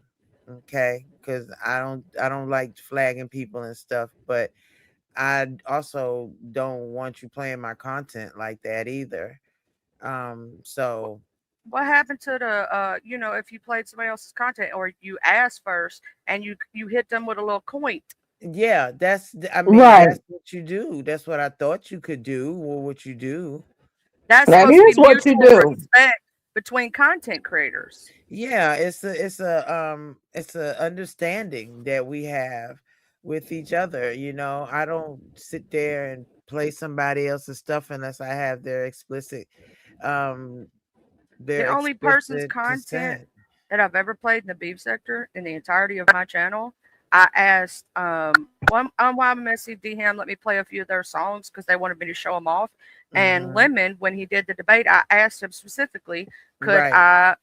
Okay, because I don't like flagging people and stuff, but I also don't want you playing my content like that either. So What happened to the if you played somebody else's content or you asked first and you hit them with a little coin? yeah, I mean, Right. that's what you do. That's what I thought you could do, or what you do. That's That supposed to be is what you mutual do. respect between content creators. Yeah, it's a understanding that we have with each other. I don't sit there and play somebody else's stuff unless I have um The their only person's explicit content consent. that I've ever played in the beef sector in the entirety of my channel, I asked one Messy D Ham let me play a few of their songs because they wanted me to show them off. And Hmm. Lemon, when he did the debate, I asked him specifically, could Right, I,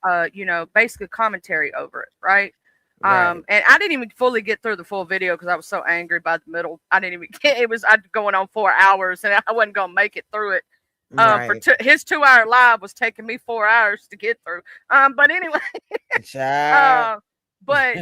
basically commentary over it, right? right, And I didn't even fully get through the full video because I was so angry by the middle. I didn't even get it was I'd going on 4 hours and I wasn't gonna make it through it. right. His 2 hour live was taking me 4 hours to get through. But anyway, Child. uh, but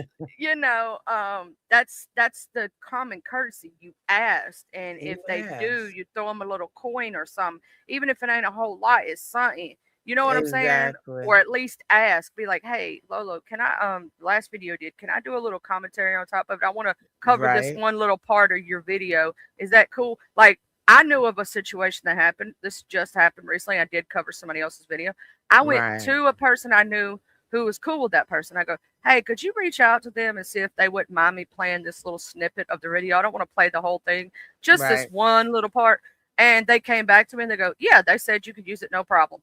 that's the common courtesy. You asked, and if You they do, asked. you throw them a little coin or something, even if it ain't a whole lot. It's something. You know what I'm saying? Exactly. Or at least ask. Be like, hey, Lolo, can I last video did? Can I do a little commentary on top of it? I want to cover this Right, one little part of your video. Is that cool? Like I knew of a situation that happened. This just happened recently. I did cover somebody else's video. I went right, to a person I knew who was cool with that person. I go, hey, could you reach out to them and see if they wouldn't mind me playing this little snippet of the video? I don't want to play the whole thing, just this right. one little part. And they came back to me and they go, yeah, they said you could use it, no problem.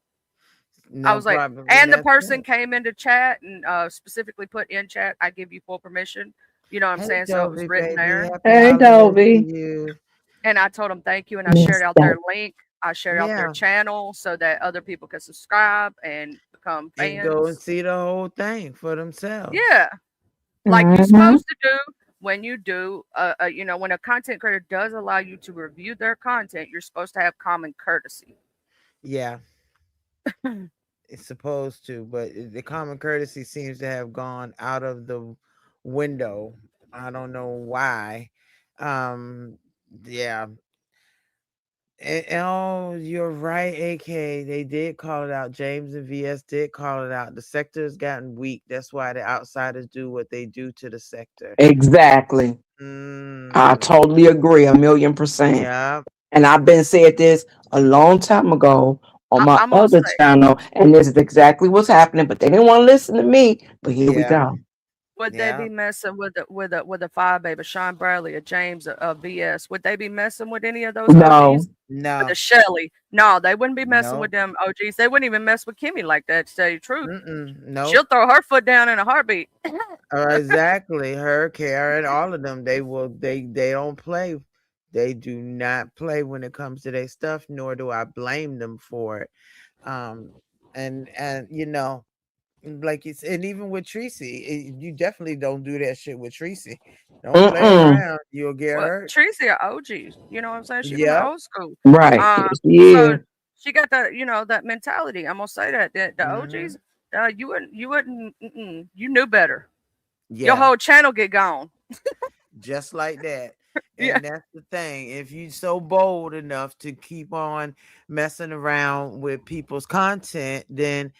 I No was like, problem. And and the that's person it. came into chat and specifically put in chat, I give you full permission. You know what I'm Hey, saying? So it was Dovey, written baby. there. Happy Hey, holidays to Dovey. you. And I told them thank you. And I shared Miss out that. their link. I shared out their Yeah. channel so that other people can subscribe and become And go and fans. see the whole thing for themselves. Yeah. Like you're Mm-hmm. supposed to do when you do, when a content creator does allow you to review their content, you're supposed to have common courtesy. Yeah, it's supposed to, but the common courtesy seems to have gone out of the window. I don't know why. Um, yeah. Oh, you're right, AK. They did call it out. James and VS did call it out. The sector has gotten weak. That's why the outsiders do what they do to the sector. Exactly. I Mm, totally agree, 1,000,000%. yeah. And I've been said this a long time ago on my I'm gonna other say, channel, and this is exactly what's happening. But they didn't want to listen to me. But here we Yeah. go. would they Yeah. be messing with a five baby, Sean Bradley, a James, a VS? Would they be messing with any of those No, OGs? With No. a Shelly? No, they wouldn't be messing with No. them OGs. They wouldn't even mess with Kimmy like that. To tell you the truth, Mm-mm. she'll Nope. throw her foot down in a heartbeat. Exactly. Her, Karen, all of them. They don't play. They do not play when it comes to their stuff, nor do I blame them for it. Um, and like you said, and even with Tracy, you definitely don't do that shit with Tracy. Don't play mm-mm. around. You'll get Well, hurt. Tracy a OG, you know what I'm saying? She from the Yep. old school. Right. Um, Yes, so yeah. she got that, that mentality. I'm gonna say that the Hmm. OGs, you knew better. Your Yeah. whole channel get gone. Just like that. Yeah, And that's the thing. If you so bold enough to keep on messing around with people's content, then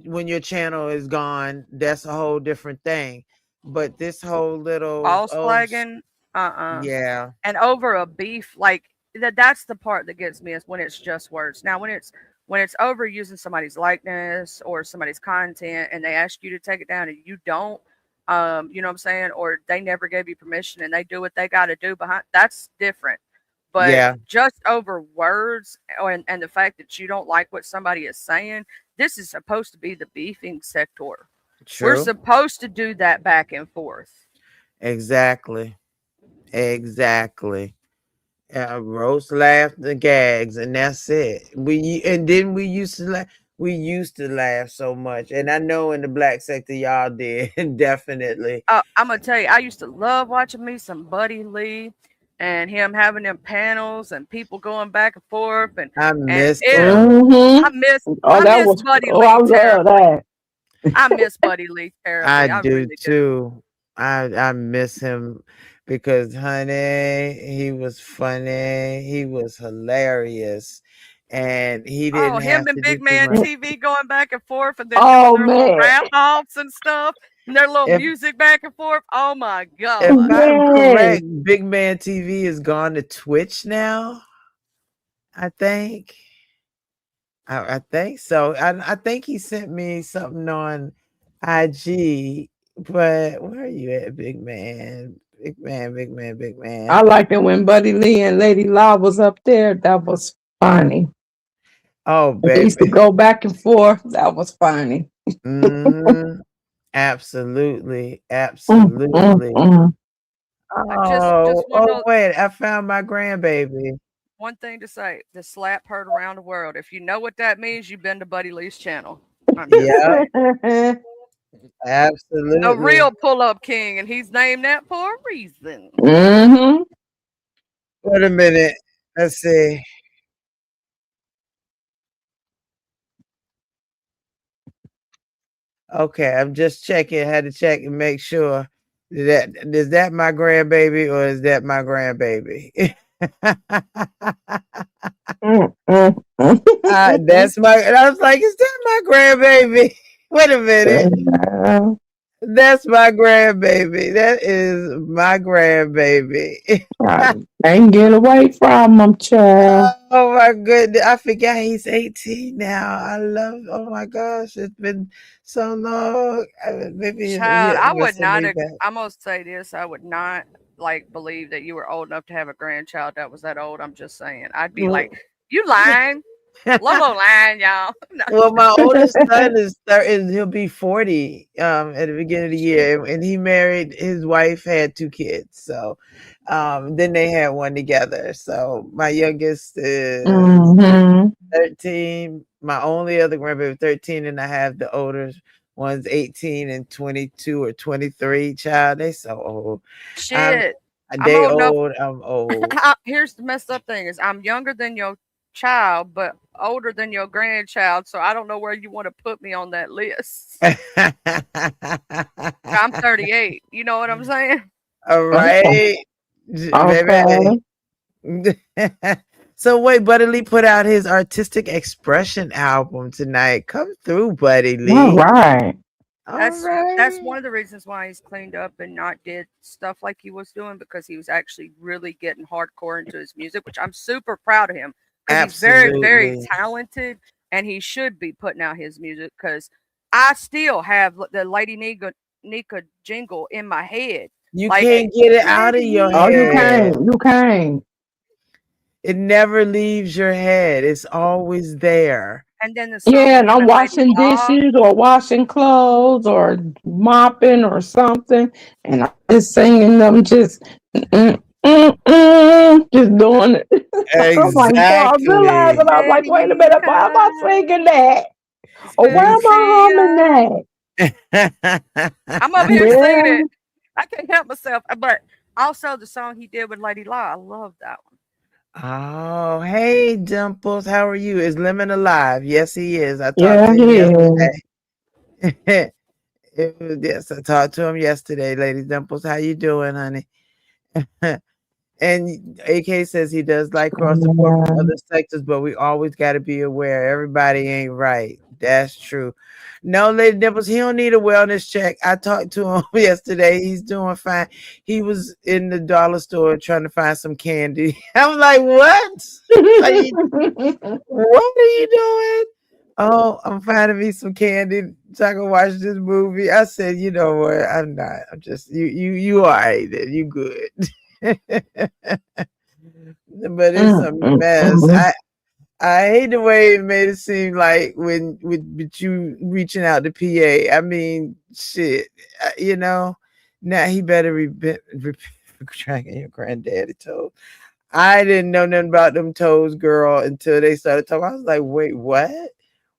when your channel is gone, that's a whole different thing. But this whole little false flagging, yeah, and over a beef like that's the part that gets me is when it's just words. Now when it's over using somebody's likeness or somebody's content and they ask you to take it down and you don't, you know what I'm saying, or they never gave you permission and they do what they got to do behind, that's different. But yeah, just over words and the fact that you don't like what somebody is saying, this is supposed to be the beefing sector. We're true. supposed to do that back and forth. Exactly. Exactly. Roast, laugh, the gags, and that's it. And then we used to laugh so much, and I know in the black sector y'all did definitely. I'm gonna tell you, I used to love watching me some Buddy Lee and him having them panels and people going back and forth I and missed it, him. Mm-hmm. I miss Oh, I that miss was. Buddy Oh, I Lee love terribly. that. I miss Buddy Lee I terribly. I do really do. too. I miss him because honey, he was funny. He was hilarious, and he Oh, didn't him have and to do Big too Man much. TV going back and forth and then doing Oh their little man. rap offs and stuff and their little If music back and forth. Oh my if god. I'm Yes. correct, Big Man TV is gone to Twitch now. I think. I think so. I think he sent me something on IG, but where are you at, big man? Big man, big man, big I man. liked it when Buddy Lee and Lady Law was up there. That was funny. Oh, They used to baby. go back and forth. That was funny. Mm, absolutely, Mm, mm, absolutely. mm. Oh, Just one oh, of wait, I found my grandbaby. one thing to say: the slap heard around the world. If you know what that means, you've been to Buddy Lee's channel. I'm just Yep, saying. The absolutely. real pull-up king, and he's named that for a reason. Hmm. Wait a minute. Let's see. Okay, I'm just checking. Had to check and make sure that is that my grandbaby or is that my grandbaby? Mm, mm, mm. That's my. And I was like, is that my grandbaby? Wait a minute. Yeah. That's my grandbaby. That is my grandbaby. I can't get away from them, child. Oh my goodness. I forgot he's 18 now. I love, oh my gosh, it's been so long. Maybe Child, he'll I would listen not. me back. I'm gonna say this: I would not like believe that you were old enough to have a grandchild that was that old. I'm just saying. I'd be like, you lying, Lobo lying, y'all. No, Well, my oldest son is 30, he'll be 40 at the beginning of the year. And he married his wife, had 2 kids. So then they had one together. So my youngest is Mm-hmm. 13. My only other grandbaby 13, and I have the older one's 18 and 22 or 23. Child, they so old. I'm shit. I'm they old enough. old, I'm old. Here's the messed up thing: is I'm younger than your child, but older than your grandchild. So I don't know where you want to put me on that list. I'm 38. You know what I'm saying? All Okay. right. Okay. Baby. So wait, Buddy Lee put out his artistic expression album tonight. Come through, Buddy All Lee. right. All That's right. one of the reasons why he's cleaned up and not did stuff like he was doing, because he was actually really getting hardcore into his music, which I'm super proud of him, because he's very, very Absolutely. talented and he should be putting out his music, because I still have the Lady Nika jingle in my head. You Like, can't get it out of Lady your Oh, you Nika. head. can't. You can't. It never leaves your head. It's always there. And then the song Yeah, with and him I'm and Lady washing Law. dishes or washing clothes or mopping or something, and I'm just singing them, just just doing it. I'm like, boy, I realized, Exactly. and I was like, Lady wait a minute, why am I Nika. singing that? Or why am I humming Specia. that? I'm over here singing Yeah. it. I can't help myself. But also the song he did with Lady Law, I love that one. Oh, hey, Dimples. How are you? Is Lemon alive? Yes, he is. I talked Yeah, to him yeah. yesterday. Yes, I talked to him yesterday, Lady Dimples. How you doing, honey? And AK says he does like cross support from Yeah. other sectors, but we always got to be aware. Everybody ain't right. That's true. No, Lady Dimples, he don't need a wellness check. I talked to him yesterday. He's doing fine. He was in the dollar store trying to find some candy. I was like, what? Like, what are you doing? Oh, I'm finding me some candy so I can watch this movie. I said, you know what? I'm not. I'm just you all right then. You good. But it's a mess. I hate the way it made it seem like when with you reaching out to PA. I mean, shit, you know. Now he better repent for dragging your granddaddy toes. I didn't know nothing about them toes, girl, until they started talking. I was like, wait, what?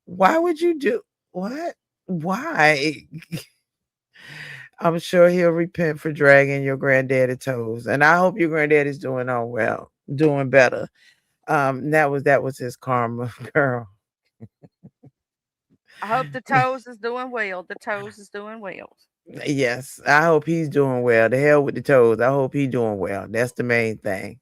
Why would you do what? Why? I'm sure he'll repent for dragging your granddaddy toes. And I hope your granddaddy's doing all well, doing better. That was his karma, girl. I hope the toes is doing well. The toes is doing well. Yes, I hope he's doing well. The hell with the toes. I hope he's doing well. That's the main thing.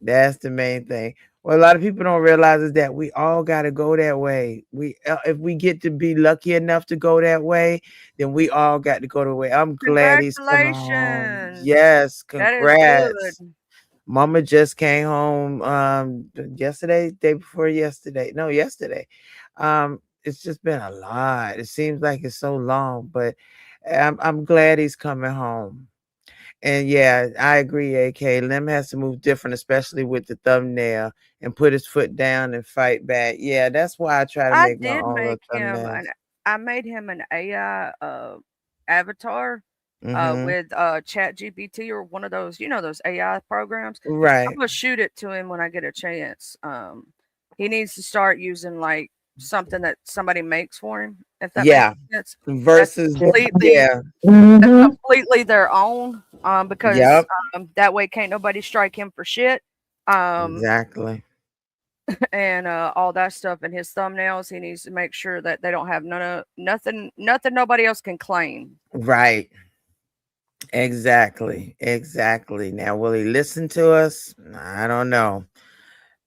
That's the main thing. What a lot of people don't realize is that we all got to go that way. If we get to be lucky enough to go that way, then we all got to go the way. I'm glad he's coming home. Congratulations. Yes, That is good. congrats. Mama just came home yesterday, day before yesterday. No, yesterday. It's just been a lot. It seems like it's so long, but I'm glad he's coming home. And yeah, I agree, AK. Lim has to move different, especially with the thumbnail, and put his foot down and fight back. Yeah, that's why I try to I make my did own little make him thumbnails. an I made him an AI avatar Mm-hmm. with Chat GPT or one of those, those AI programs. I'm Right. gonna shoot it to him when I get a chance. He needs to start using like something that somebody makes for him, if that makes Yeah. sense. That's Versus, completely yeah. that's Mm-hmm. completely their own. Because Yep. that way can't nobody strike him for shit. Um, Exactly. and all that stuff in his thumbnails. He needs to make sure that they don't have nothing nobody else can claim. Right. Exactly. Exactly. Now, will he listen to us? I don't know.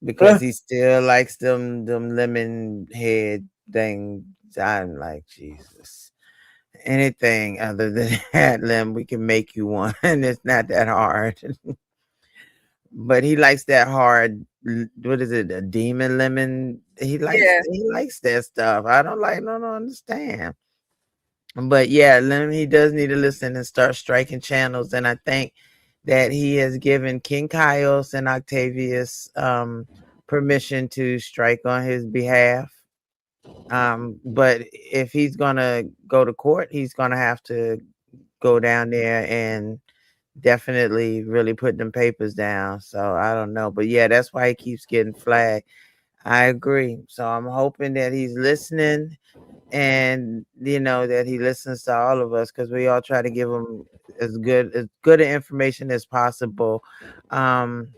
Because he still likes them lemon head things. I'm like, Jesus. Anything other than that, Lim, we can make you one. It's not that hard. But he likes that hard. What is it? A demon lemon. Yeah, He likes that stuff. I don't like. No, don't understand. But yeah, Lim, he does need to listen and start striking channels. And I think that he has given King Kyos and Octavius permission to strike on his behalf. But if he's gonna go to court, he's gonna have to go down there and definitely really put them papers down. So I don't know. But yeah, that's why he keeps getting flagged. I agree. So I'm hoping that he's listening and that he listens to all of us because we all try to give him as good information as possible. Um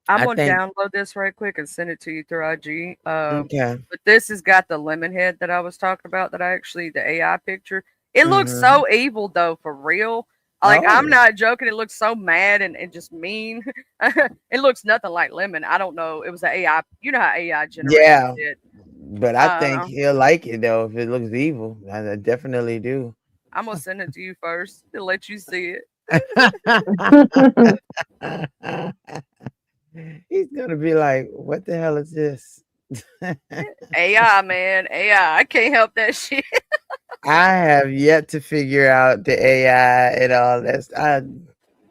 I'm I gonna think download this right quick and send it to you through IG. okay. But this has got the lemon head that I was talking about. That I actually the AI picture. It looks Hmm. so evil though, for real. Like I'm Oh not joking. It looks so mad and just mean. It looks nothing like lemon. I don't know. It was an AI. You know how AI generates yeah. it. But I think Uh, he'll like it though if it looks evil. I definitely do. I'm gonna send it to you first to let you see it. He's gonna be like, "What the hell is this?" AI, man, AI. I can't help that shit. I have yet to figure out the AI and all that.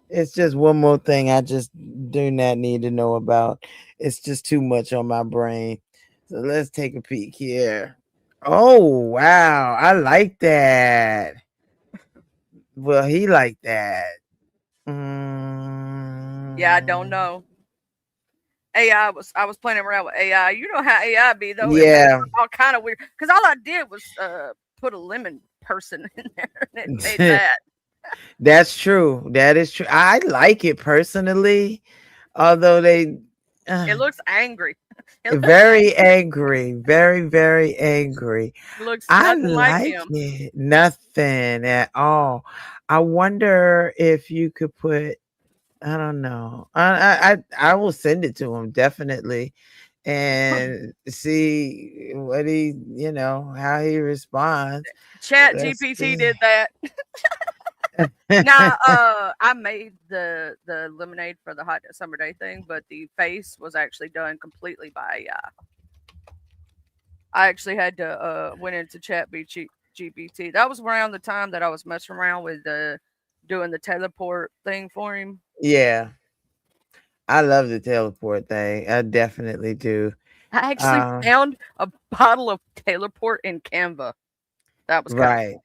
It's just one more thing I just do not need to know about. It's just too much on my brain. So let's take a peek here. Oh wow, I like that. Well, he liked that. Yeah, I don't Mm, know. I was playing around with AI. You know how AI be though. It pulled yeah. up all kind of weird. Because all I did was put a lemon person in there, and it made that. That's true. That is true. I like it personally, although they uh, It looks angry. It very angry, very very angry. looks I nothing like like him. it. Nothing at all. I wonder if you could put. I don't know. I will send it to him definitely and see what how he responds. Chat Let's GPT see. did that. Now, I made the lemonade for the hot summer day thing, but the face was actually done completely by AI. I actually had to went into Chat GPT. That was around the time that I was messing around with doing the teleport thing for him. Yeah, I love the teleport thing. I definitely do. I actually Um, found a bottle of teleport in Canva. That was kind of right. cool.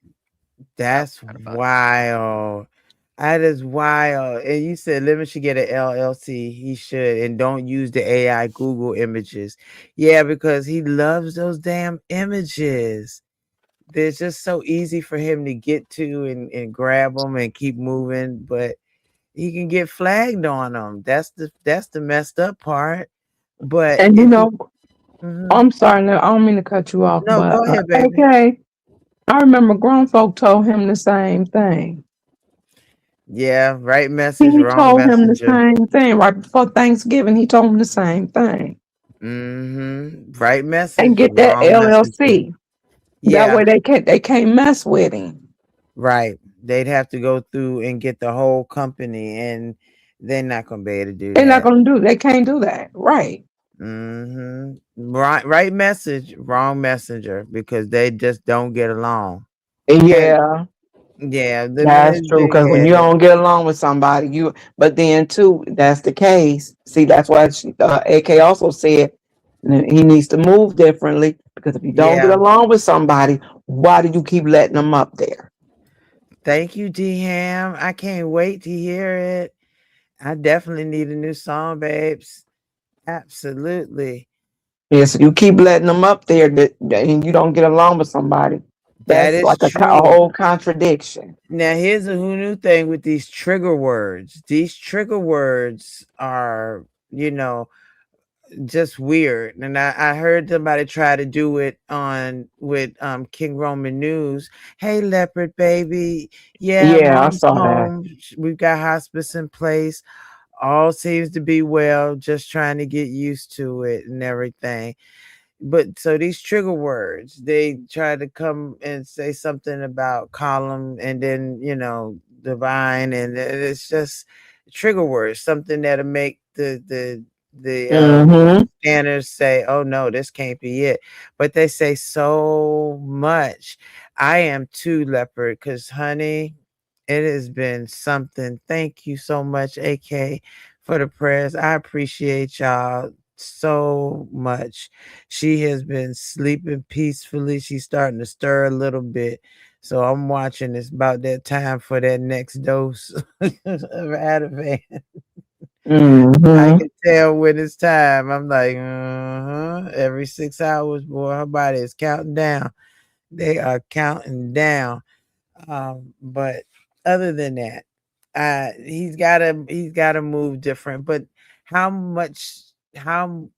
That was That's kind of funny. wild. That is wild. And you said Lemon should get an LLC. He should, and don't use the AI Google images. Yeah, because he loves those damn images. They're just so easy for him to get to and grab them and keep moving, but he can get flagged on them. That's the messed up part. But And if he, mhm. I'm sorry, no, I don't mean to cut you off, No, but go ahead, baby. okay. I remember grown folk told him the same thing. Yeah, right message, He wrong told him the messenger. same thing right before Thanksgiving. He told him the same thing. Right And message, get that wrong messenger. LLC. That Yeah, way they can't mess with him. right. They'd have to go through and get the whole company, and they're not gonna be able to do They're not that. gonna do. They can't do that. Right. Right message, wrong messenger, because they just don't get along. Yeah. Yeah, them in That's his true. big Because when you head. don't get along with somebody, you. But then too, that's the case. See, that's why AK also said that he needs to move differently. Because if you don't get Yeah. along with somebody, why do you keep letting them up there? Thank you, D Ham. I can't wait to hear it. I definitely need a new song, babes. Absolutely. Yes, you keep letting them up there, and you don't get along with somebody. That That's is like a true. whole contradiction. Now, here's a who new thing with these trigger words. These trigger words are, you know, just weird. And I heard somebody try to do it on with King Roman News. Hey, leopard baby. Yeah, Yeah, I mom's saw that. home. We've got hospice in place. All seems to be well, just trying to get used to it and everything. But so these trigger words, they try to come and say something about column and then, divine, and it's just trigger words, something that'll make the Mm-hmm. scanners say, oh no, this can't be it. But they say so much. I am too, leopard, because honey, it has been something. Thank you so much, AK, for the prayers. I appreciate y'all so much. She has been sleeping peacefully. She's starting to stir a little bit. So I'm watching. It's about that time for that next dose of Ativan. I Mm-hmm. can tell when it's time. I'm like, every 6 hours, boy, her body is counting down. They are counting down. But other than that, he's gotta move different. But how much how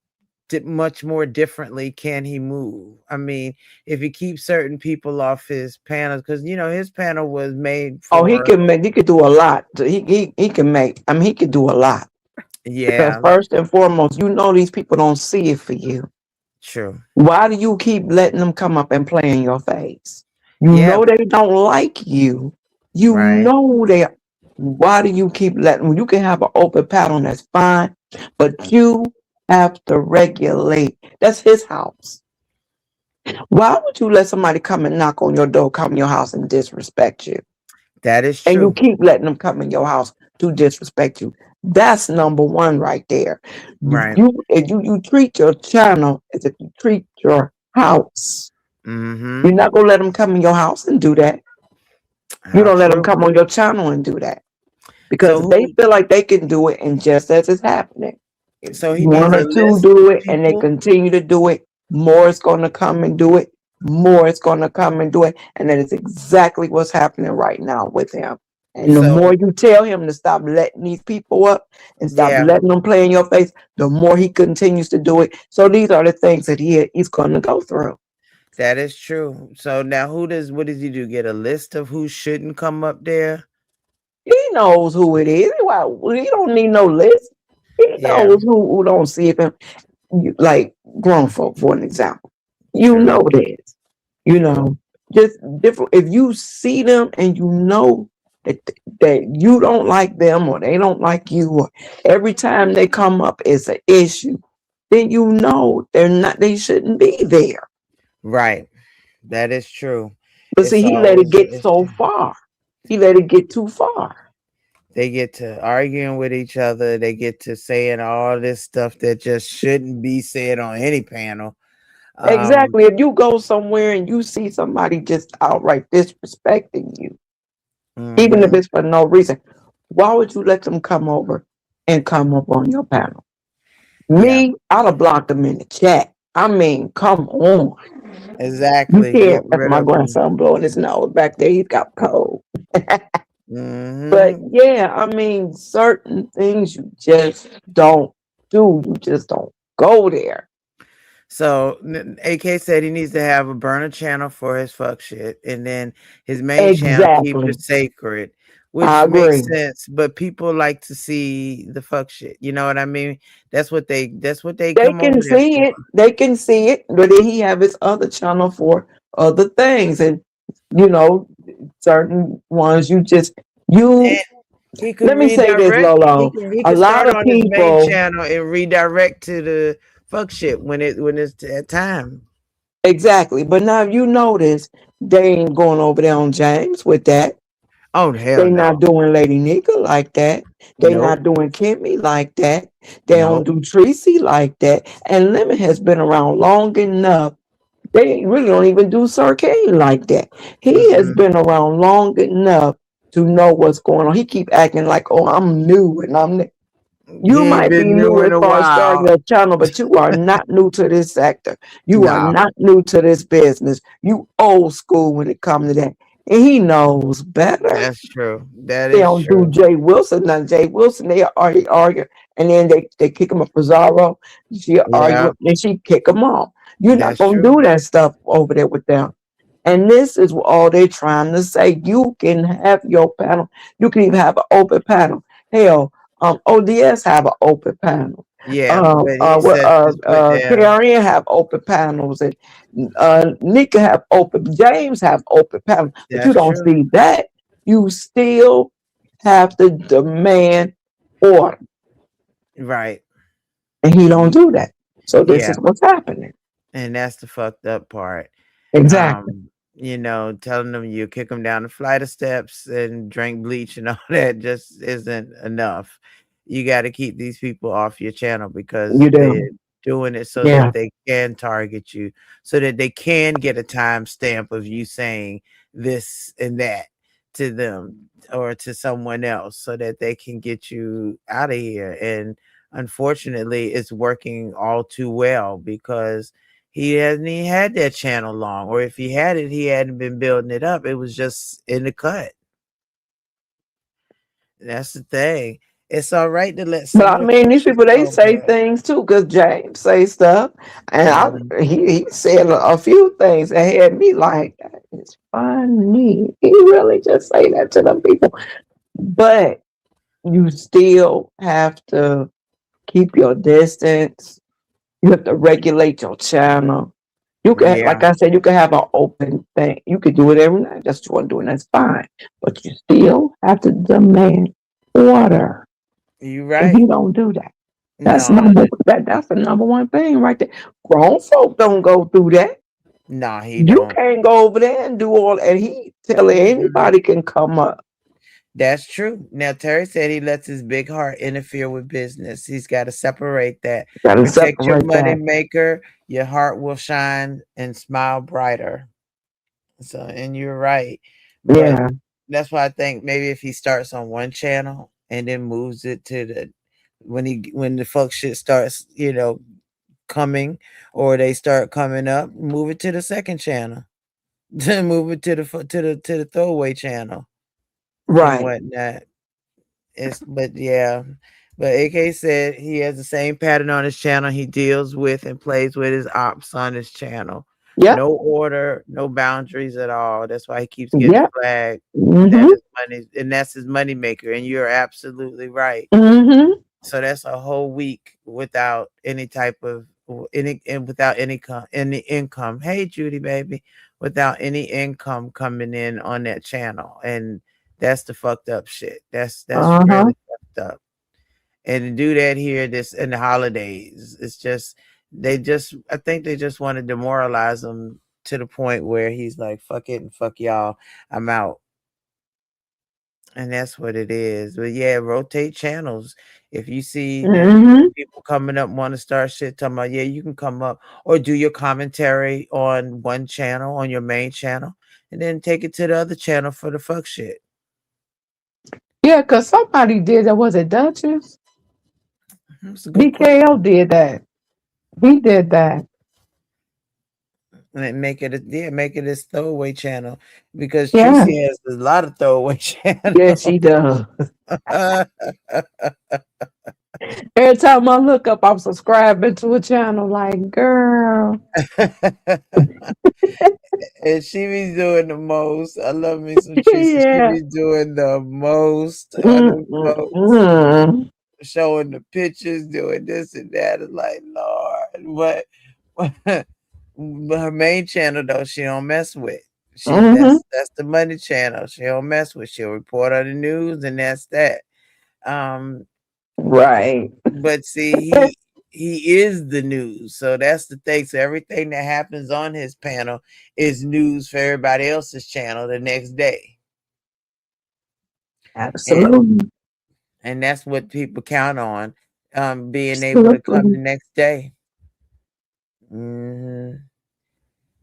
much more differently can he move? I mean, if he keeps certain people off his panels, because his panel was made Oh, he for, can make. He could do a lot. He can make. I mean, he could do a lot. Because yeah, first and foremost, these people don't see it for you. true, Why do you keep letting them come up and play in your face? You yeah, know they don't like you. You right. know they. Why do you keep letting? You can have an open pattern, that's fine, but you have to regulate. That's his house. Why would you let somebody come and knock on your door, come in your house and disrespect you? That is And you true, keep letting them come in your house to disrespect you. That's number one right there. right? If you treat your channel as if you treat your house. Mm-hmm. You're not gonna let them come in your house and do that. You How don't let them true. come on your channel and do that So because if they who? feel like they can do it, and just as it's happening, if So he needs one a or two list do of it and they people. continue to do it, more is gonna come and do it. More is gonna come and do it, and that is exactly what's happening right now with him. And the more So you tell him to stop letting these people up and stop yeah, letting them play in your face, the more he continues to do it. So these are the things that he's going to go through. that is true. So now, what does he do? Get a list of who shouldn't come up there? He knows who it is. He don't need no list. He Yeah, knows who don't see him. Like grown folk, for an example. You true, know this. You know, just different. If you see them and you know that you don't like them or they don't like you, or every time they come up it's an issue, then you know they shouldn't be there. right. That is true. But see, It's he let it always an get so issue. far. He let it get too far. They get to arguing with each other. They get to saying all this stuff that just shouldn't be said on any panel. Um, Exactly. If you go somewhere and you see somebody just outright disrespecting you, even if mhm. it's for no reason, why would you let them come over and come up on your panel? Yeah, Me, I'd have blocked them in the chat. I mean, come on. You exactly. Get can't. That's rid my of them. grandson blowing his nose back there. He's got cold. But Hmm. yeah, I mean, certain things you just don't do. You just don't go there. So AK said he needs to have a burner channel for his fuck shit, and then his main channel keep Exactly. it sacred, I which makes agree. sense. But people like to see the fuck shit. You know what I mean? That's what they They come over can there see for. it. They can see it. But then he have his other channel for other things. And you know, certain ones you And he could let me say this, redirect. He Lolo. can he A could lot start of on his main people, channel and redirect to the fuck shit when it's at time. exactly. But now you notice they ain't going over there on James with that. Oh hell They not no. doing Lady Nika like that. They Nope. not doing Kimmy like that. They don't Nope. do Tracy like that. And Lemon has been around long enough. They really don't even do Sir Kane like that. He has Mm-mm. been around long enough to know what's going on. He keep acting like, oh, I'm new and I'm new. He You ain't might be been new new in as a far as starting while. a channel, but you are not new to this sector. You are No, not new to this business. You old school when it comes to that. And he knows better. that's true. That They is don't do true. Jay Wilson. Now Jay Wilson, they argue, and then they kick him up Pizarro. She argue, Yeah, and she kick him off. You're not that's gonna true. do that stuff over there with them. And this is all they're trying to say. You can have your panel. You can even have an open panel. Hell, ODS have an open panel. Yeah, but he sets his foot down. KRN have open panels, and Nika have open. James have open panels, but you That's don't true. see that. You still have to demand order, Right. and he don't He, do that. So this yeah, is what's happening. and that's the fucked up part. Exactly. Telling them you kick them down the flight of steps and drink bleach and all that just isn't enough. You got to keep these people off your channel because You they're do. doing it so that Yeah. they can target you, so that they can get a timestamp of you saying this and that to them or to someone else so that they can get you out of here. And unfortunately, it's working all too well because he hasn't even had that channel long, or if he had it, he hadn't been building it up. It was just in the cut. That's the thing. It's all right to let But some of I the mean, these shit people they go, say but things too, because James say stuff, and mhm. he said a few things that had me like, that is funny. He really just say that to them people, but you still have to keep your distance. You have to regulate your channel. You can, Yeah, like I said, you can have an open thing. You can do it every night. That's what you want to do, and that's fine. But you still have to demand order, you and right. he don't do that. No, That's the number one thing right there. Grown folk don't go through that. no, he You don't. can't go over there and do all and he tell Mm-mm. anybody can come up. That's true. Now Terry said he lets his big heart interfere with business. He's got to separate that. Gotta Protect your separate money that. maker. Your heart will shine and smile brighter. So, and you're right. But Yeah. that's why I think maybe if he starts on one channel and then moves it to the when the fuck shit starts, coming, or they start coming up, move it to the second channel. Then move it to the throwaway channel and Right. whatnot. But yeah. But AK said he has the same pattern on his channel. He deals with and plays with his ops on his channel. Yep. No order, no boundaries at all. That's why he keeps getting Yep. flagged. And that Mm-hmm. is money, and that's his money maker. And you're absolutely right. Mm-hmm. So that's a whole week without any type of any and without any income. Hey Judy baby, without any income coming in on that channel. And that's the fucked up shit. That's Uh-huh. really fucked up. And to do that here this in the holidays, it's just I think they just want to demoralize him to the point where he's like, fuck it and fuck y'all. I'm out. And that's what it is. But yeah, rotate channels. If you see that Mm-hmm. people coming up want to start shit, talking about, yeah, you can come up or do your commentary on one channel, on your main channel, and then take it to the other channel for the fuck shit. Yeah, because somebody did that. Was it Duchess? That's a good question. DKO did that. He did that. And make it his throwaway channel because Yeah. Tracy has a lot of throwaway channels. Yes, she does. Every time I look up, I'm subscribing to a channel. Like, girl. And she be doing the most. I love me some Tracy. She Yeah. be doing the most of Mm, them mm, folks, mm. showing the pictures, doing this and that. It's like, Lord, but her main channel though, she don't mess with. She Mhm. that's the money channel. She don't mess with. She'll report on the news, and that's that. Um, Right. but see, he is the news, so that's the thing. So everything that happens on his panel is news for everybody else's channel the next day. and Absolutely. that's what people count on, being able to come the Absolutely. next day. Hmm.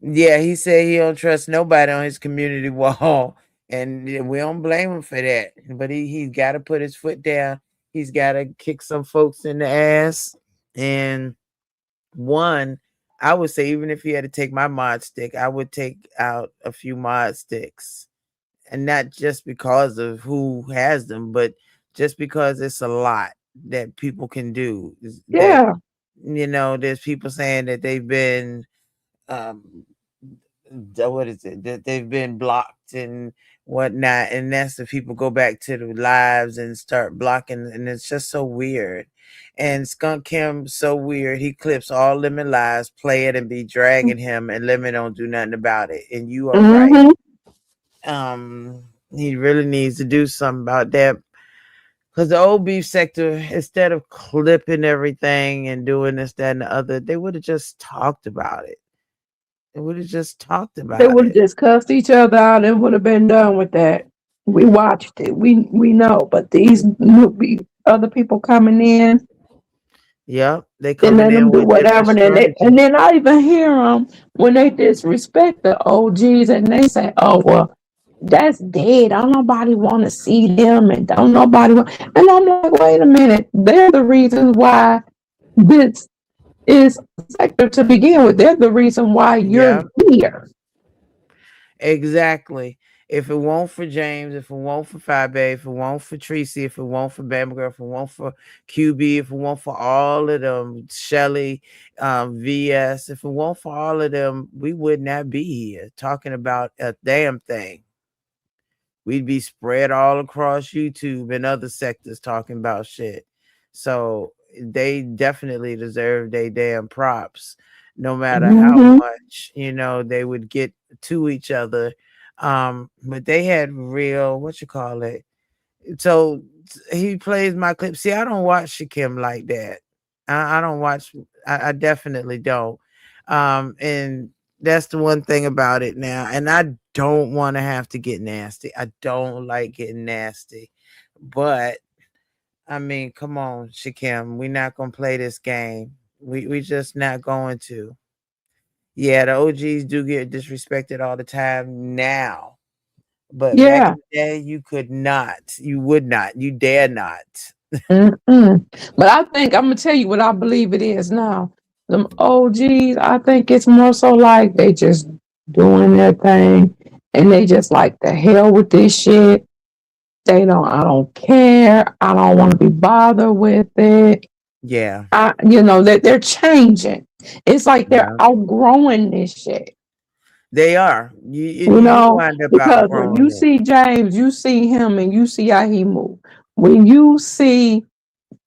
Yeah, he said he don't trust nobody on his community wall, and we don't blame him for that. But he's got to put his foot down. He's got to kick some folks in the ass. And one, I would say, even if he had to take my mod stick, I would take out a few mod sticks, and not just because of who has them, but just because it's a lot that people can do. That, Yeah. there's people saying that they've been um what is it, that they've been blocked and whatnot, and that's the people go back to the lives and start blocking, and it's just so weird. And Skunk Kim so weird, he clips all Lemon lives, play it, and be dragging him, and Lemon don't do nothing about it. And you are right. Mm-hmm. He really needs to do something about that, because the old beef sector, instead of clipping everything and doing this, that, and the other, they would have just talked about it. They would have just talked They about would have it. just cussed each other out and would have been done with that. We watched it. We know, but these other people coming in, Yep, they they coming let in them do with different whatever, and strategies. then I even hear them when they disrespect the OGs and they say, "Oh well, that's dead. Don't nobody want to see them, and don't nobody want." And I'm like, wait a minute, they're the reasons why this is a sector to begin with. They're the reason why you're Yep, here. exactly. If it won't for James, if it won't for Fabe, if it won't for Tracy, if it won't for Bama Girl, if it won't for QB, if it won't for all of them, Shelly, VS, if it won't for all of them, we would not be here talking about a damn thing. We'd be spread all across YouTube and other sectors talking about shit. So they definitely deserve their damn props, no matter how Hmm. much, they would get to each other. But they had real, what you call it. So he plays my clip. See, I don't watch Shakim like that. I don't watch, I definitely don't. And that's the one thing about it now. And I don't want to have to get nasty. I don't like getting nasty. But I mean, come on, Shakim. We're not gonna play this game. We just not going to. Yeah, the OGs do get disrespected all the time now. But back Yeah. in the day, you could not. You would not. You dare not. Mm-mm. But I think I'm gonna tell you what I believe it is now. Them OGs, I think it's more so like they just doing their thing, and they just like the hell with this shit. I don't care. I don't want to be bothered with it. Yeah. That they're changing. It's like they're Yeah. outgrowing this shit. They are. You do wind up Because when outgrowing you it. see James, you see him, and you see how he move. When you see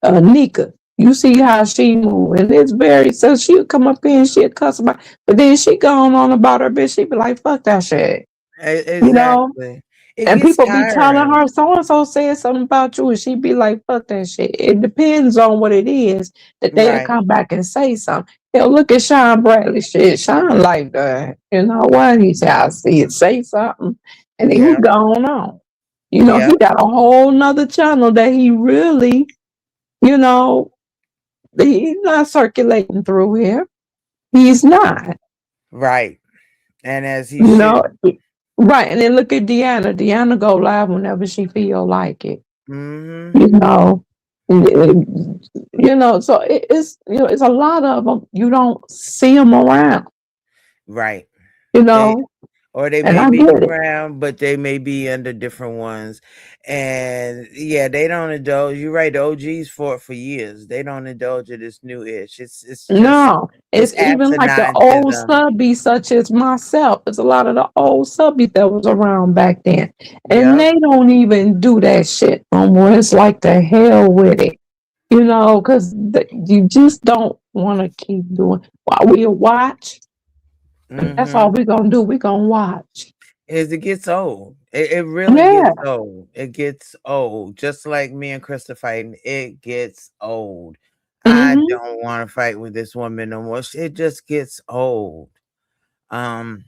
Nika. You see how she move, and it's very so she'll come up here and she'll cuss about, but then she going on about her bitch. She be like, "Fuck that shit," you know. Exactly. It And gets people be telling tiring. her so and so said something about you, and she be like, "Fuck that shit." It depends on what it is that they'll Right. come back and say something. Hell, look at Sean Bradley shit. Sean like that. You know what? He said, "I see it. Say something," and then he Yeah. gone on. Yeah. He got a whole nother channel that he really, you know, he's not circulating through here. He's not, Right. And as he you should. know. Right. And then look at Deanna. Deanna go live whenever she feel like it. Mm-hmm. You know. So it's a lot of them. You don't see them around. Right. You They know, or they and may I be get it. around, but they may be under different ones. And yeah, they don't indulge. You're right. The OGs fought for years. They don't indulge in this new ish. It's just No, it's it's even like the asinine to old them. subbies, such as myself. It's a lot of the old subbies that was around back then, and Yep. they don't even do that shit no more. It's like the hell with it. Because you just don't want to keep doing. While we watch, that's all Mm-hmm. we're gonna do. We're gonna watch. Is it gets old. It really gets Yeah. old. It gets old. Just like me and Krista fighting, it gets old. I Hmm. don't want to fight with this woman no more. It just gets old. Um,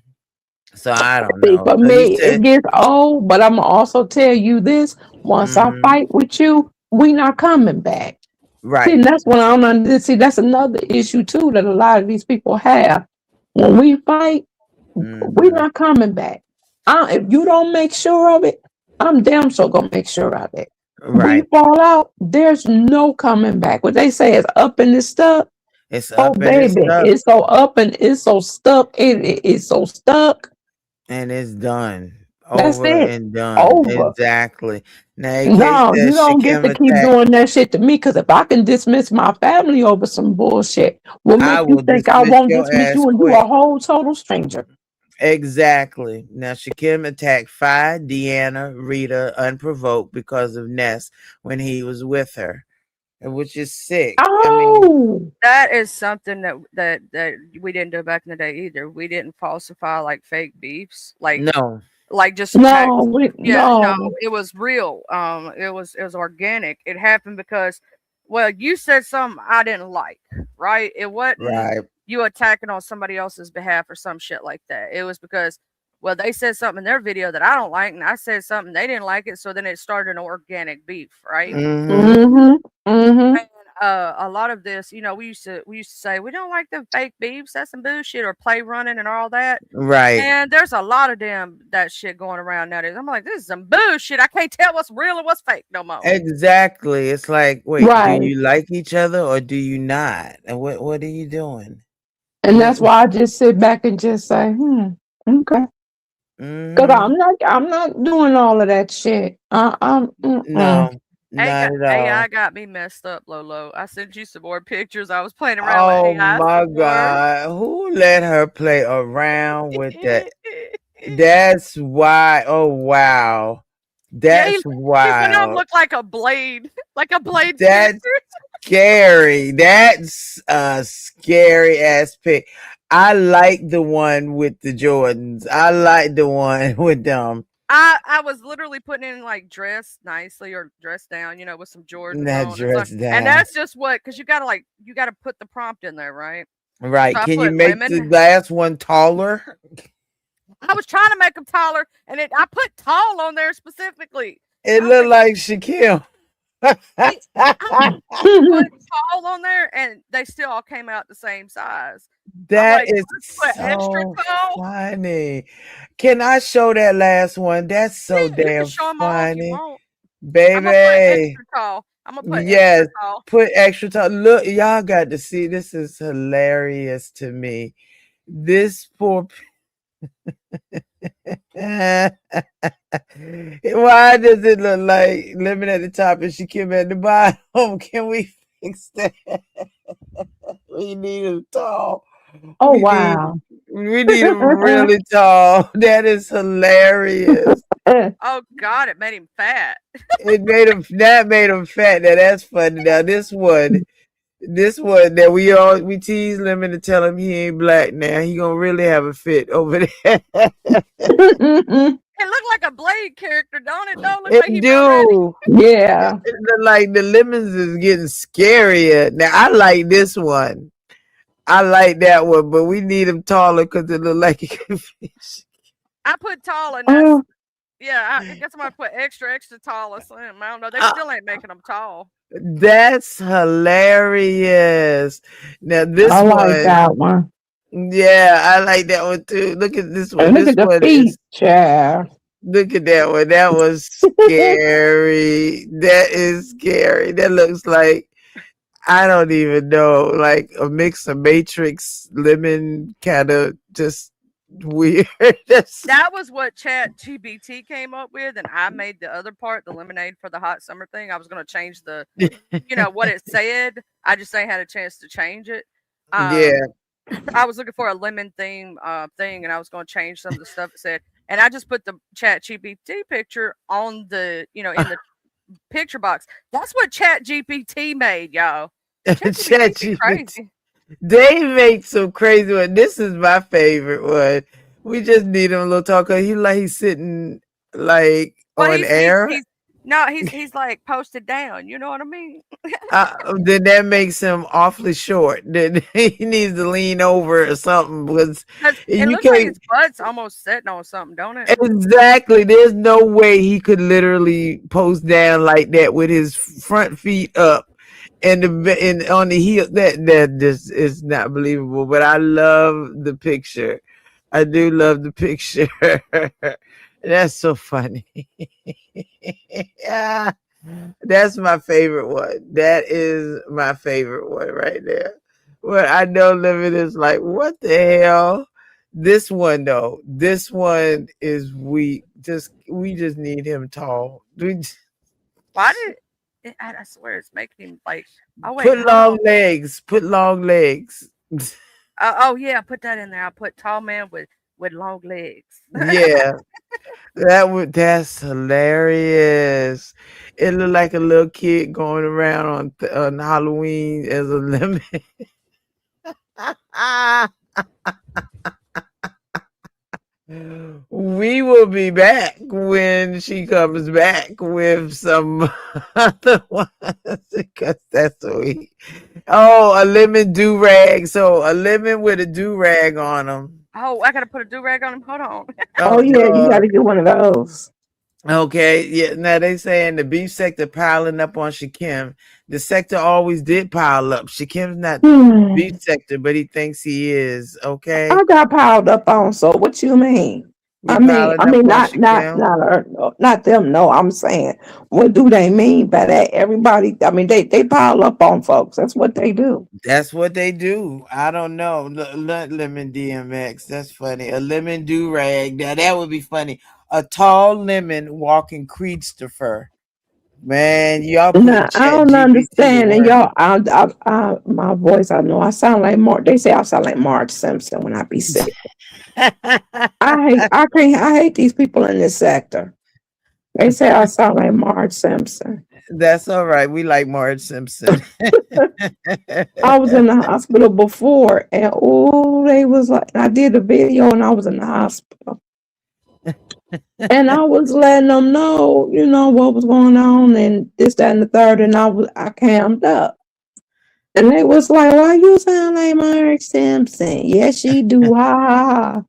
So I don't See, know. for So you me, said, it gets old, but I'm gonna also tell you this: once I mm-hmm, fight with you, we not coming back. See, right. and that's what I don't understand. See, that's another issue too that a lot of these people have. When we fight, we Mm-hmm, not coming back. If you don't make sure of it, I'm damn sure gonna make sure of it. We right. fall out, there's no coming back. What they say is up and it's stuck. It's Oh up and it's baby, up it's so up and it's so stuck. It's so stuck. and it's done. That's Over it. and done. Over. Exactly. Now, AK No, you says don't get Shakim to keep attack. doing that shit to me. Because if I can dismiss my family over some bullshit, what I make you will think I dismiss won't your dismiss ass you and you a quick. whole total stranger? Exactly. Now, Shakim attacked Fi, Deanna, Rita unprovoked because of Ness when he was with her, which is sick. I mean, Oh That is something that we didn't do back in the day either. We didn't falsify like fake beefs, no. like just attack. no, Yeah, no, no. it was real. It was organic. It happened because, well, you said something I didn't like, right? It wasn't Right. you attacking on somebody else's behalf or some shit like that. It was because, well, they said something in their video that I don't like, and I said something they didn't like it, so then it started an organic beef, right? Mm-hmm. Mm-hmm. Mm-hmm. And a lot of this, we used to say we don't like the fake beefs. That's some bullshit, or play running and all that. Right. And there's a lot of damn that shit going around nowadays. I'm like, this is some bullshit. I can't tell what's real and what's fake no more. Exactly. It's like, wait, do Right. you like each other or do you not? And what are you doing? And What? that's why I just sit back and just say, okay. Cause Mm-hmm. I'm not doing all of that shit. Mm-mm. No, not at AI all. got me messed up, Lolo. I sent you some more pictures. I was playing around with Oh AI my some more. God. Who let her play around with that? That's why. Oh wow. Yeah, That's he went up wild. looked like a blade, like a blade That's character. scary. That's a scary ass pick. I like the one with the Jordans. I like the one with them. I was literally putting in like dress nicely or dress down, with some Jordans That on and so, dress and down. that's just what, because you gotta put the prompt in there, right? So Right. I Can you put make the lemon. last one taller? I was trying to make them taller, and I put tall on there specifically. It I was looked like, like Shaquille. see, I put tall on there, and they still all came out the same size. I'm That like, is let's put extra so tall. funny. Can I show that last one? That's so You can damn show them all if you funny. want. I'm gonna put Baby. extra tall. I'm gonna put extra Yes. tall. Put extra time. Look, y'all got to see. This is hilarious to me. This poor. Why does it look like Lemon at the top and Shakim at the bottom? Can we fix that? We need him tall. Oh We need wow. we need him really tall. That is hilarious. Oh God, it made him fat. It made him that made him fat. Now that's funny. Now this one that we tease Lemon to tell him he ain't black. Now he gonna really have a fit over there. It looked like a Blade character, don't it? Don't look It like he built ready. do. Yeah. It look like the lemons is getting scarier. Now I like this one. I like that one, but we need him taller because it look like he could fish. I put tall, and that's Oh, yeah. I guess I'm gonna put extra tall or something. I don't know. They Uh, still ain't making them tall. that's hilarious. Now I this like one, that one. yeah, I like that one too. Look at this one. And look This at the one is feet, child. look at that one. That was scary. That is scary. That looks like I don't even know, like a mix of Matrix Lemon kind of just weird. That's That was what Chat GBT came up with, and I made the other part, the lemonade for the hot summer thing. I was gonna change what it said. I just ain't had a chance to change it. Um, yeah. I was looking for a lemon theme thing, and I was gonna change some of the stuff it said, and I just put the Chat GPT picture on in the picture box. That's what Chat GPT made, y'all. Chat GPT be ChatGPT. crazy. They make some crazy one. This is my favorite one. We just need him a little talker. He like he's sitting like Well, on he's air. No, he's like posted down. You know what I mean? Then that makes him awfully short. Then he needs to lean over or something because Because it you looks like his can't. butt's almost sitting on something, don't it? Exactly. There's no way he could literally post down like that with his front feet up and on the heel. That just is not believable. But I love the picture. I do love the picture. That's so funny. Yeah. That's my favorite one. That is my favorite one right there. Well, I know Living is like, what the hell? This one though, this one is weak. We just need him tall. Why did I swear it's making him like, oh wait, Put hold long on. legs. Put long legs. Oh yeah, put that in there. I put tall man with long legs. Yeah, that's hilarious. It looked like a little kid going around on Halloween as a lemon. We will be back when she comes back with some other ones because that's sweet. Oh, a lemon do rag. So a lemon with a do rag on them. Oh, I gotta put a do rag on him. Hold on. Oh Oh yeah, you got Lord. to get one of those. Okay, yeah. Now they saying the beef sector piling up on Shakim. The sector always did pile up. Shakim's not beef Hmm. sector, but he thinks he is. Okay, I got piled up on. So what you mean? you piling I up mean, on not Shakim. not them. No, I'm saying, what do they mean by that? Everybody. I mean, they pile up on folks. That's what they do. That's what they do. I don't know. Lemon DMX. That's funny. A lemon do rag. Now that would be funny. A tall lemon walking Creedster. Man, y'all put Now I Chat don't GPT to understand, and work. y'all, my voice. I know I sound like Mark. They say I sound like Marge Simpson when I be sick. I hate these people in this sector. They say I sound like Marge Simpson. That's all right. We like Marge Simpson. I was in the hospital before, and oh, they was like, I did a video, and I was in the hospital, and I was letting them know, what was going on, and this, that, and the third, and I calmed up, and they was like, "Why you sound like Marge Simpson?" Yes, she do, ha ha ha.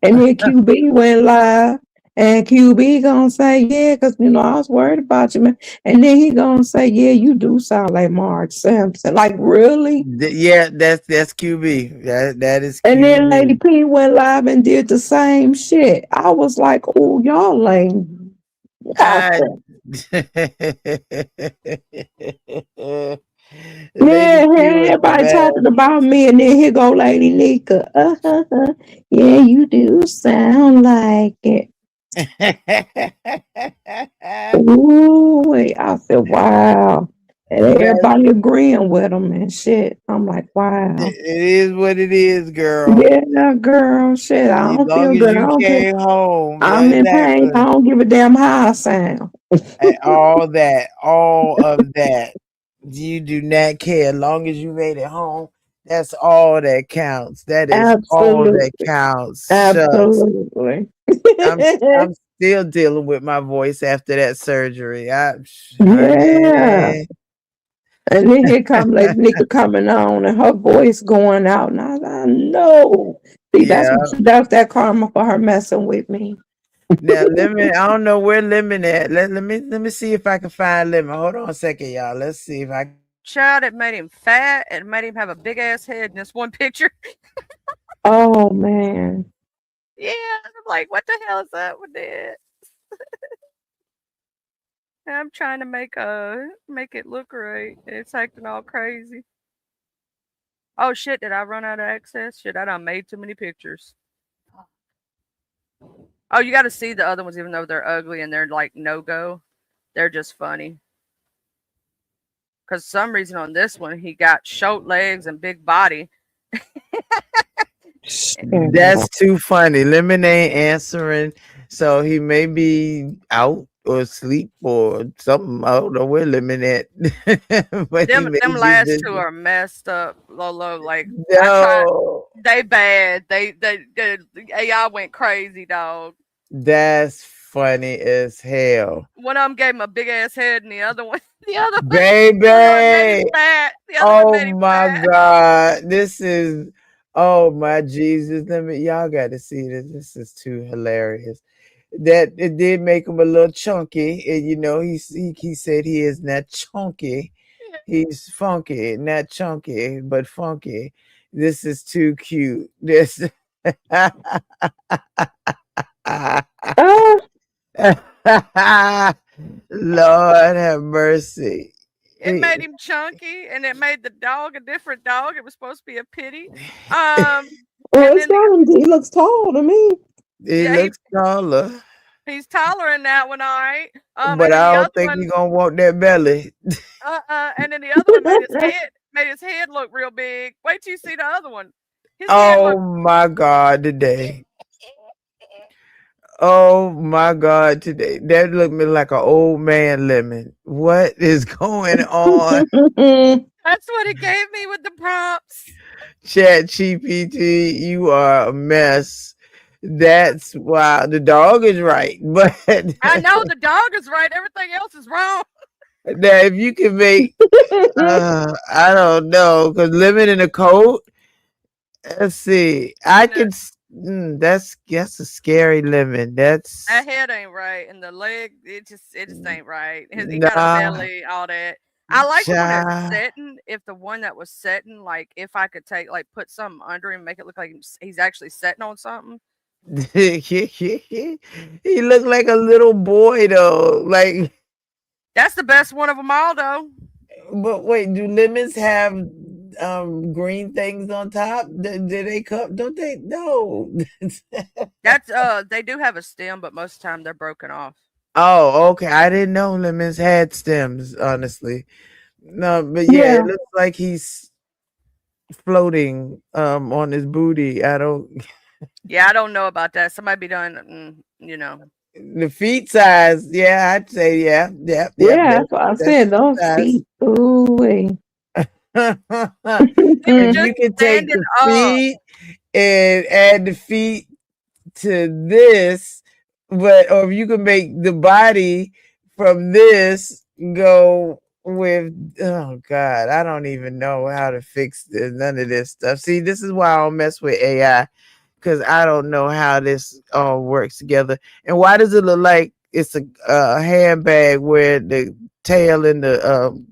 And then QB went live, and QB gonna say, "Yeah, because I was worried about you, man." And then he gonna say, "Yeah, you do sound like Marge Simpson." Like, really? Yeah, that's QB. That is And then Lady QB. P went live and did the same shit. I was like, "Oh, y'all ain't Ah, nothing." Lady Yeah, Q is the everybody man. talking about me, and then here go Lady Nika. Yeah, you do sound like it. Ooh, wait, I said, wow. And That everybody agreeing with him and shit. I'm like, wow. it is what it is, girl. Yeah, girl, shit. I As don't feel long as good. I you don't feel. came home, yeah, I'm in pain. exactly. I don't give a damn how I sound. And all of that, you do not care. As long as you made it home, that's all that counts. That is all that Absolutely. counts. Shucks. Absolutely. I'm I'm still dealing with my voice after that surgery. Yeah. Honey. And then here come Lady Nika coming on and her voice going out. And I know. See, Yeah. that's that karma for her messing with me. Now lemon, I don't know where lemon at. Let me see if I can find lemon. Hold on a second, y'all. Let's see if I Child, it made him fat. It made him have a big ass head in this one picture. Oh man. Yeah, I'm like, what the hell is that with that? I'm trying to make it look right. It's acting all crazy. Oh shit, did I run out of access? Shit, I done made too many pictures. Oh, you gotta see the other ones even though they're ugly and they're like no go. They're just funny. Cause some reason on this one he got short legs and big body. That's too funny. Lemon ain't answering, so he may be out or asleep or something. I don't know where Lemon at, but he may Them be last two busy. are messed up, Lolo. Like I tried, No, they bad. The AI went crazy, dog. that's funny as hell. One of them gave him a big ass head, and the other one, the other one made him Baby. fat. The other one Oh made him my fat. God. This is, oh my Jesus. Y'all got to see this. This is too hilarious. That it did make him a little chunky. And you know, he said he is not chunky. He's funky, not chunky, but funky. This is too cute. This Oh, Lord have mercy. It made him chunky, and it made the dog a different dog. It was supposed to be a pity. Um, well, and it's then the, fine. He looks tall to me. He yeah, looks taller, he's taller in that one, all right. And but then I the don't other think one, he gonna want that belly. and then the other one made his head look real big. Wait till you see the other one. His head Oh look. my God, today. Oh my God, today. That looked me like an old man lemon. What is going on? That's what it gave me with the prompts. Chat GPT, you are a mess. That's why the dog is right. But I know the dog is right. Everything else is wrong. now if you can make I don't know, because living in a coat, let's see. I No, can that's a scary lemon. That's that head ain't right, and the leg it just ain't right. He got a nah belly, all that. I like it when it's child. setting. If the one that was setting, like if I could take like put something under him, make it look like he's actually setting on something. He looked like a little boy though. Like, That's the best one of them all, though. but wait, do lemons have green things on top? Do they come? Don't they? No. That's they do have a stem, but most of the time they're broken off. Oh, okay. I didn't know lemons had stems, honestly. No, but yeah, it Yeah, looks like he's floating on his booty. I don't Yeah, I don't know about that. Somebody be done, the feet size, yeah, I'd say yeah, yep, yep, yeah. That's what I that's said. Those size. feet. Ooh, Even If just you can take standing the up. feet and add the feet to this, but or if you can make the body from this go with, oh God, I don't even know how to fix this, none of this stuff. See, this is why I don't mess with AI, because I don't know how this all works together. And why does it look like it's a handbag where the tail and the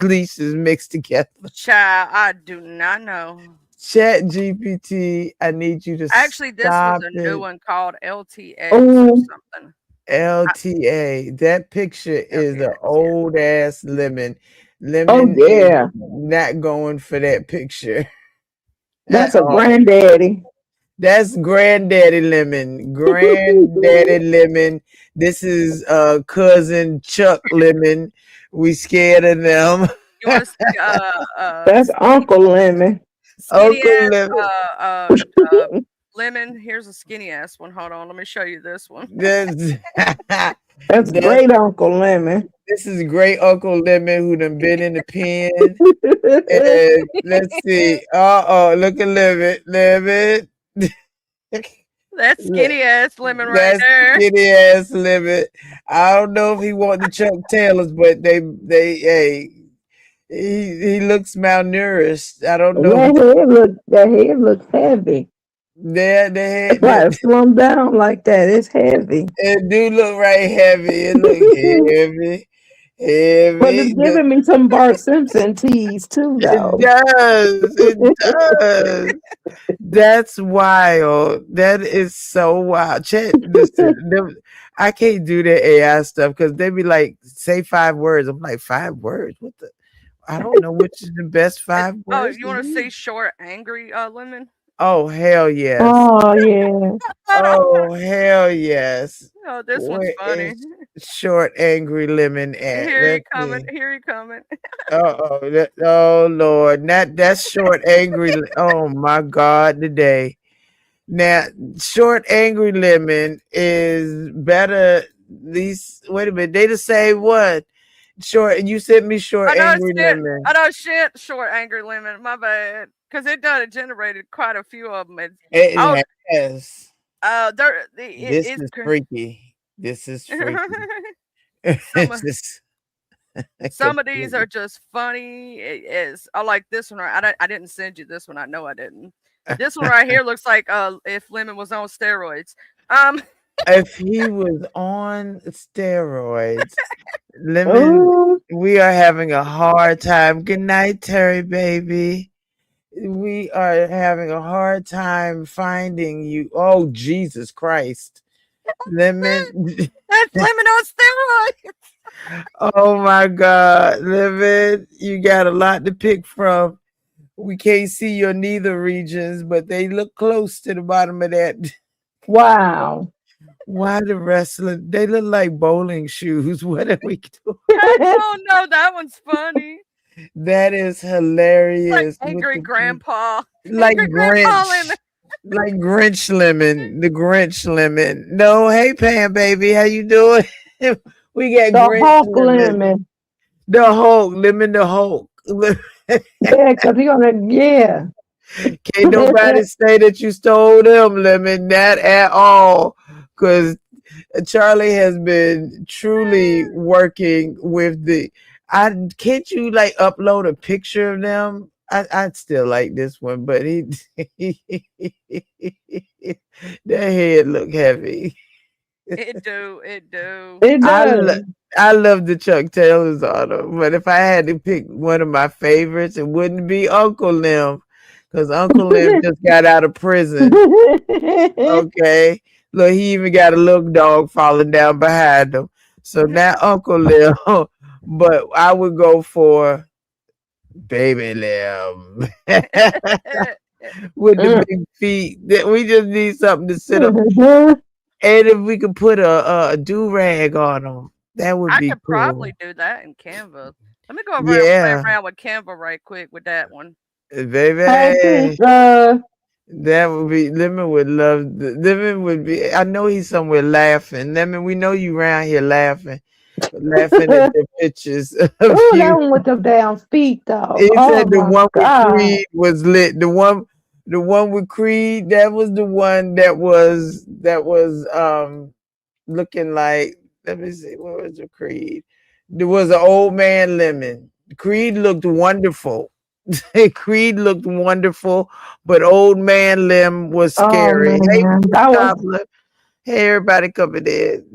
leash is mixed together? Child, I do not know. Chat GPT, I need you to Actually, this one's stop a new it. one called LTX or ooh. something. LTA. That picture is an LTX, yeah. old ass lemon. Oh Lemon is yeah. not going for that picture at That's a all. granddaddy. That's granddaddy lemon. Granddaddy lemon. This is cousin Chuck lemon. We scared of them. You want to see That's Uncle Lemon. skinny Uncle ass lemon. lemon? Here's a skinny ass one. Hold on, let me show you this one. That's, That's that's great Uncle Lemon. this is great Uncle Lemon who done been in the pen. And let's see. Look at Lemon. Lemon. That Look, skinny ass lemon right that's there. skinny ass Lemon. I don't know if he want the Chuck Taylors, but hey, he looks malnourished. I don't know. That head looks heavy. The If head, I slump down like that, it's heavy. it do look right heavy. It look heavy, But it's heavy. giving me some Bart Simpson tease too, It though. does. It does. That's wild. That is so wild. Chat, listen, I can't do that AI stuff because they be like, say 5 words. I'm like, 5 words? What the? I don't know which is the best five Oh, words you to want to see use. short, angry lemon? Oh, hell yes. Oh yeah. Oh, hell yes. Oh, this one's Where funny. is short, angry lemon at? Here he Let's coming. see. Here he coming. Oh Lord, that's short, angry. Oh my God, today. Now, short, angry lemon is better. These, wait a minute, they the same one. Short, you sent me short, I know angry shit. lemon. I know shit. Short, angry lemon. My bad. Because it done it generated quite a few of them. And, oh, It has. there. This It's is freaky. This is freaky. some It's of just some of these are completely. just funny. It is. I like this one. I didn't send you this one. I know I didn't. This one right here looks like if Lemon was on steroids. Um, If he was on steroids, Lemon, Oh, we are having a hard time. Good night, Terry, baby. We are having a hard time finding you. Oh, Jesus Christ. Lemon. that's Lemon on steroids. Oh my God. Lemon, you got a lot to pick from. We can't see your neither regions, but they look close to the bottom of that. wow. Why the wrestling? They look like bowling shoes. What are we doing? Oh no, that one's funny. That is Like hilarious. With angry the grandpa, like angry grandpa Grinch, Lemon. like Grinch lemon, the Grinch lemon. No, hey Pam, baby, how you doing? We got The Grinch Hulk lemon, lemon. the Hulk lemon, the Hulk. Yeah, because he gonna, yeah. Can't nobody say that you stole them lemon, not at all, because Charlie has been truly working with the. I can't you like upload a picture of them? I'd still like this one, but he that head look heavy. It do, it do. It I does. I love the Chuck Taylors on them, but if I had to pick one of my favorites, it wouldn't be Uncle Lim, because Uncle Lim just got out of prison. Okay. Look, he even got a little dog falling down behind him. So now Uncle Lil, but I would go for Baby Lim with the Mm. big feet. We just need something to sit up. And if we could put a do rag on him, that would I be could cool. probably do that in Canva. Let me go over and play Yeah, around with Canva right quick with that one. Hey, baby. pizza. That would be Lemon would love Lemon would be I know he's somewhere laughing. Lemon, we know you around here laughing at the pictures of Oh, that you. one with the damn feet, though. He Oh said the my one with God. Creed was lit. The one with Creed, that was the one that was looking like, let me see, what was the Creed? There was an old man lemon. Creed looked wonderful. Creed looked wonderful, but old man Lim was Oh scary. Hey, man, Mr. Cobbler. Hey, everybody coming in.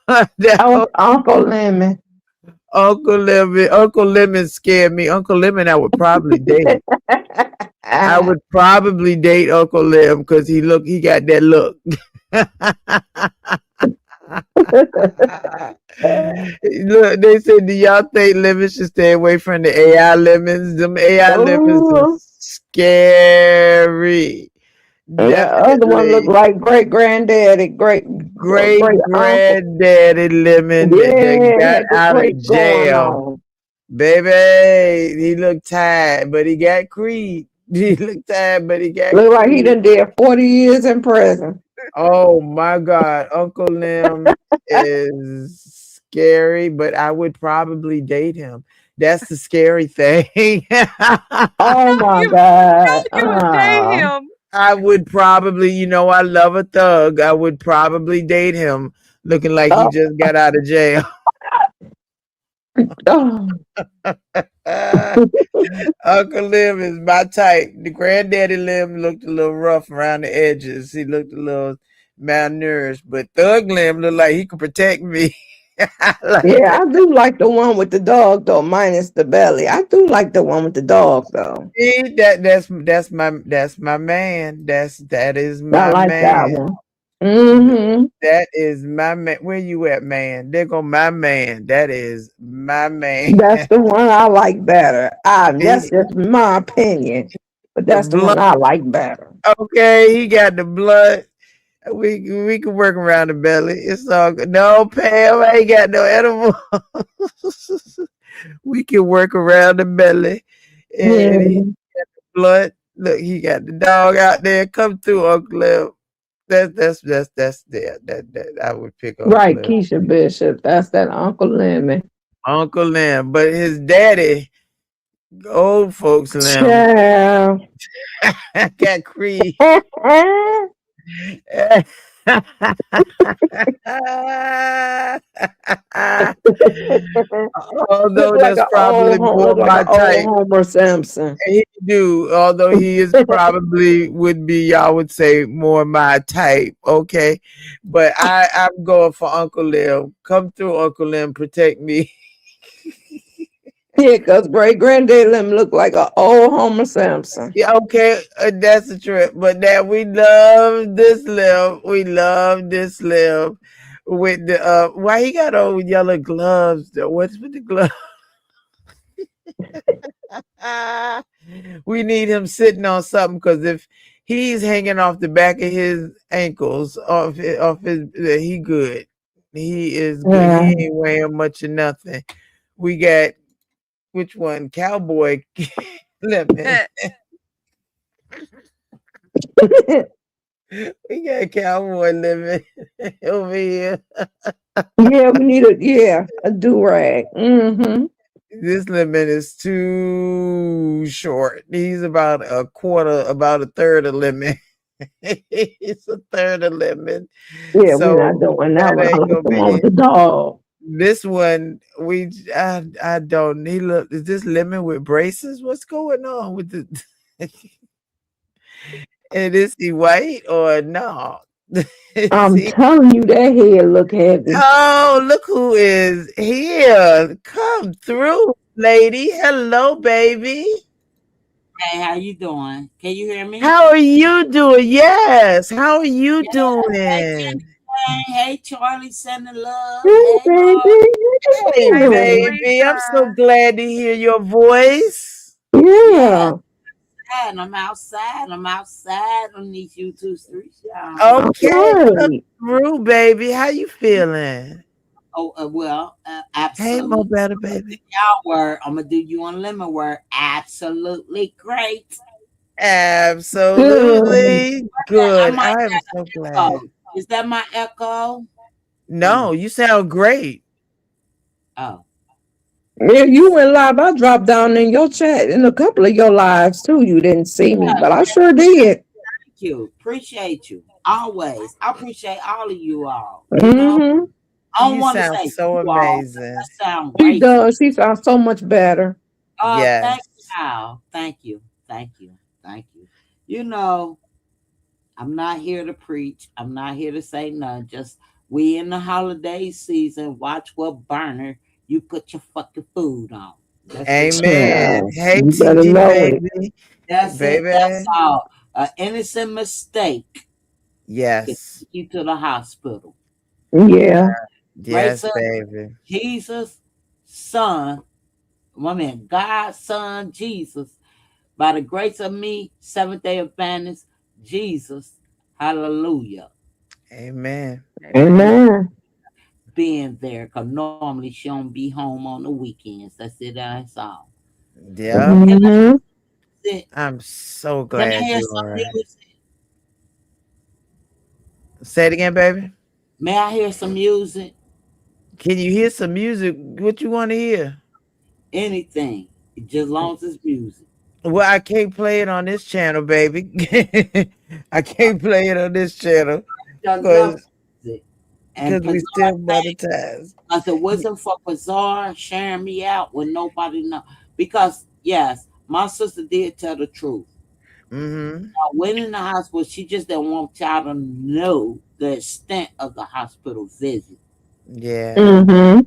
that was That Uncle Lemon. Uncle Lemon scared me. Uncle Lemon, I would probably date. I would probably date Uncle Lim because he got that look. Look, they said, do y'all think lemons should stay away from the AI lemons? Them AI lemons are Oh, scary. and that other one looked Definitely. like great granddaddy, Great great uncle. granddaddy lemon that Yeah, he got had the out of great going jail. on. Baby, he looked tired, but he got Creed. He looked tired, but he got Look like he Creed. done did 40 years in prison. Oh my God, Uncle Lim is scary, but I would probably date him. That's the scary thing. Oh my You know God. you would date him. I would probably, I love a thug. I would probably date him looking like he Oh, just got out of jail. oh. Uncle Lim is my type. The granddaddy Lim looked a little rough around the edges. He looked a little malnourished, but Thug Lim looked like he could protect me. I like Yeah, that. I do like the one with the dog though, minus the belly. I do like the one with the dog though. See, that's my man. That is I my like that man. one. Mm-hmm. That is my man. Where you at, man? There go my man. That is my man. That's the one I like better. That's He, just my opinion. But the that's the one blunt. I like better. Okay, he got the blood. We can work around the belly. It's all good. No, Pam, I ain't got no edible. We can work around the belly. And he Yeah. blood. Look, he got the dog out there. Come through, Uncle Lil. That's that I would pick Uncle Right, Lil. Keisha Bishop. That's that Uncle Lemon. Uncle Lim, but his daddy, old folks Lim, Child. got Creed. Look Although like that's probably more my an old type. Homer Simpson. He do, although he is probably would be, I would say, more my type. Okay, but I'm going for Uncle Lim. Come through, Uncle Lim, protect me. Yeah, because great granddad let me look like an old Homer Simpson. Yeah, okay, that's a trip. But now we love this Lim. We love this Lim with the why he got old yellow gloves though? What's with the gloves? Ah, we need him sitting on something because if he's hanging off the back of his ankles, off his, he good. He is good. Yeah. He ain't wearing much of nothing. We got which one? Cowboy Lemon. We got Cowboy Lemon over here. Yeah, we need a do-rag. Mm-hmm. This lemon is too short. He's about a quarter, about a third of lemon. It's a third of lemon. Yeah, we're not So doing that that one. I ain't like gonna the be one with it. the dog. This one, I don't need look. Is this lemon with braces? What's going on with the and is he white or no? Is I'm he telling you, that head look heavy. oh, look who is here. Come through, lady. Hello, baby. Hey, how you doing? Can you hear me? How are you doing? Yes. How are you Yeah. Hey, doing? Kenny. Hey, Charlie, sending love. Hey, Hey, baby, Mark. what Hey, you Hey, Miss doing? baby. I'm so Teresa. glad to hear your voice. Yeah, Yeah, and I'm outside. I'm outside on these YouTube streets, y'all. Okay, come right. through, baby. How you feeling? Oh, well, Hey, Mo absolutely. Better, I'm gonna do baby. y'all word. I'm gonna do you on lemon word. Absolutely great. Good. Absolutely I good. might I am have so glad. echo. Is that my echo? No, you sound great. Oh, Yeah, you went live. I dropped down in your chat in a couple of your lives too. You didn't see me, yeah. but I sure did. Thank you. Appreciate you. Always. I appreciate all of you all. You know, Mm-hmm. I don't You want to sound say so you all. amazing. That sound She racist. does. She sounds so much better. Thank you, Yes. Al. Thank you. Thank you. Thank you. You know, I'm not here to preach. I'm not here to say none. Just we in the holiday season. Watch what burner you put your fucking food on. That's it. Amen. Child, Hey, you better TG, know it. baby. That's it. That's Baby. all. An innocent mistake can Yes. take you to the hospital. Yeah. Yeah. Grace Yes, of baby. Jesus, Son, my man, God's Son, Jesus, by the grace of me, Seventh day Adventist, Jesus, hallelujah, Amen. Amen. Amen. being there, because normally she don't be home on the weekends. That's it, that's all. Yep. Can I, Mm-hmm. I'm so can I glad hear you're all some right. music? Say it again, baby. May I hear some music? Can you hear some music? What you want to hear? Anything, just long as it's music. Well, I can't play it on this channel, baby. I can't play it on this channel Enough because music. And we Pazar still monetize. Because it wasn't for Pazar sharing me out when nobody know. Because yes, my sister did tell the truth. Mm-hmm. I went in the hospital. She just didn't want y'all to know the extent of the hospital visit. Yeah. Mm-hmm.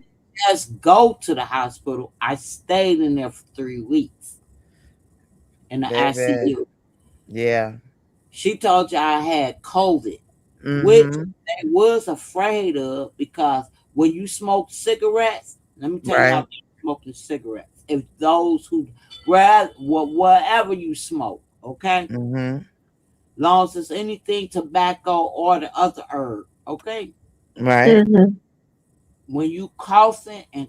Just go to the hospital. I stayed in there for 3 weeks in the Baby. ICU. Yeah. She told you I had COVID, which Mm-hmm. they was afraid of because when you smoke cigarettes, let me tell you how Right. they smoking cigarettes. If those who whatever you smoke, okay, Mm-hmm. long as it's anything tobacco or the other herb, okay. Right. Mm-hmm. When you coughing and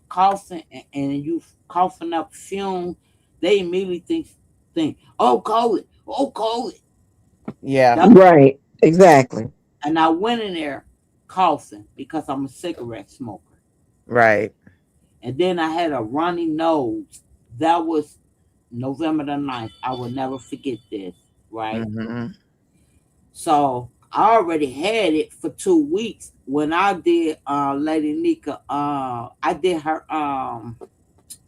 you coughing up fume, they immediately think, oh COVID, oh COVID. Yeah. That's, Right. Exactly. and I went in there coughing because I'm a cigarette smoker. Right. And then I had a runny nose. That was November the 9th. I will never forget this, right? Mm-hmm. So I already had it for 2 weeks when I did Lady Nika I did her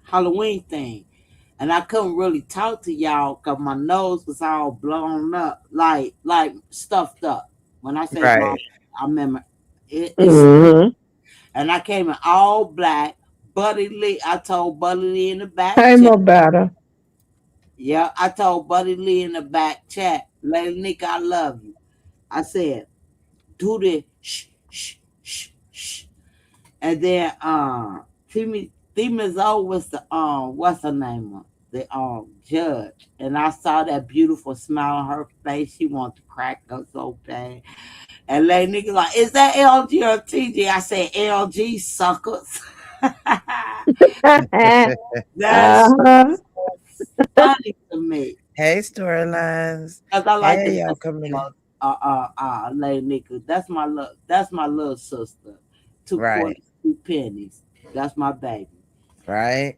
Halloween thing. And I couldn't really talk to y'all because my nose was all blown up, like stuffed up. When I say blown, Right. I remember it's Mm-hmm. and I came in all black. Buddy Lee, I told Buddy Lee in the back Hey, chat. more better. Yeah, I told Buddy Lee in the back chat, Lady Nick, I love you. I said, do this, shh, shh, shh, shh. And then Thema was the what's her name? The judge. And I saw that beautiful smile on her face. She wanted to crack up so bad. And Lady Nick like, is that LG or TG? I said LG suckers. That's Uh-huh. funny to me. Hey, storylines. Cause I like to Hey, y'all listen coming in. to Lady Nika. That's my little sister. Two Right. quarters, 2 pennies. That's my baby. Right.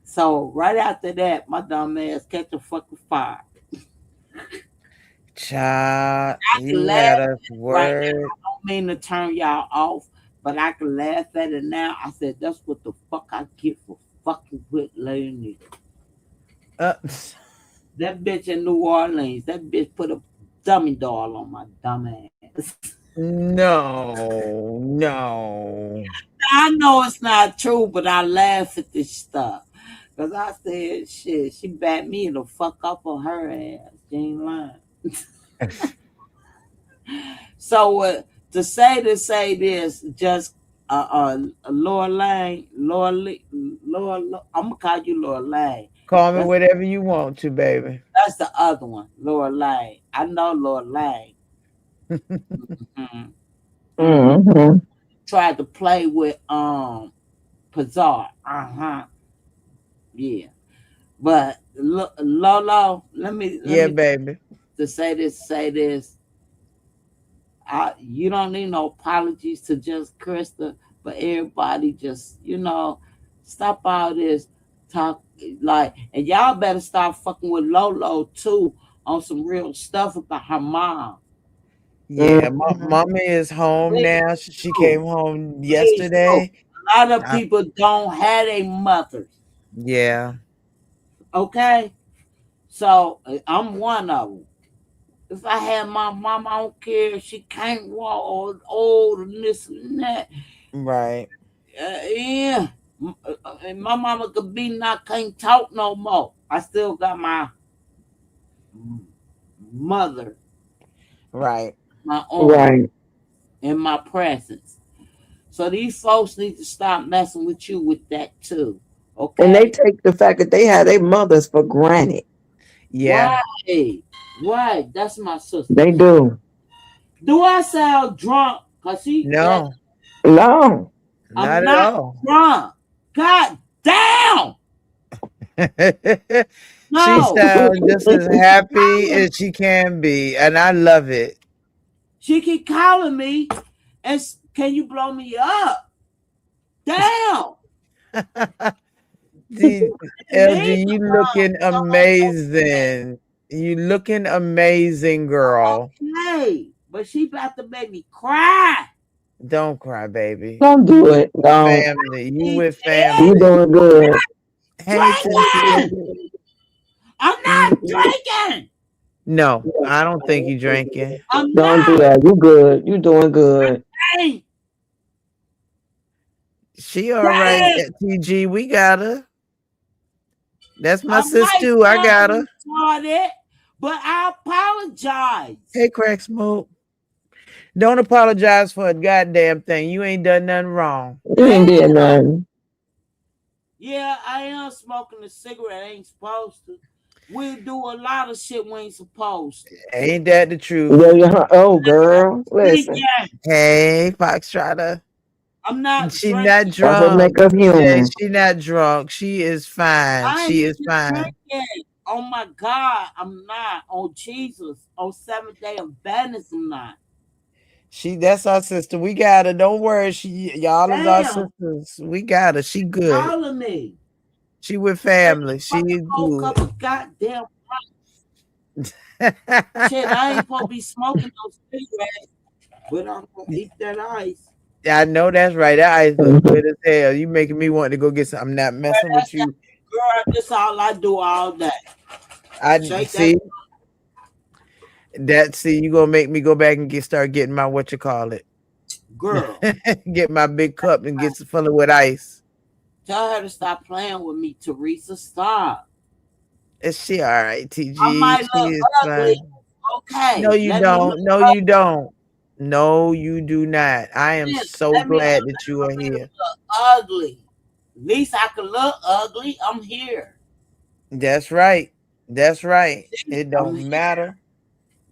So right after that, my dumb ass catch a fucking fire. Child, I can you laugh had at us it right now. word. I don't mean to turn y'all off, but I can laugh at it now. I said that's what the fuck I get for fucking with Lady Nika. Uh, That bitch in New Orleans, that bitch put a dummy doll on my dumb ass. no, no. I know it's not true, but I laugh at this stuff. Because I said, shit, she backed me the fuck up on her ass. She ain't lying. So to say this, just Laura Lang, I'm gonna call you Laura Lang. Call me That's whatever you want to, baby. that's the other one, Laura Lang. I know Laura Lang. Mhm. Mhm. Mm-hmm. Tried to play with Pizarre. Uh-huh. Yeah. But Lolo, let Yeah, me baby. to say this. You don't need no apologies to just Krista, but everybody just stop all this talk like, and y'all better start fucking with Lolo too on some real stuff about her mom. Yeah, Mm-hmm. mommy is home Please now. She do, came home please do. yesterday. A lot of I, people don't have a mother. yeah, Okay, so I'm one of them. If I had my mom, I don't care if she can't walk or old and this and that. right, Yeah. And my mama could be not can't talk no more. I still got my mother, right. my arm, Right. in my presence. So these folks need to stop messing with you with that too. And they Okay? take the fact that they had their mothers for granted. Yeah, Right. Right. That's my sister. They do. Do I sound drunk? Cause she that no, No. I'm not at not all. drunk. God damn! She No. sounds just as happy as she can be, and I love it. She keep calling me and can you blow me up? Damn. The Me? LG, you looking amazing. You looking amazing, girl. Okay. But she about to make me cry. Don't cry, baby. Don't do it. Don't. Family. You She with said You family. doing good. Hey, Cynthia. drinking. I'm not Mhm. drinking. No, I don't think you drinking. I'm Don't do not. that. You good. You doing good. Hey, She all right, hey, TG. We got her. That's my I sis might too. I sound got her. retarded, but I apologize. Hey, Crack Smoke. Don't apologize for a goddamn thing. You ain't done nothing wrong. You ain't did Damn. nothing. Yeah, I am smoking a cigarette. I ain't supposed to. We do a lot of shit we ain't supposed to. Ain't that the truth? Yeah, yeah. Oh, girl. Listen. Yeah, Hey, Foxtrotter. I'm not She not drinking. That's what drunk. make us TJ, human. she not drunk. She is fine. I ain't She is even fine. drinking. Oh my God, I'm not. On Jesus. On seventh day of Adventist, I'm not. That's our sister. We got her. Don't worry. Y'all is our Damn, sisters. We got her. She good. calling me. She with Take a family. She fucking is whole good. cup of goddamn. Shit, I ain't supposed to be smoking those cigarettes, but I'm gonna eat that ice. I know that's right. That ice look good as hell. You making me want to go get some. I'm not Girl, messing with you. girl, this all I do all day. I Shake that see that. See, you gonna make me go back and start getting my what you call it. girl. Get my big cup and get full of with ice. Tell her to stop playing with me, Teresa. Stop. Is she all right, I TG? might She look is ugly. fine. No, Okay, you let me look don't. No, you don't. No, you do not. I am ugly. so Let me glad that you are allow me to here. look ugly. At least I can look ugly. I'm here. That's right. That's right. See, It I'm don't here. matter,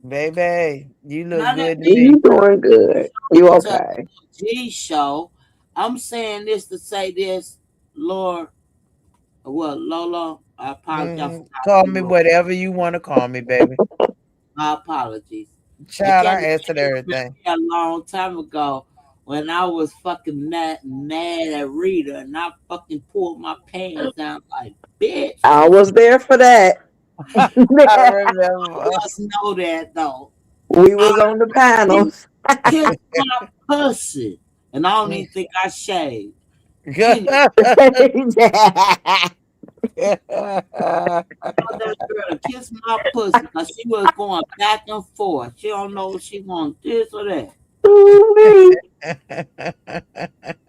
baby. You look None of good to this me. You doing good. You to okay. G show. I'm saying this to say this, Lord. Well, Lola, I apologize for Call calling you me Lola. whatever you want to call me, baby. My apologies. And Child, I Candy answered K remember everything. me a long time ago when I was fucking mad at Rita and I fucking pulled my pants down like, bitch. I was there for that. I remember. Just know that though. We I was on the panels. kissed my pussy. And I don't even think I shaved. Good. Anyway, told that girl to kiss my pussy because she was going back and forth. She don't know if she want this or that. Ooh-wee.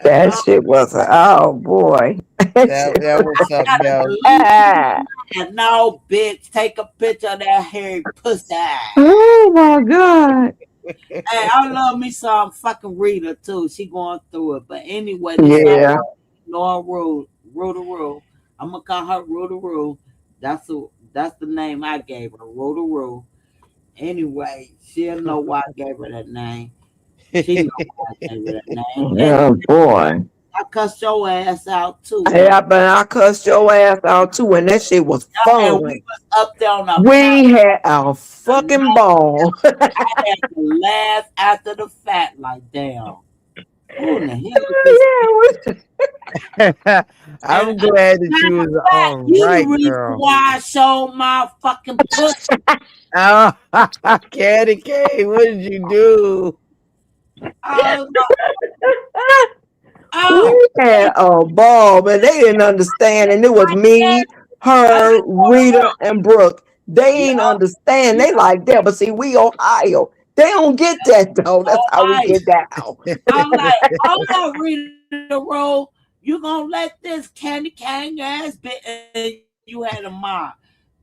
That I shit was oh boy. That shit that was something gotta else. delete it. No, bitch, take a picture of that hairy pussy. oh my god. Hey, I love me some fucking Rita too. She going through it. But anyway, this not Yeah. about no rule. Rule to rule. I'm gonna call her Rule to Rule. That's the name I gave her, Rule to Rule. Anyway, she'll know why I gave her that name. She know why I gave her that name. And Oh boy. I cussed your ass out too, Yeah, though. but I cussed your ass out too, and that shit was And fun. we was up there on a We panel. had a fucking ball. I had to laugh after the fact, like, damn, who in the hell is this? And I'm glad that you matter of was fact, all you the right, reason girl. why I showed my fucking pussy. Oh, Candy K, what did you do? I was like, oh, We had a ball, but they didn't understand. And it was me, I her, said, Rita, and Brooke. They yeah, ain't understand. you They like that. But see, we Ohio. They don't get that though. That's know, how we ice. get down. I'm like, hold up, Rita Roll. You gonna let this candy cane ass bit and you had a mind.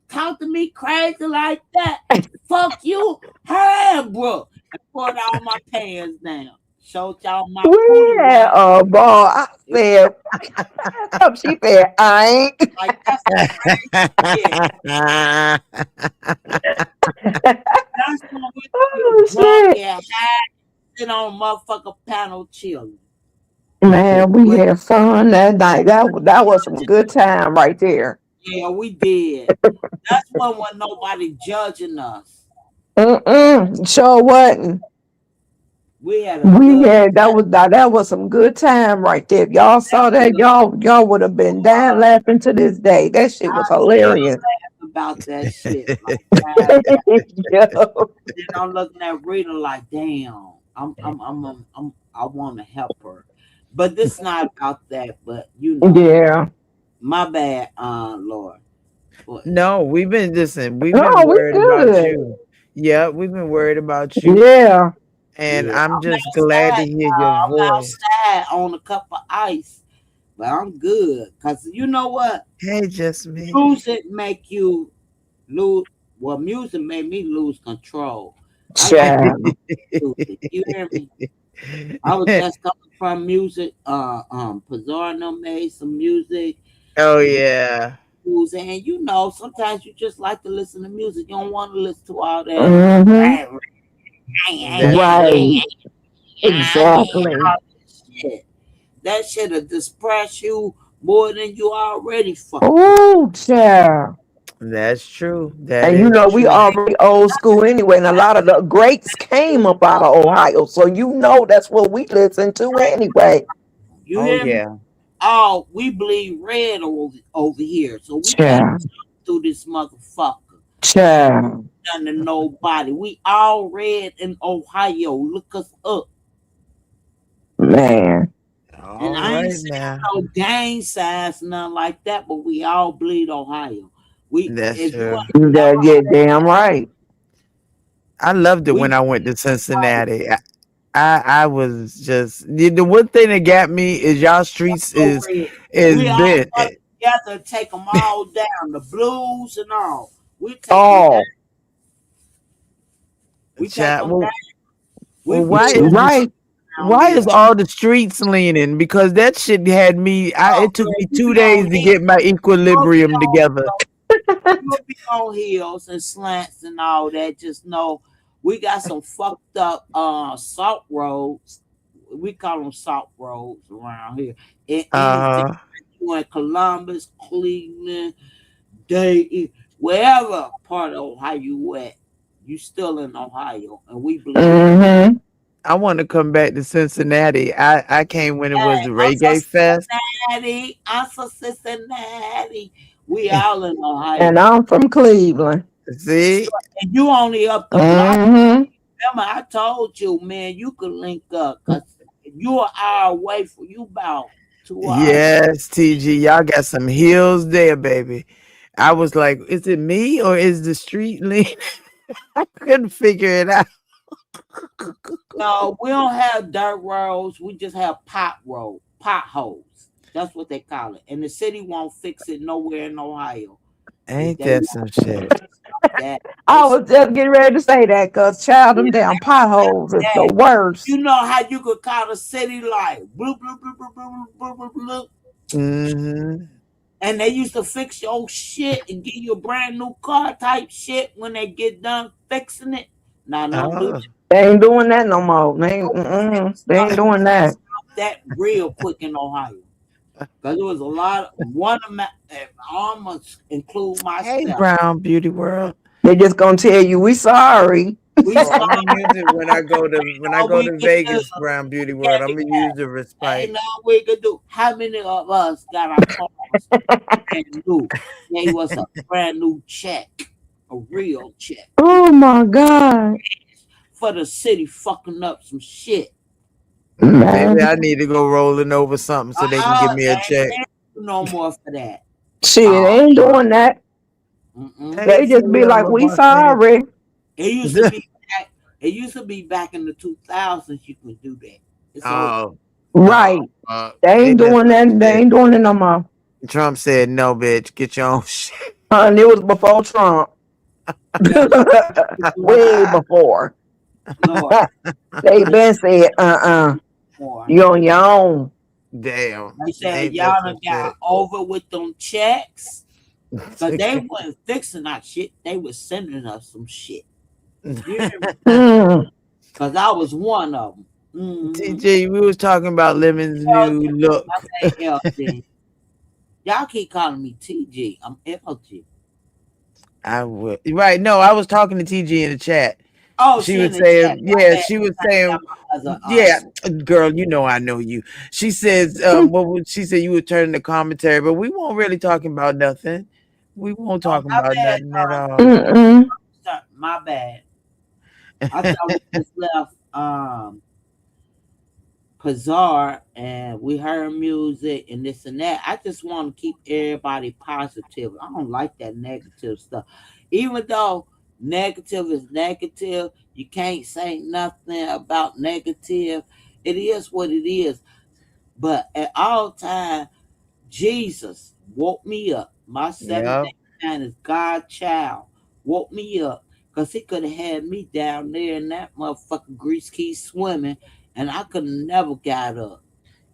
Talk to me crazy like that. Fuck you, her and Brooke. And pulled all my pants down. Showed y'all my booty We right. had a ball. I It was said, she said, I ain't. like that's some crazy shit. That's when we Oh get drunk shit. and high, sit on motherfucker panel chilling. Man, we But had fun that night. That was some good time right there. yeah, we did. That's when nobody judging us. Sure wasn't. We had a We good had that was some good time right there. If y'all that saw was that, y'all would have been down laughing to this day. That shit was I still hilarious. laugh about that shit. Like God, Yo. then I'm looking at Rita like, damn, I want to help her, but this not about that. But Yeah. my bad, Lord. But No, we've been listen, we've been Oh, we worried about good. you. Yeah, we've been worried about you. Yeah. And yeah, I'm I'm just glad to outside, hear your y'all. I'm voice. outside on a cup of ice, but I'm good. Cause you know what? Hey, just me. Music make you lose. Well, music made me lose control. I used to Child. music. You hear me? I was just coming from music. Pizzarno made some music. Oh yeah. Music, and you know, sometimes you just like to listen to music. You don't want to listen to all that. Mm-hmm. That's true. Right. Exactly. Shit. That shit'll depress you more than you already fucking. Oh, child. That's true. That And you is know, we true. already old school anyway, and a lot of the greats came up out of Ohio. So you know that's what we listen to anyway. You Oh hear me? yeah. Oh, we bleed red over here, so we got to Child. jump through this motherfucker. Child, None to nobody. We all red in Ohio. Look us up. man. And All I ain't right saying now. no gang signs, nothing like that, but we all bleed Ohio. We That's if you true. ain't You never gotta get heard damn right. I loved it we when I went bleed to Ohio. Cincinnati. I was just the one thing that got me is y'all streets So red. is We all bent. work together, take them all down, the blues and all. We take them down. Oh, We take Chat. them down. We Well, why bleed is them right. down why is here. all the streets leaning? Because that shit had me. Oh, It took girl, me you 2 days be to on get my hills. equilibrium together. You'll be on hills and slants and all that. Just know we got some fucked up salt roads. We call them salt roads around here. And anything Uh, you in Columbus, Cleveland, Dayton, wherever part of Ohio you at, you still in Ohio, and we bleed Ohio. Mm-hmm. I want to come back to Cincinnati. I came when it was Hey, the I'm so Reggae Fest. Cincinnati. I'm so Cincinnati. We all in And Ohio. I'm from Cleveland. See, And you only up the block. Mm-hmm. Remember, I told you, man, you could link up because you are hour away from you about 2 hours. yes, TG, y'all got some heels there, baby. I was like, is it me or is the street lean? I couldn't figure it out. No, we don't have dirt roads. We just have potholes. That's what they call it. And the city won't fix it nowhere in Ohio. If Ain't they that want some shit? that, they I should was just getting ready to say that because child, them damn potholes is the that. worst. You know how you could call a city like bloop, bloop, bloop, bloop, bloop, bloop, bloop, bloop, Hmm. and they used to fix your shit and give you a brand new car type shit when they get done fixing it. Now, don't do Oh, that. They ain't doing that no more. They ain't Stop doing that. that real quick in Ohio. Because there was a lot of one amount, I almost include hey, myself. Brown Beauty World. They just gonna tell you we sorry. We Oh, saw I'm gonna use it when I all go we to could do. Vegas, Brown Beauty World. I'm gonna use the Ain't respite. no we could do. How many of us got our cars brand new? Gave us a brand new check, a real check Oh my God. for the city fucking up some shit. Maybe I Man. need to go rolling over something so they can give me They a ain't check. paying you no more for that. Shit, Oh, they ain't doing that. Hey, They for just be real, like, my we boss man. sorry. it used to be back. It used to be back in the 2000s. You could do that. It's over. Oh no, Right. They they ain't messed doing up that. They shit. ain't doing it no more. Trump said, "No, bitch, get your own shit." And it was before Trump. Yeah, Way before. Lord, They it's been said, more. you on your own. Damn, They said ain't y'all that some done got shit? over with them checks. Cause they wasn't fixing our shit. They was sending us some shit. You hear me? Mm. Cause I was one of them. TJ, we was talking about Lemon's new LG. I look. say LG. Y'all keep calling me TG. I'm LG. I would right. No, I was talking to TG in the chat. Oh, She she in was the chat. saying, My yeah, bad. she was I saying, got my other yeah, girl, you know I know you. She says, she said you were turning the commentary, but we won't really talking about nothing. We won't Oh, talk my about bad. nothing at all. Mm-mm. My bad. I thought we just left Pazar and we heard music and this and that. I just want to keep everybody positive. I don't like that negative stuff. Even though negative is negative, you can't say nothing about negative. It is what it is. But at all times, Jesus woke me up. My seventh Yeah, day man is God child. Woke me up. Because he could have had me down there in that motherfucking grease key swimming and I could have never got up.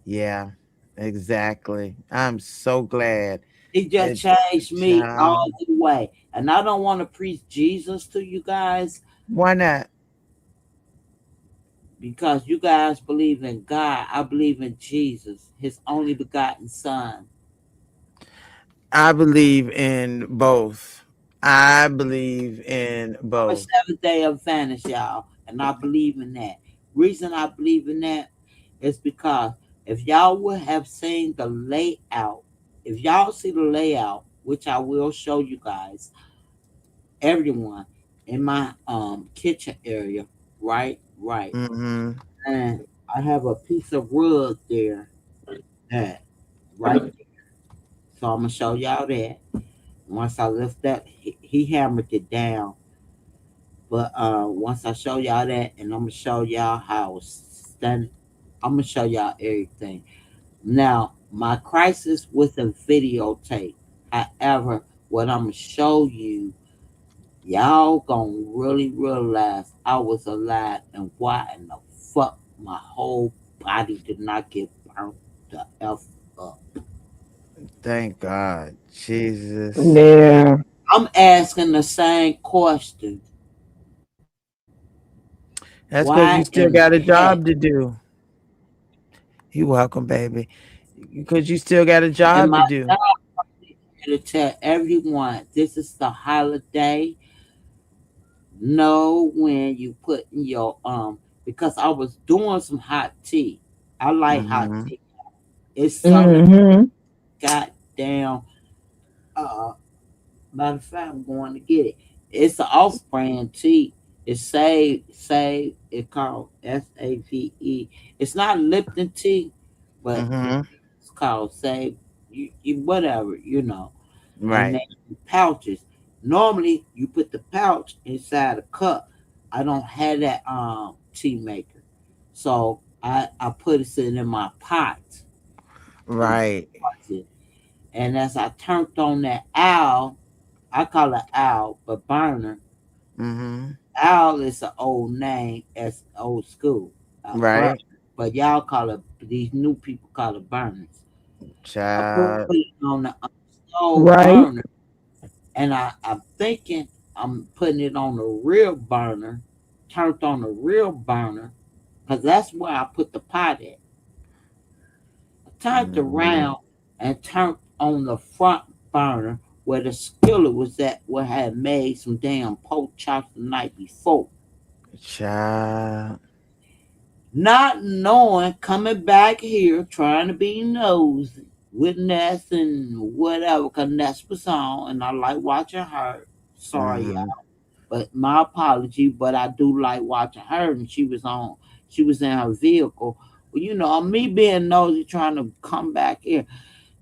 yeah, exactly. I'm so glad He just that changed me child. all the way. And I don't want to preach Jesus to you guys Why not? because you guys believe in God. I believe in Jesus, his only begotten son. I believe in both. I believe in I'm a both. seventh day Adventist, y'all, and I believe in that. Reason I believe in that is because if y'all would have seen the layout, if y'all see the layout, which I will show you guys, everyone in my kitchen area, right? Mm-hmm. And I have a piece of rug there that right there. So I'm gonna show y'all that. Once I lift that, he hammered it down. But once I show y'all that, and I'm gonna show y'all how it's done, I'm gonna show y'all everything. Now, my crisis with a videotape. However, what I'm gonna show you, y'all gonna really realize I was alive and why in the fuck my whole body did not get burnt the F up. Thank God. Jesus. Yeah. I'm asking the same question. That's Why because you in still the got a heck job to do. You welcome, baby. Because you still got a am job I to do. to tell everyone this is the holiday? Know when you put in your because I was doing some hot tea. I like hot Mm-hmm. tea. It's something Mm-hmm. goddamn uh matter of fact I'm going to get it. It's an off brand tea. It's save it's called SAVE. It's not Lipton tea, but Mm-hmm. it's called save you whatever, and Right. they pouches. Normally, you put the pouch inside a cup. I don't have that tea maker, so I put it in my pot and Right. it. And as I turned on that owl, I call it owl, but burner. Mm-hmm. Owl is an old name, as old school, burner. Right. But y'all call it these new people call it burners. I put Child. it on the stove Right. burner, and I'm thinking I'm putting it on the real burner, turned on the real burner, because that's where I put the pot at. I turned Mm-hmm. around and turned on the front burner where the skillet was at, where I had made some damn pork chops the night before. Child. Not knowing, coming back here, trying to be nosy with Ness and whatever, because Ness was on, and I like watching her. Sorry, Mm-hmm. but my apology, but I do like watching her, and she was in her vehicle. Well, me being nosy, trying to come back here,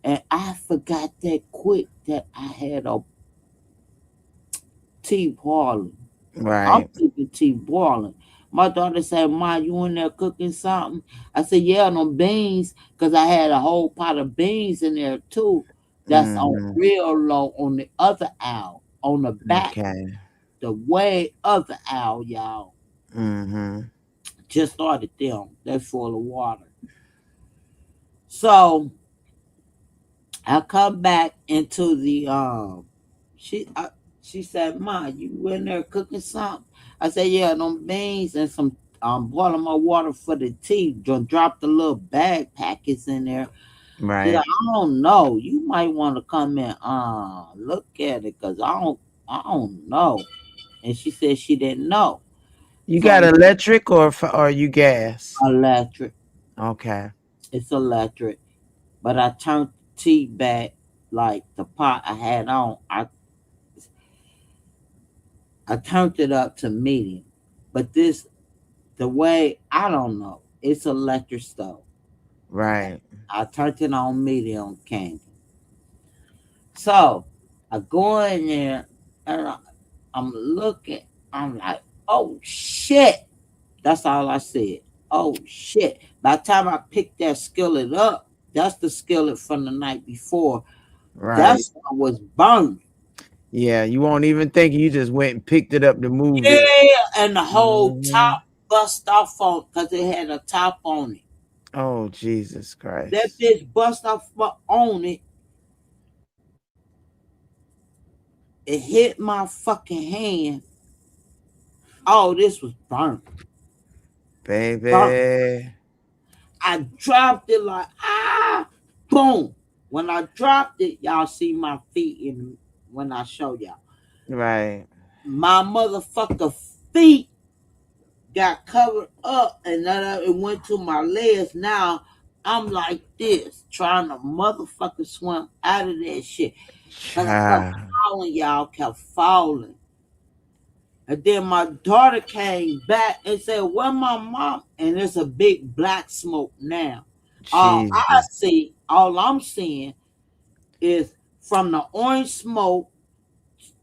and I forgot that quick that I had a tea boiling. I'm Right. keeping tea boiling. My daughter said, "Ma, you in there cooking something?" I said, "Yeah, them beans, because I had a whole pot of beans in there too. That's on Mm-hmm. real low on the other owl, on the back, Okay. the way other owl, y'all." Mm-hmm. Just started them. They're full of water. So I come back into the she she said, "Ma, you in there cooking something?" I said, "Yeah, them beans and some boiling my water for the tea." Drop the little bag packets in there. She like, Right. "I don't know. You might want to come and look at it, because I don't know." And she said she didn't know. You So got electric or you gas? electric. Okay. It's electric. But I turned the tea back, like the pot I had on. I turned it up to medium. But the way, I don't know. It's electric stove. Right. I turned it on medium, Candy. So I go in there and I'm looking. I'm like, "Oh shit." That's all I said. "Oh shit." By the time I picked that skillet up, that's the skillet from the night before. Right. That's what was burning. Yeah, you won't even think you just went and picked it up to move it. Yeah, and the whole Hmm. top bust off on, because it had a top on it. Oh, Jesus That Christ. bitch bust off on it. It hit my fucking hand. Oh, this was burnt. Burnt. Baby. I dropped it like, boom. When I dropped it, y'all see my feet when I show y'all. Right. My motherfucker feet got covered up, and then it went to my legs. Now I'm like this, trying to motherfucker swim out of that shit. Cause I kept Child. falling, y'all, kept falling. And then my daughter came back and said, "Where my mom?" And there's a big black smoke now. Jesus. All I'm seeing is from the orange smoke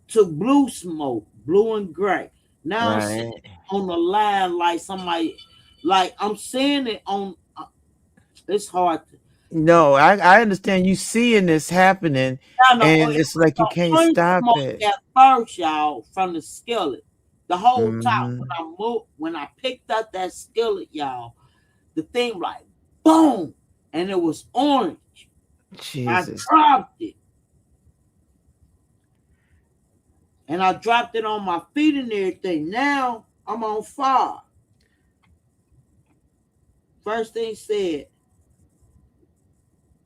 to blue smoke, blue and gray. Now I'm seeing Right. it on the line like somebody, like I'm seeing it on. It's hard to. No, I understand you seeing this happening, Now and it it's was like you the can't orange stop smoke it. at first, y'all, from the skillet. The whole time Hmm. when I picked up that skillet, y'all, the thing like boom, and it was orange. I Jesus. dropped it, and I dropped it on my feet and everything. Now I'm on fire. First thing said,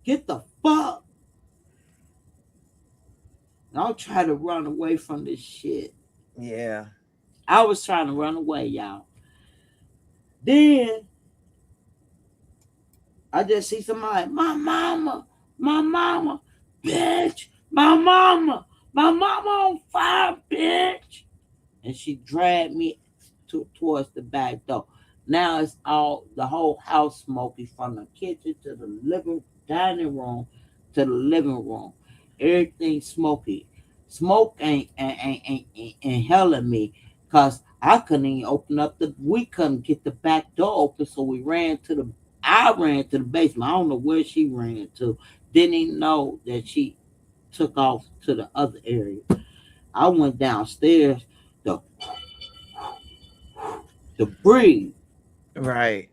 "Get the fuck." And I'll try to run away from this shit. Yeah. I was trying to run away, y'all. Then I just see somebody, my mama, bitch, my mama on fire, bitch. And she dragged me towards the back door. Now it's all the whole house smoky from the kitchen to the dining room to the living room. Everything smoky. Smoke ain't helling me because I couldn't even open up we couldn't get the back door open, so I ran to the basement. I don't know where she ran to. Didn't even know that she took off to the other area. I went downstairs to breathe. Right.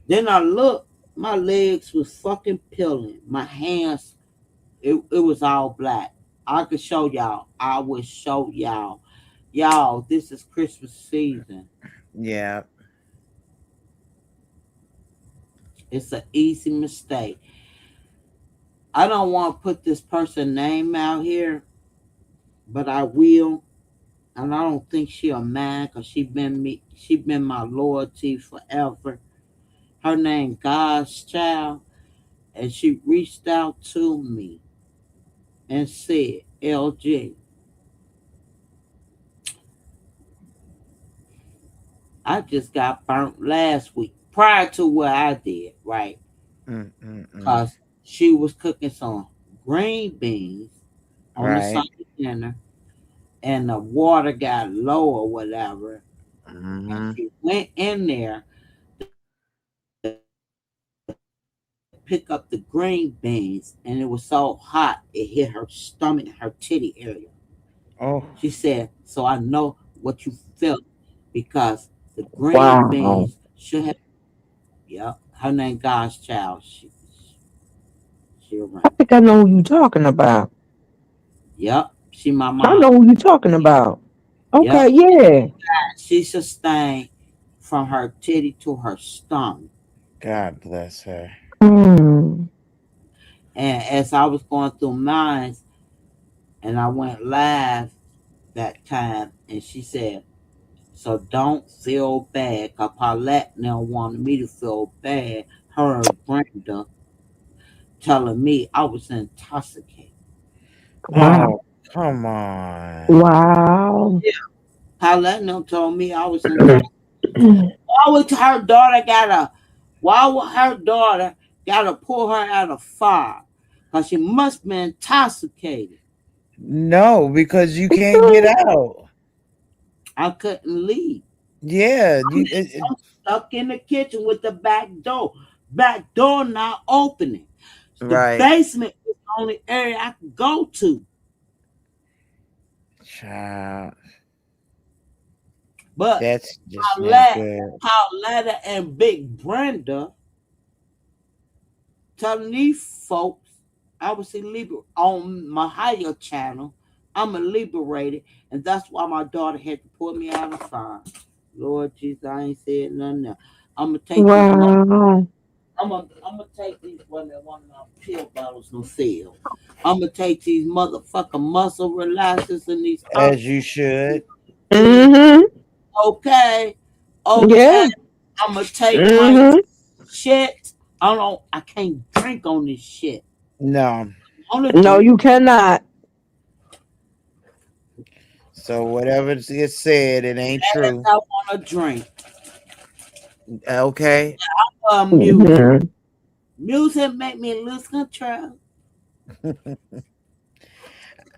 Then I looked, my legs was fucking peeling. My hands, it was all black. I could show y'all. I would show y'all. Y'all, this is Christmas season. Yeah. It's an easy mistake. I don't want to put this person's name out here, but I will. And I don't think she'll mind because she been my loyalty forever. Her name God's Child, and she reached out to me and said, "LG, I just got burnt last week prior to what I did, right? Mm-mm-mm. Because she was cooking some green beans on the Right. Sunday dinner and the water got low or whatever. And Hmm. she went in there to pick up the green beans, and it was so hot it hit her stomach, her titty area. Oh. She said, "So I know what you felt because the green Wow. beans should have." Yeah, her name God's Child. She I around. think I know who you talking about. Yep, she my I mom. know who you talking about. Okay, Yep, yeah. she sustained from her titty to her stomach. God bless her. Mm. And as I was going through mine, and I went live that time, and she said, "So don't feel bad." Cause Paulette now wanted me to feel bad. Her and Brenda telling me I was intoxicated. Wow. Oh, come on. Wow. Yeah, Paulette now told me I was intoxicated. Why would her daughter gotta? Why would her daughter gotta pull her out of fire? Cause she must be intoxicated. No, because you can't get out. I couldn't leave. Yeah, I'm stuck in the kitchen with the back door not opening. The right. basement is the only area I could go to. Child, But that's just not Paulette, good. Pauletta and Big Brenda telling these folks I was on my higher channel. I'm a liberated, and that's why my daughter had to pull me out of fire. Lord Jesus, I ain't said nothing else. I'm gonna take these. Wow. I'm gonna take these one that one of my pill bottles no sale. I'm gonna take these motherfucking muscle relaxers and these As you should. these. Mm-hmm. Okay, okay. Yeah. I'm gonna take my Mm-hmm. shit. I don't. I can't drink on this shit. No. On the No, drink. you cannot. So whatever gets said, it ain't As true. I want to drink. Okay. Music. Mhm. Music make me lose control.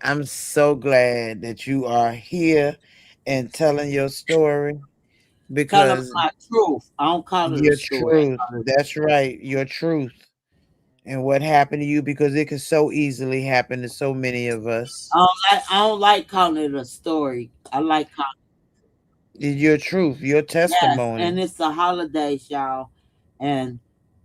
I'm so glad that you are here and telling your story Tell them because my truth. I don't call it a your story. truth, that's right, your truth and what happened to you because it could so easily happen to so many of us. I don't like calling it a story. I like calling Your truth, your yes, testimony. and it's the holidays, y'all. And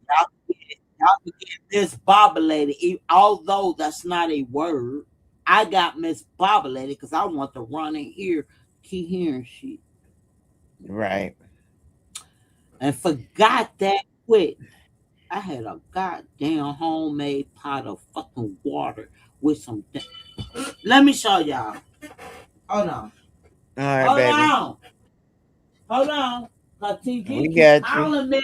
y'all can get misbobulated. Although that's not a word. I got misbobulated because I want to run in here, keep hearing shit. Right. And forgot that quick. I had a goddamn homemade pot of fucking water with some. Let me show y'all. Hold on. All right, Hold baby. on. Hold on. Cause We TG keep got you. calling me.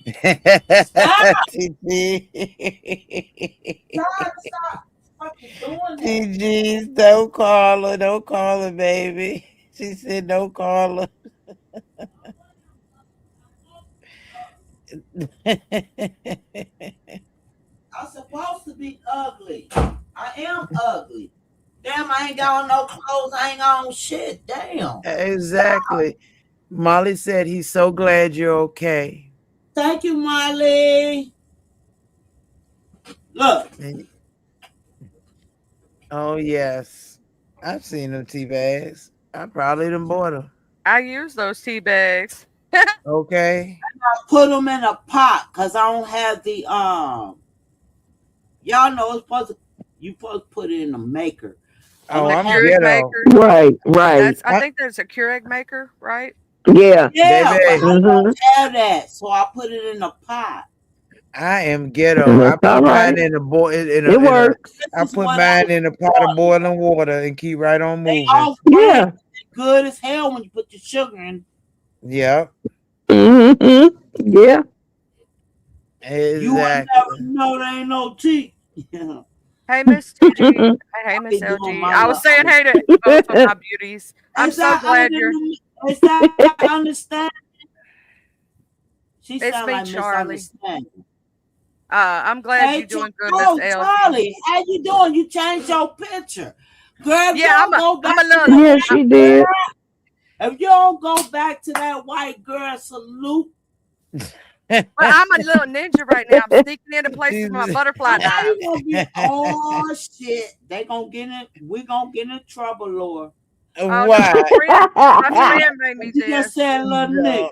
Stop. TG. Stop fucking doing that. TG, don't call her. Don't call her, baby. She said don't call her. I'm supposed to be ugly. I am ugly. Damn, I ain't got on no clothes. I ain't got on shit. Damn. Exactly. Molly said he's so glad you're okay. Thank you, Miley. Look. And- oh yes. I've seen them tea bags. I probably done bought them. I use those tea bags. Okay. I put them in a pot because I don't have the y'all know it's supposed to you supposed to put it in a maker. I'm Oh, The gonna I'm have Keurig ghetto. maker. Right, right. I think there's a Keurig maker, right? Yeah. yeah, but Baby, I Hmm. don't have that, so I put it in a pot. I am ghetto. I That's all put mine right. in a boil It in a works. I This is put what I mine in a pot of want. boiling water and keep right on They moving. all great, Yeah. good as hell when you put your sugar in. Yep. Hmm. Yeah. You will never Exactly. know there ain't no tea. I'll Hey, Miss TG. Hey, Miss be doing LG. my I was little saying hey to both of my beauties. I'm Is so that glad you're. is that understand? She It's sound me, like Charlie. misunderstanding. I'm glad Hey, you're doing good, Miss LG. Charlie, how you doing? You changed your picture. Girl, if you Yeah, don't go I'm back a to little. that Yeah, I, she white did. girl, if you don't go back to that white girl salute, well, I'm a little ninja right now. I'm sneaking into places with my She's- butterfly now you knives. gonna be oh shit. They gonna get in we gonna get in trouble, Lord. Oh no, Why? my friend made me You just this. said little nigga. No.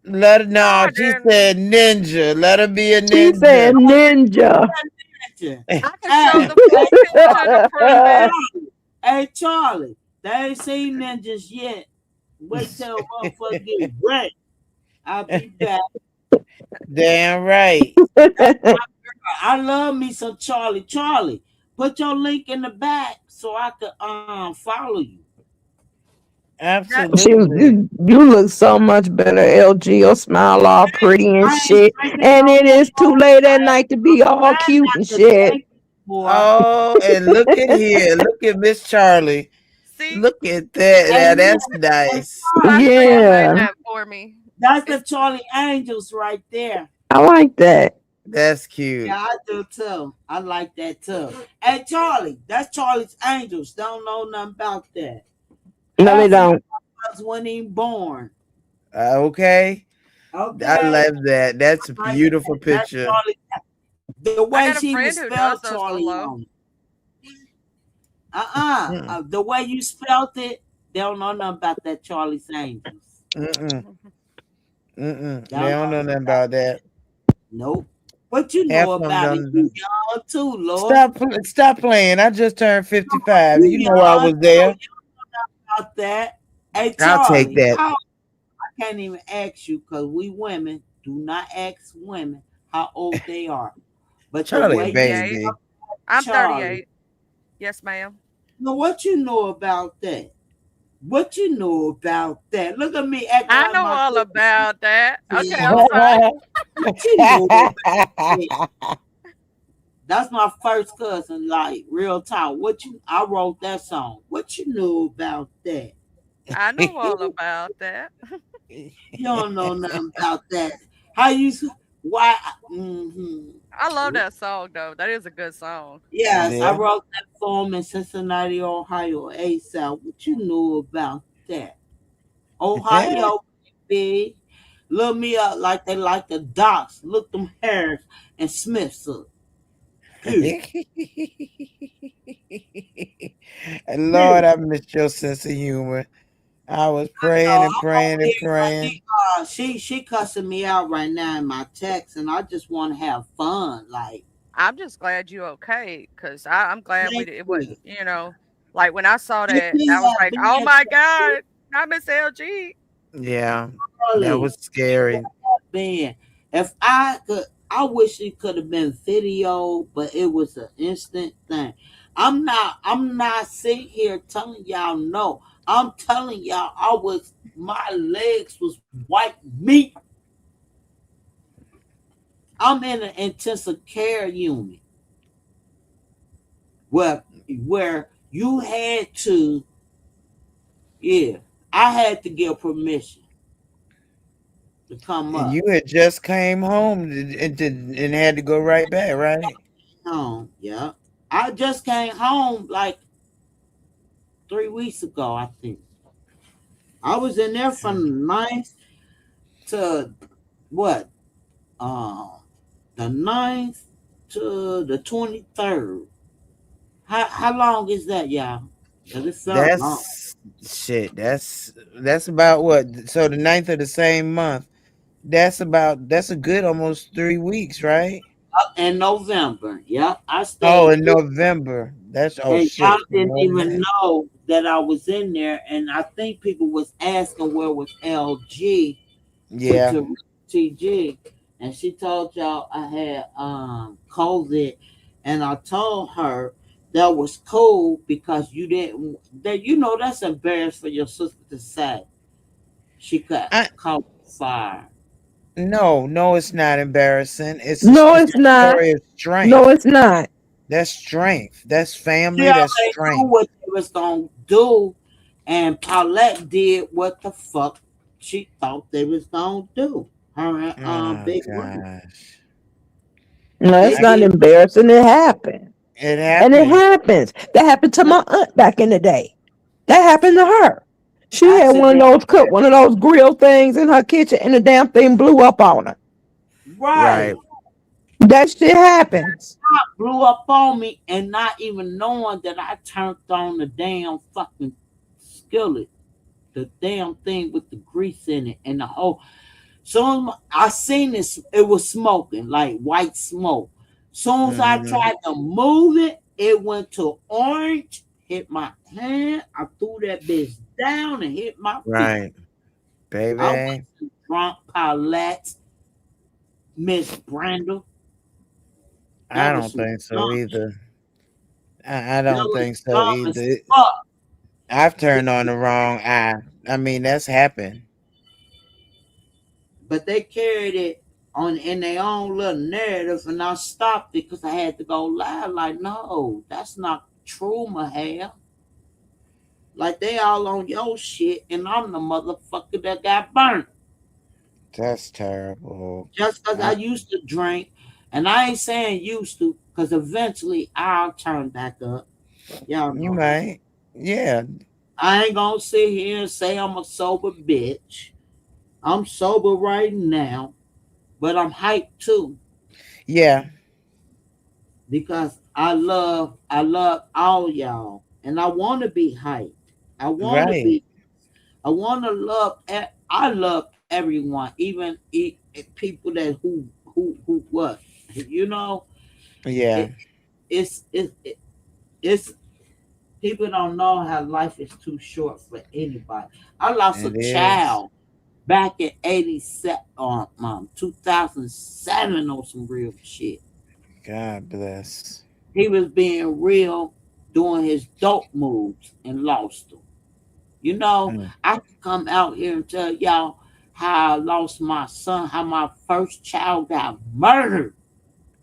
Let her No, no, I she didn't. said ninja. Let her be a She ninja. said ninja. Hey, I can show hey, the full picture to prove it. Charlie. Hey, Charlie. They ain't seen ninjas yet. Wait till motherfucker get wrecked. I'll be back. Damn right. I love me some Charlie. Charlie, put your link in the back so I could follow you. That Absolutely. You look so much better, LG. Your smile all pretty and I ain't shit. drinking And no it is too more. late at night to be I'm all trying cute and not to shit. drink more. Oh, and look at here. Look at Miss Charlie. see, Look at that. Hey, Now look, that's hey, nice. my Charlie, friend that's, made Yeah, that for me. that's the It's Charlie Angels right there. I like that. That's cute. Yeah, I do too. I like that too. Hey, Charlie, that's Charlie's Angels. Don't know nothing about that. No, they Half of you don't. was when he born. Okay. I Okay, love that. That's a like beautiful that. That's picture. Charlie. The I way got a she even friend who does spelled those Charlie below. on it. Mm, The way you spelled it, they don't know nothing about that Charlie's Angels. Mm-mm. Mm-mm. They They don't don't know know nothing nothing about about that. nope. What you Half know of them about it? don't. You young too, Lord. Stop playing. I just turned 55. You You know I young was too. there. You about that. Hey, I'll take Charlie, that. how I can't even ask you because we women do not ask women how old they are. But the Charlie a way you 38. baby. spell I'm Charlie, 38. Yes, ma'am. now what you know about that? What you know about that? Look at me acting I like know my all about that. Okay, I'm cousin. sorry. What you know about that? That's my first cousin, like real talk. What you I wrote that song. What you knew about that? I know all about that. You don't know nothing about that. How you why mm-hmm. I love that song though. That is a good song. Yes, I Yeah. wrote that for him in Cincinnati, Ohio, ASAP. What you knew about that? Ohio, baby. Look me up like they like the docs. Look them Harris and Smiths up. Period. Lord, Period. I missed your sense of humor. I was praying Oh, and I'm over praying and here right praying. here. She cussing me out right now in my text, and I just want to have fun. Like, I'm just glad you okay, cause I'm glad thank it you. wasn't, like when I saw If that, he I was had like, been oh in my God, not Miss LG. Yeah, that Charlie, was scary. man, if I could, I wish it could have been video, but it was an instant thing. I'm not sitting here telling y'all no. I'm telling y'all my legs was white meat. I'm in an intensive care unit where you had to, yeah, I had to give permission to come And up. you had just came home and had to go right back, right? Yeah. I just came home like 3 weeks ago, I think. I was in there from the 9th to what? Uh, the 9th to the 23rd. How long is that, y'all? Because it felt long. That's shit. That's about what? So the ninth of the same month. That's a good almost 3 weeks, right? In November, yeah, I Oh, stayed in 3. November. That's oh And y'all shit. So didn't more than even that. know that I was in there, and I think people was asking where was LG Yeah. to TG, and she told y'all I had COVID, and I told her that was cool because you didn't that that's embarrassed for your sister to say she got I caught fire. no, no, it's not embarrassing. No, It's it's a not. story of No, strength. it's not. That's strength. That's She family. That's already knew strength. what they was gonna do, and Paulette did what the fuck she thought they was gonna do. Her and Oh Big Ray. gosh. No, They it's I, not did. embarrassing. It happened. it And it happens. happens. That happened to my aunt back in the day. That happened to her. She had one Accident. of those cook one of those grill things in her kitchen and the damn thing blew up on her. Right. Right. That shit happens. Blew up on me and not even knowing that I turned on the damn fucking skillet, the damn thing with the grease in it and the whole. Soon as I seen this, it was smoking like white smoke. Soon as I Hmm. tried to move it, it went to orange, hit my hand. I threw that bitch down and hit my feet. Right. I Baby. wasn't drunk, Paulette, Miss Brandel. I That was don't some think so dumb either. shit. I That don't was think so dumb as either. fuck. I've turned on the wrong eye. I mean, that's happened. But they carried it on in their own little narrative, and I stopped it because I had to go live. Like, no, that's not true, Mahal. Like they all on your shit, and I'm the motherfucker that got burnt That's terrible. just because I I, used to drink, and I ain't saying used to, because eventually I'll turn back up. Y'all you know that. might. Yeah. I ain't gonna sit here and say I'm a sober bitch. I'm sober right now, but I'm hyped too Yeah. because I love all y'all, and I want to be hyped. I want to Right. be. I want to love. I love everyone, even people that who what you know. Yeah. It, it's people don't know how life is too short for anybody. I lost a It is. child back in 87 or 2007 on some real shit. God bless. He was being real doing his dope moves and lost them. You know, Mm. I can come out here and tell y'all how I lost my son, how my first child got murdered.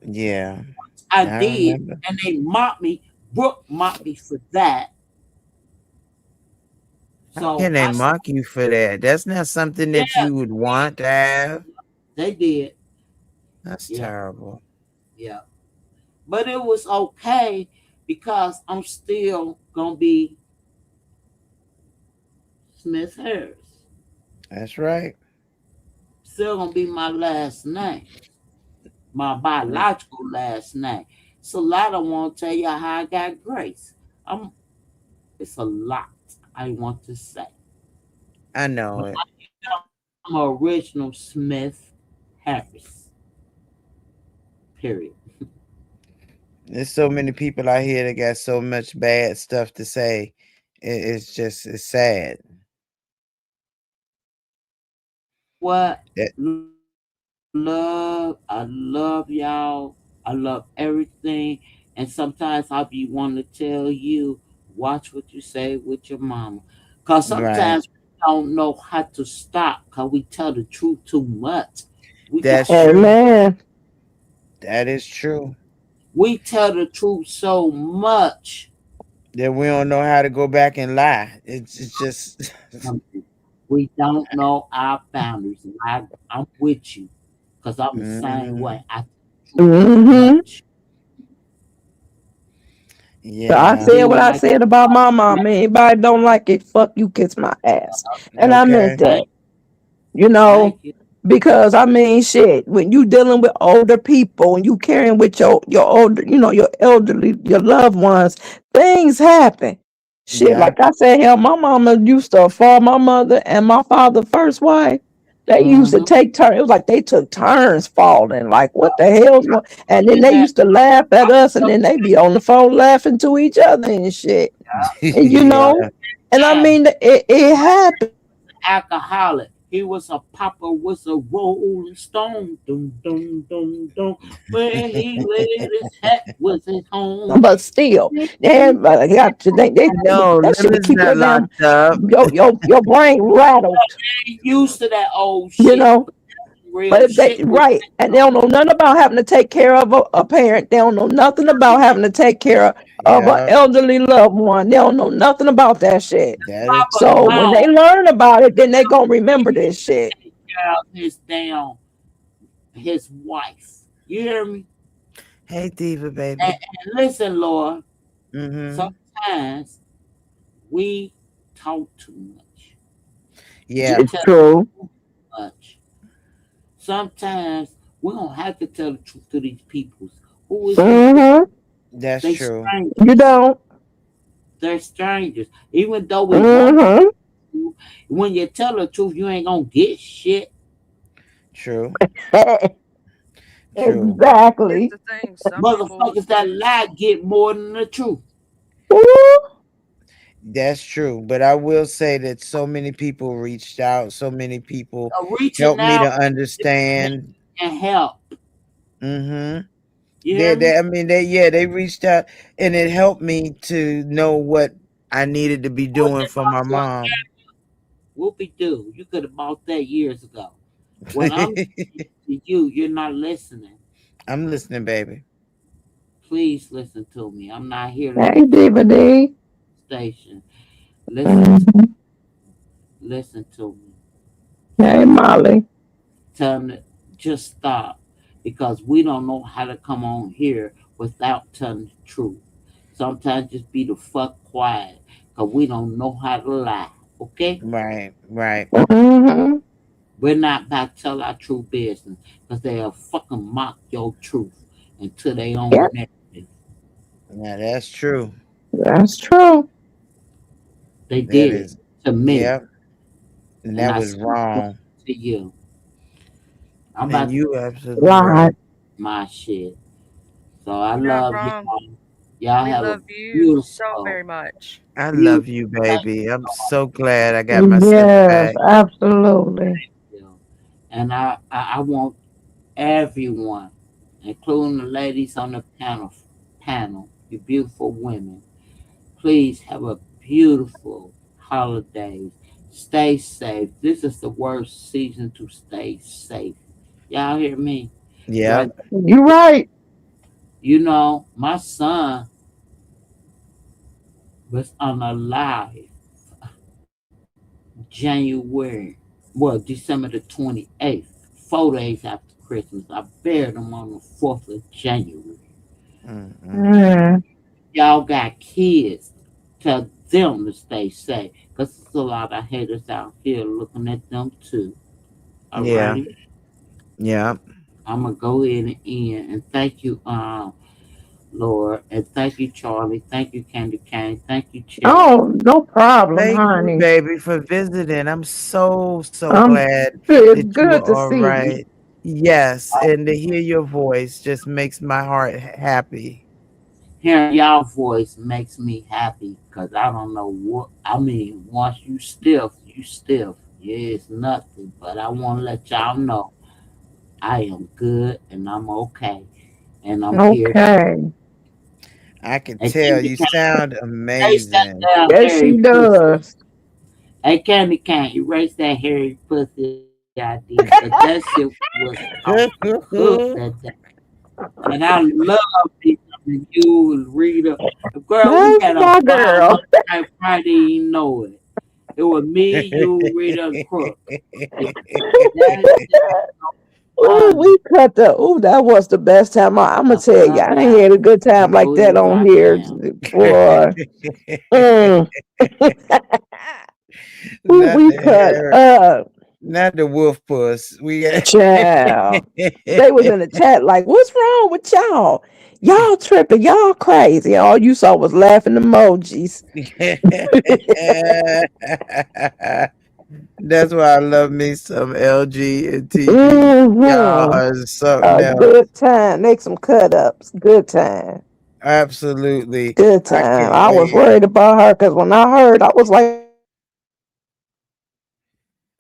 Yeah. I I did, remember. and they mocked me. Brooke mocked me for that. How So can they I said, mock you for that? That's not something yeah, that you would want to have. they did. That's Yeah, terrible. yeah. But it was okay because I'm still gonna be Smith Harris. That's right. Still gonna be my last name, my Mm, biological last name. So a lot I want to tell you how I got Grace. I'm. It's a lot I want to say, I know but it. I'm original Smith Harris. Period. There's so many people out here that got so much bad stuff to say. It's just it's sad. What? That Love. I love y'all. I love everything. And sometimes I'll be wanting to tell you, watch what you say with your mama. Because right. sometimes we don't know how to stop because we tell the truth too much. We got That's true. Amen. That is true. we tell the truth so much. That we don't know how to go back and lie. It's just We don't know our boundaries. And I'm with you because I'm the same way. Mhm. I tell the truth too Mm-hmm. much. So I Yeah. said Then what when I I get said about my mom. Anybody don't like it, fuck you, kiss my ass. And I meant Okay. that. thank, You know, thank you. because I mean, shit, when you dealing with older people and you carrying with your older, your elderly, your loved ones, things happen. Shit, Yeah. like I said, hell, my mama used to, for my mother and my father first wife, they used to Mm-hmm. take turns. It was like they took turns falling. Like, what the hell's going? And then In they that, used to laugh at us, so and then they be on the phone laughing to each other and shit. And Yeah. and I bad. mean, it happened. Alcoholic. He was a papa was a rolling stone. Dum dum dum dum. Where he laid his hat was his home. But still, they got to No, that shit would Lemon's keep not your damn locked up. your brain rattled, Ain't used to that old you shit. know. But Real if they shit. right, and they don't know nothing about having to take care of a parent. They don't know nothing about having to take care of an Yeah. elderly loved one. They don't know nothing about that shit. That is Papa So true. when they gone. learn about it, then they gonna remember this shit. Take care of his damn his wife. You hear me? Hey, Diva, And, baby. and listen, Lord. Mm-hmm. Sometimes we talk too much. We Yeah. It's tell true. too much. Sometimes we don't have to tell the truth to these people. Who is these people? Mm-hmm. That's They true. You strangers. don't. They're strangers. Even though we want Mm-hmm. to, when you tell the truth, you ain't gonna get shit. True. True. Here's Exactly. the thing: some people Motherfuckers that use. lie get more than the truth. Ooh. That's true. But I will say that so many people reached out. So many people Reaching helped me to out understand. and help. Mm-hmm. You hear me? I mean, they reached out and it helped me to know what I needed to be What doing they for my bought you? mom. Whoopie doo. You could have bought that years ago. What I'm saying to you, you're not listening. I'm listening, baby. Please listen to me. I'm not here to Hey, Diva D. station. Listen to Mhm. listen to me. Hey, Molly. Tell them to just stop because we don't know how to come on here without telling the truth. Sometimes just be the fuck quiet because we don't know how to lie. Okay? Right, right. Mm-hmm. We're not about to tell our true business because they'll fucking mock your truth into their Yep, own narrative. Yeah, that's true. that's true. They That did it is, to me, yep. And and that I was see it wrong. to you. I'm And about to you absolutely Right. right. my shit. So I You're not love wrong. y'all. Y'all We have a love you so beautiful, very much. I love beautiful you, baby. I'm so Thanksgiving. glad I got my sense Yes, back. absolutely. And I want everyone, including the ladies on the panel, you beautiful women, please have a beautiful holidays. Stay safe. This is the worst season to stay safe. Y'all hear me? Yep. Whether You right. you My son was on a live January, December the 28th, 4 days after Christmas. I buried him on the 4th of January. Mm. Y'all got kids. Tell them to stay safe. Because there's a lot of haters out here looking at them too. Yeah. Alrighty? Yeah. I'm going to go in and end. And thank you, Lord. And thank you, Charlie. Thank you, Candy Cane. Thank you, Cherry. Oh, no problem, Thank you, honey. baby, for visiting. I'm so Um, glad it's that you good are to all see you. right. Yes, and to hear your voice just makes my heart happy. Hearing y'all voice makes me happy because I don't know what I mean. Once you stiff, you stiff. Yeah, it's nothing. But I want to let y'all know I am good and I'm okay. And I'm here. Okay. I can And tell Candy you Cane, sound erase that amazing. damn Yes, hairy she pussy. does. Hey, Candy Cane, erase that hairy pussy idea because that shit was off the hook that day. And I love becoming you and Rita. Girl, we That's had a my ball girl. last night, Friday, you know it. It was me, you, Rita, and Crook. Yeah, that shit Ooh, fun. we cut the. Ooh, that was the best time. I'm gonna The tell you, fuck I ain't out. had a good time And like go that eat on here, goddamn. boy. Mm. Ooh, Not we the cut hair, up, not the wolf puss. We got child. They was in the chat like, "What's wrong with y'all? Y'all tripping? Y'all crazy?" All you saw was laughing emojis. That's why I love me some LG and TG. Y'all Hmm. are something A else. good time. Make some cut ups. Good time. Absolutely. Good I time. can't I was wait. worried about her because when I heard, I was like,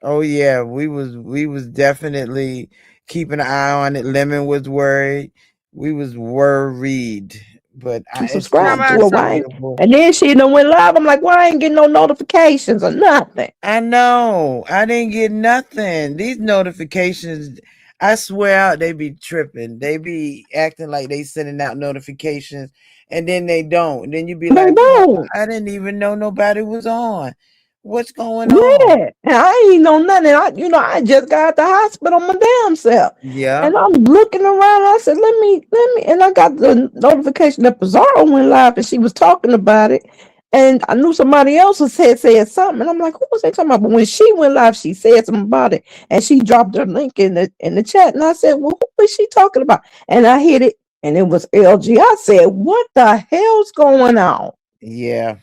Oh yeah, we was definitely keeping an eye on it. Lemon was worried. We was worried, but it's just subscribe to Somebody her. said, Why? debatable. And then she done went live. I'm like, why I ain't getting no notifications or nothing? I know. I didn't get nothing. These notifications, I swear out, they be tripping. They be acting like they sending out notifications and then they don't. And then you be They like, well, don't. I didn't even know nobody was on. What's going on? Yeah, and I ain't know nothing. I just got out the hospital my damn self, Yeah. and I'm looking around. I said, let me," and I got the notification that Pizarro went live, and she was talking about it, and I knew somebody else was said something, and I'm like, who was they talking about? But when she went live, she said something about it, and she dropped her link in the chat, and I said, well, who was she talking about? And I hit it, and it was LG. I said, what the hell's going on? Yeah.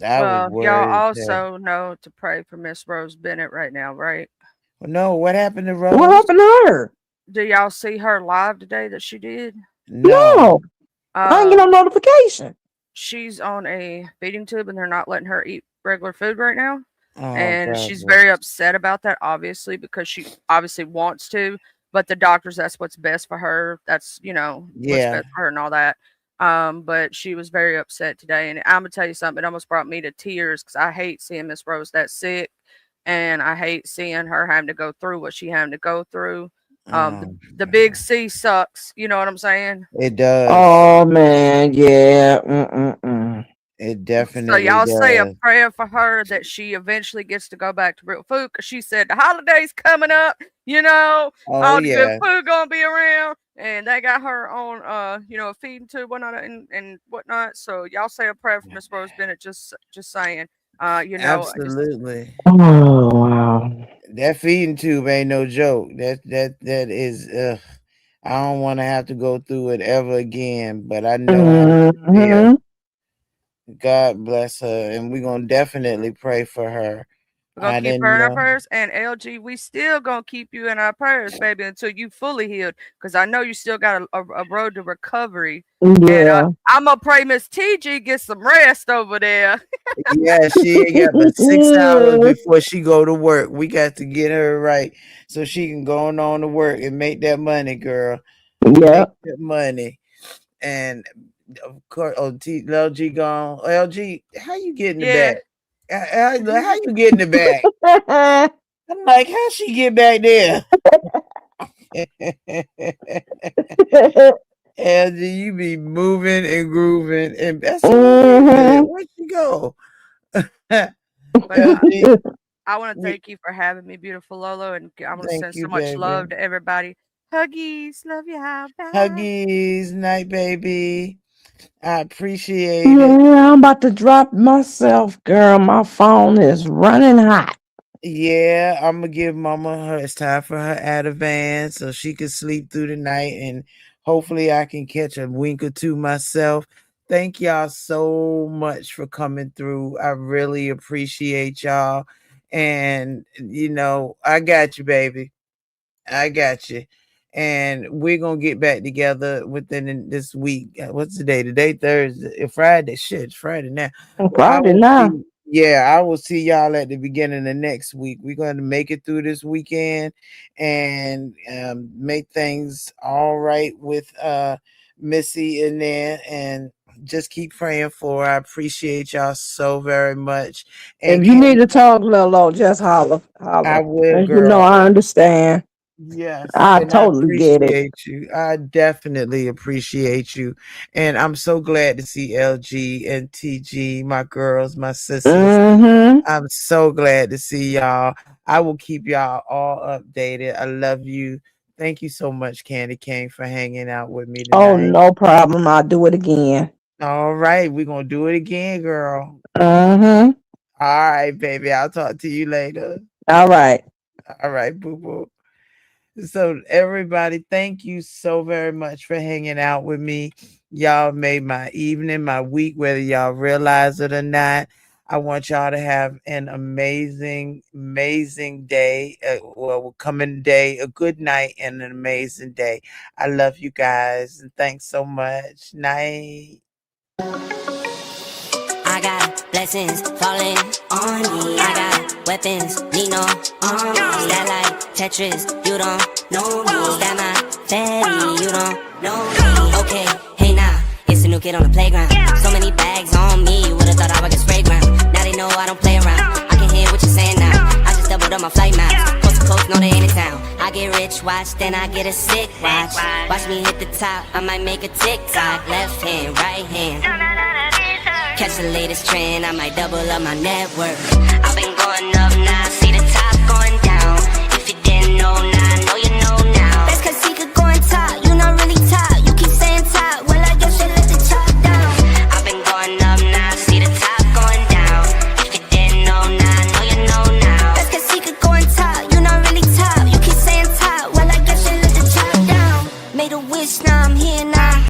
I was well, y'all worried as hell. also know to pray for Miss Rose Bennett right now, right? Well, no, what happened to What Rose? happened to her? Do y'all see her live today that she did? No. No. I ain't get no Um, notification. she's on a feeding tube and they're not letting her eat regular food right now. Oh And God she's very bless. upset about that, obviously, because she obviously wants to, but the doctors, that's what's best for her. That's, what's Yeah. best for her and all that. But she was very upset today. And I'm going to tell you something, it almost brought me to tears because I hate seeing Miss Rose that sick. And I hate seeing her having to go through what she having to go through. The, Oh, the big C sucks. You know what I'm saying? it does. Oh man, yeah. Mm-mm-mm. It So definitely y'all say a does. prayer for her that she eventually gets to go back to real food because she said the holidays coming up, Oh all the good yeah. food gonna be around, and they got her on a feeding tube whatnot and whatnot. So y'all say a prayer for Miss Rose Bennett. Just saying, I just Absolutely. Oh wow. That feeding tube ain't no joke. That is I don't want to have to go through it ever again, but I know how to prepare. Mm-hmm. God bless her, and we're gonna definitely pray for her. we're gonna I keep didn't her in our know. prayers, and LG, we still gonna keep you in our prayers, baby, until you fully healed. Because I know you still got a road to recovery, and Yeah. I'm gonna pray Miss TG get some rest over there. Yeah, she ain't got but 6 hours before she go to work. We got to get her right so she can go on to work and make that money, girl. Make Yeah. that money. And of course, oh, LG gone. LG, how you get in the back? Yeah. How you get in the back? I'm like, how she get back there? LG, you be moving and grooving, and that's where Mm-hmm. where'd you go? But LG, I want to we, thank you for having me, beautiful Lolo, and I want to thank send you, so much baby. love to everybody. Huggies, love you, how bye. Huggies, night, baby. I appreciate it. Yeah, I'm about to drop myself, girl. My phone is running hot. Yeah, I'm gonna give Mama her. It's time for her Ativan so she can sleep through the night, and hopefully I can catch a wink or two myself. Thank y'all so much for coming through. I really appreciate y'all, and I got you, baby. I got you. And we're gonna get back together this week. What's the day? Today Thursday, Friday. Shit, it's Friday now. I Friday will now. see. Yeah, I will see y'all at the beginning of next week. We're going to make it through this weekend and make things all right with Missy in there, and just keep praying for her. I appreciate y'all so very much. And If you need to talk, Lolo, just holler. I Holler. will, And you know girl. I understand. Yes, I and I totally get it. appreciate you. I definitely appreciate you. And I'm so glad to see LG and TG, my girls, my sisters. Mm-hmm. I'm so glad to see y'all. I will keep y'all all updated. I love you. Thank you so much, Candy Cane, for hanging out with me Oh, tonight. no problem. I'll do it again. All right, we're gonna do it again, girl. Mm-hmm. All right, baby. I'll talk to you later. All right. All right, boo boo. So, everybody, thank you so very much for hanging out with me. Y'all made my evening, my week, whether y'all realize it or not. I want y'all to have an amazing, amazing day. Coming day, a good night, and an amazing day. I love you guys, and thanks so much. Night. I got blessings falling on me. I got weapons, need no armies. That like Tetris, you don't know me. That my fatty, you don't know me. Okay, hey now, it's a new kid on the playground. So many bags on me, you would've thought I would get spray ground. Now they know I don't play around. I can hear what you're saying now. I just doubled up my flight miles. Coast to coast, know they in town. I get rich, watch, then I get a sick watch. Watch me hit the top, I might make a TikTok. Left hand, right hand. Catch the latest trend, I might double up my net worth. I've been going up